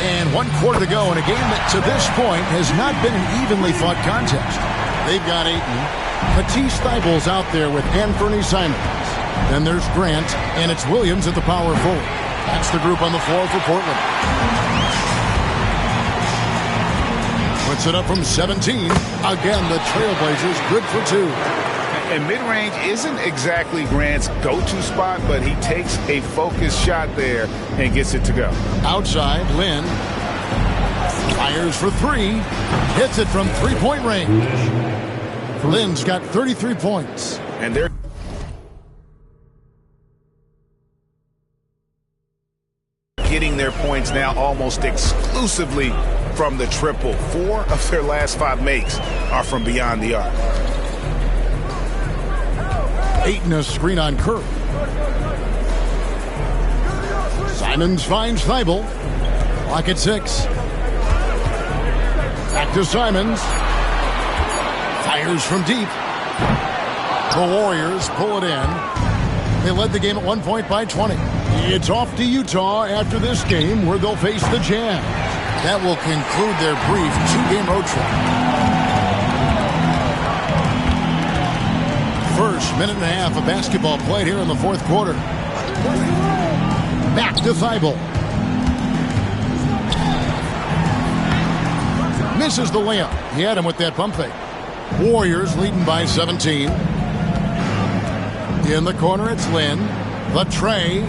And 1 quarter to go in a game that to this point has not been an evenly fought contest. They've got Ayton. Matisse Thybulle's out there with Anthony Simons. Then there's Grant, and it's Williams at the power forward. That's the group on the floor for Portland. Puts it up from 17. Again, the Trailblazers good for 2. And mid-range isn't exactly Grant's go-to spot, but he takes a focused shot there and gets it to go. Outside, Lynn fires for three. Hits it from three-point range. Lynn's got 33 points. And they're getting their points now almost exclusively from the triple. 4 of their last 5 makes are from beyond the arc. Ayton a screen on Curry. Simons finds Thibault. Clock at 6. Back to Simons. Fires from deep. The Warriors pull it in. They led the game at 1 point by 20. It's off to Utah after this game where they'll face the Jazz. That will conclude their brief 2-game road trip. First minute and a half of basketball played here in the fourth quarter. Back to Thibault. Misses the layup. He had him with that pump fake. Warriors leading by 17. In the corner, it's Lynn. The tray.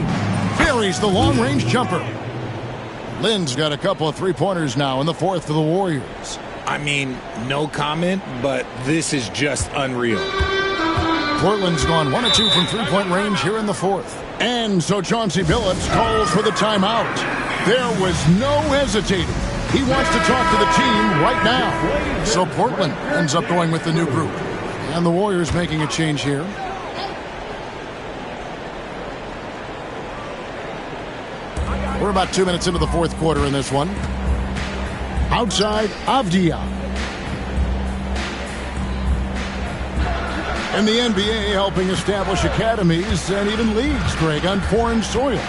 Buries the long-range jumper. Lynn's got a couple of three-pointers now in the fourth for the Warriors. I mean, no comment, but this is just unreal. Portland's gone 1 of 2 from three-point range here in the fourth. And so Chauncey Billups calls for the timeout. There was no hesitating. He wants to talk to the team right now. So Portland ends up going with the new group. And the Warriors making a change here. We're about 2 minutes into the fourth quarter in this one. Outside, Avdia. In the NBA, helping establish academies and even leagues, Greg, on foreign soil.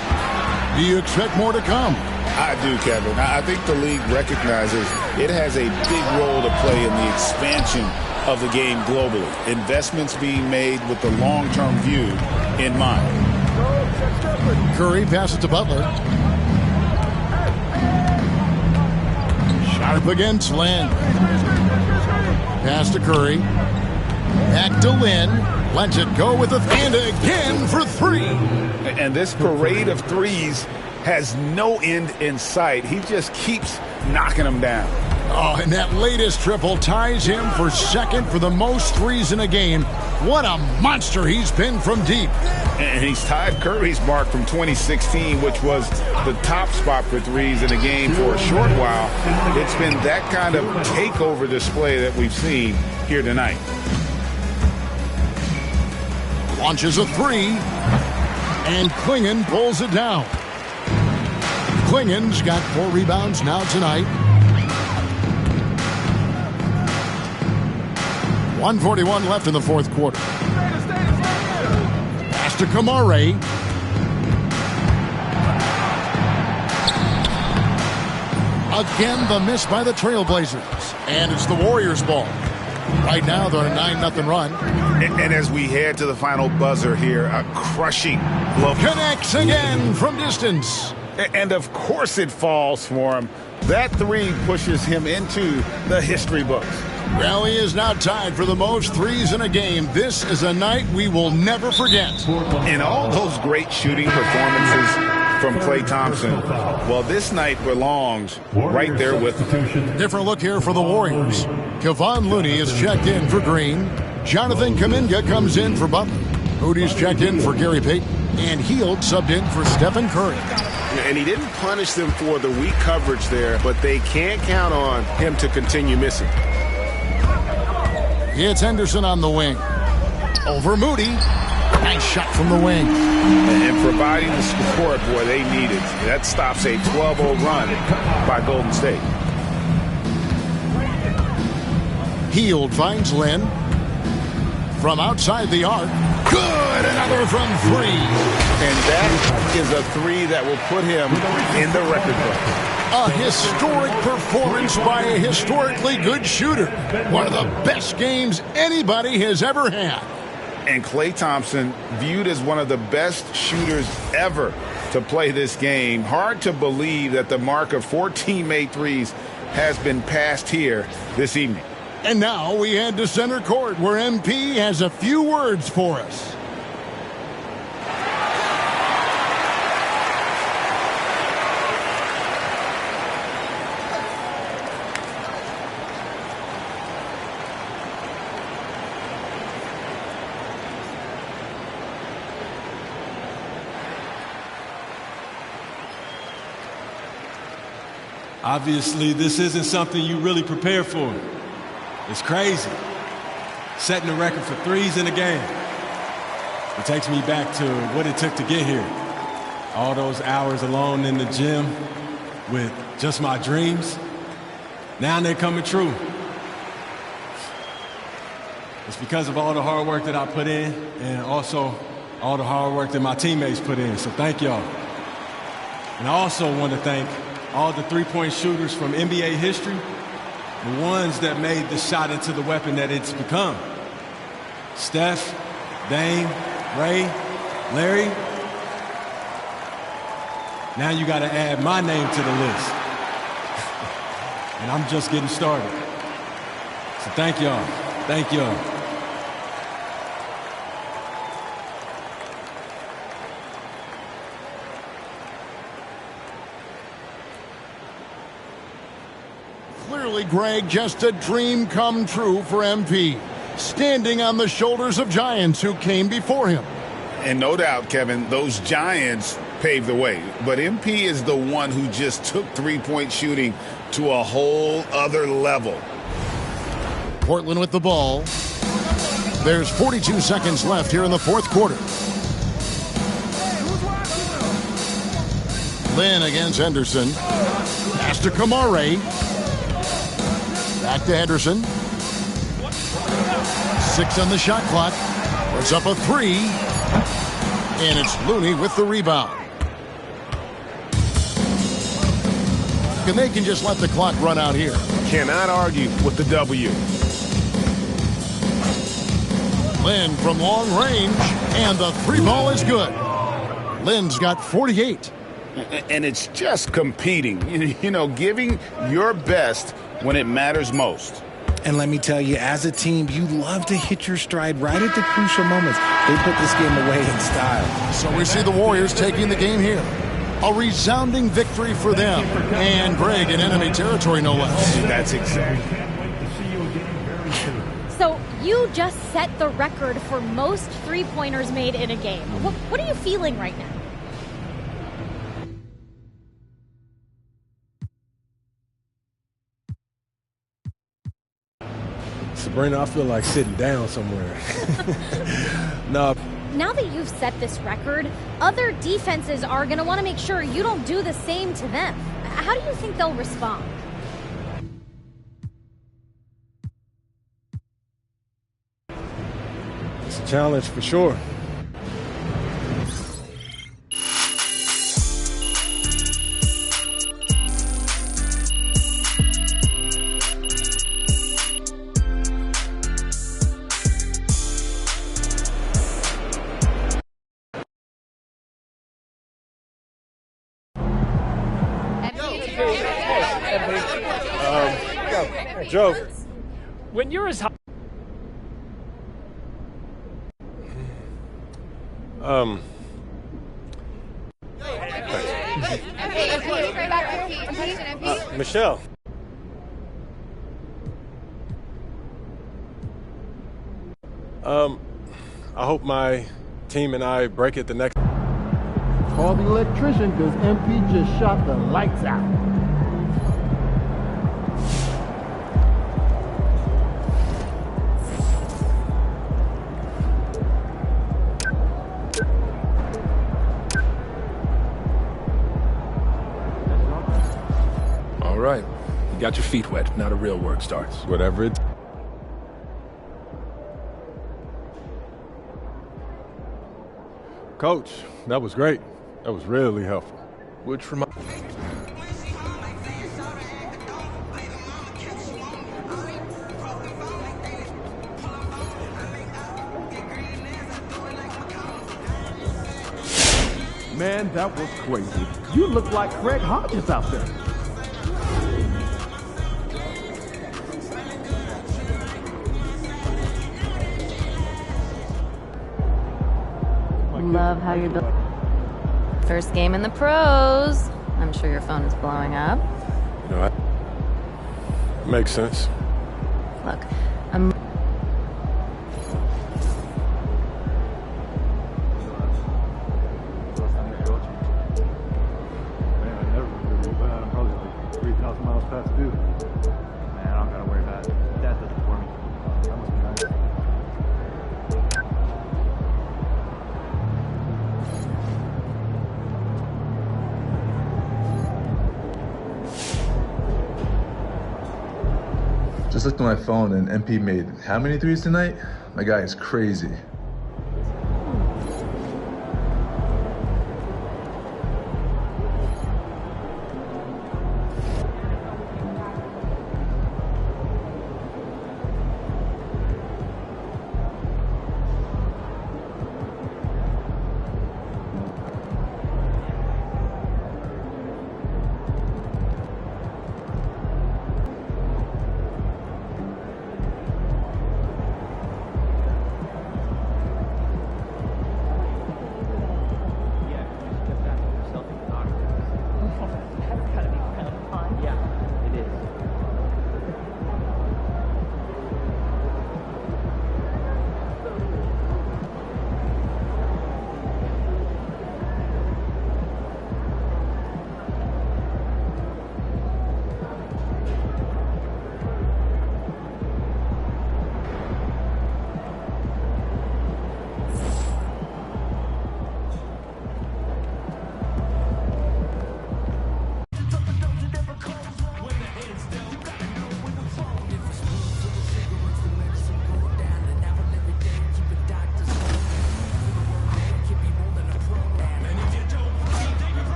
Do you expect more to come? I do, Kevin. I think the league recognizes it has a big role to play in the expansion of the game globally. Investments being made with the long-term view in mind. Curry passes to Butler. Shot up against Lynn. Pass to Curry. Back to Lynn. Lets it go with and again for three. And this parade of threes has no end in sight. He just keeps knocking them down. Oh, and that latest triple ties him for second for the most threes in a game. What a monster he's been from deep. And he's tied Curry's mark from 2016, which was the top spot for threes in a game for a short while. It's been that kind of takeover display that we've seen here tonight. Launches a three, and Klingon pulls it down. Klingon's got 4 rebounds now tonight. 1:41 left in the fourth quarter. Pass to Kamare. Again, the miss by the Trailblazers. And it's the Warriors' ball. Right now, they're on a 9-0 run. And as we head to the final buzzer here, a crushing blow. Connects again from distance. And of course it falls for him. That three pushes him into the history books. Well, he is now tied for the most threes in a game. This is a night we will never forget. In all those great shooting performances from Klay Thompson, well, this night belongs right there with him. Different look here for the Warriors. Kevon Looney is checked in for Green. Jonathan Kuminga comes in for Butler. Moody's checked in for Gary Payton. And Hield subbed in for Stephen Curry. And he didn't punish them for the weak coverage there, but they can't count on him to continue missing. It's Henderson on the wing. Over Moody. Nice shot from the wing. And providing the support, boy, they needed. That stops a 12-0 run by Golden State. Hield finds Lynn. From outside the arc. Good! Another from three. And that is a three that will put him in the record book. A historic performance by a historically good shooter. One of the best games anybody has ever had. And Klay Thompson viewed as one of the best shooters ever to play this game. Hard to believe that the mark of 14 made threes has been passed here this evening. And now we head to center court where MP has a few words for us. Obviously, this isn't something you really prepare for. It's crazy. Setting the record for threes in a game. It takes me back to what it took to get here. All those hours alone in the gym with just my dreams. Now they're coming true. It's because of all the hard work that I put in and also all the hard work that my teammates put in. So thank y'all. And I also want to thank all the three-point shooters from NBA history, the ones that made the shot into the weapon that it's become. Steph, Dame, Ray, Larry. Now you got to add my name to the list. And I'm just getting started. So thank y'all. Thank y'all. Clearly, Greg, just a dream come true for MP, standing on the shoulders of giants who came before him. And no doubt, Kevin, those giants paved the way. But MP is the one who just took three-point shooting to a whole other level. Portland with the ball. There's 42 seconds left here in the fourth quarter. Lynn against Henderson. Pass to Kamare. Back to Henderson. 6 on the shot clock. Puts up a 3. And it's Looney with the rebound. And they can just let the clock run out here. Cannot argue with the W. Lynn from long range. And the 3 ball is good. Lynn's got 48. And it's just competing. You know, giving your best when it matters most. And let me tell you, as a team, you love to hit your stride right at the crucial moments. They put this game away in style. So we see the Warriors taking the game here. A resounding victory for them. And Greg in enemy territory, no less. That's exactly. So you just set the record for most three-pointers made in a game. What are you feeling right now? Sabrina, I feel like sitting down somewhere. No. Now that you've set this record, other defenses are going to want to make sure you don't do the same to them. How do you think they'll respond? It's a challenge for sure. Joe. When you're as high. Michelle. I hope my team and I break it the next. Call the electrician because MP just shot the lights out. All right. You got your feet wet. Now the real work starts. Whatever it. Coach, that was great. That was really helpful. Which reminds Man, that was crazy. You look like Craig Hodges out there. Love how you're building. First game in the pros. I'm sure your phone is blowing up. You know, it makes sense. Look, I'm... Just looked at my phone and MP made how many threes tonight? My guy is crazy.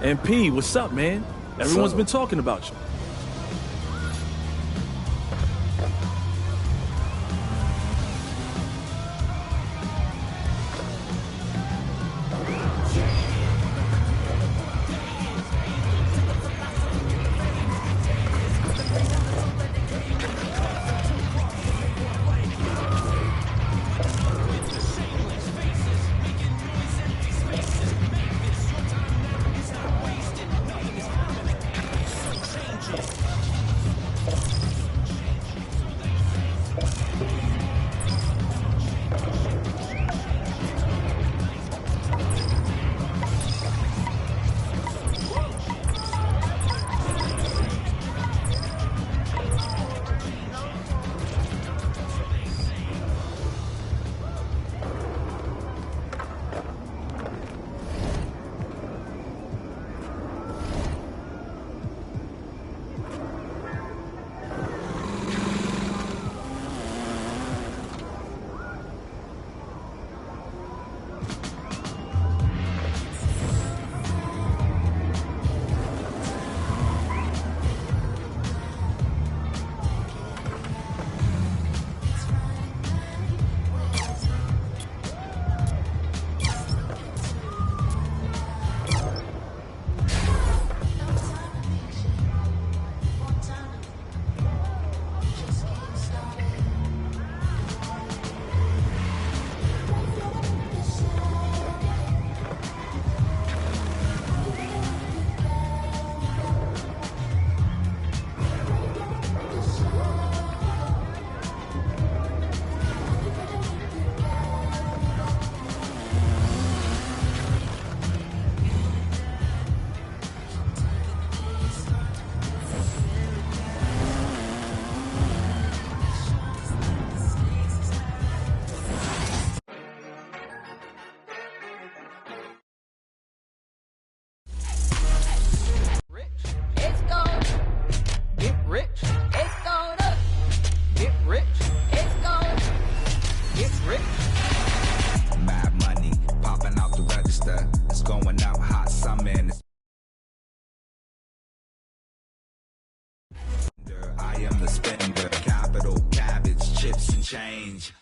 MP, what's up, man? Everyone's been talking about you. change.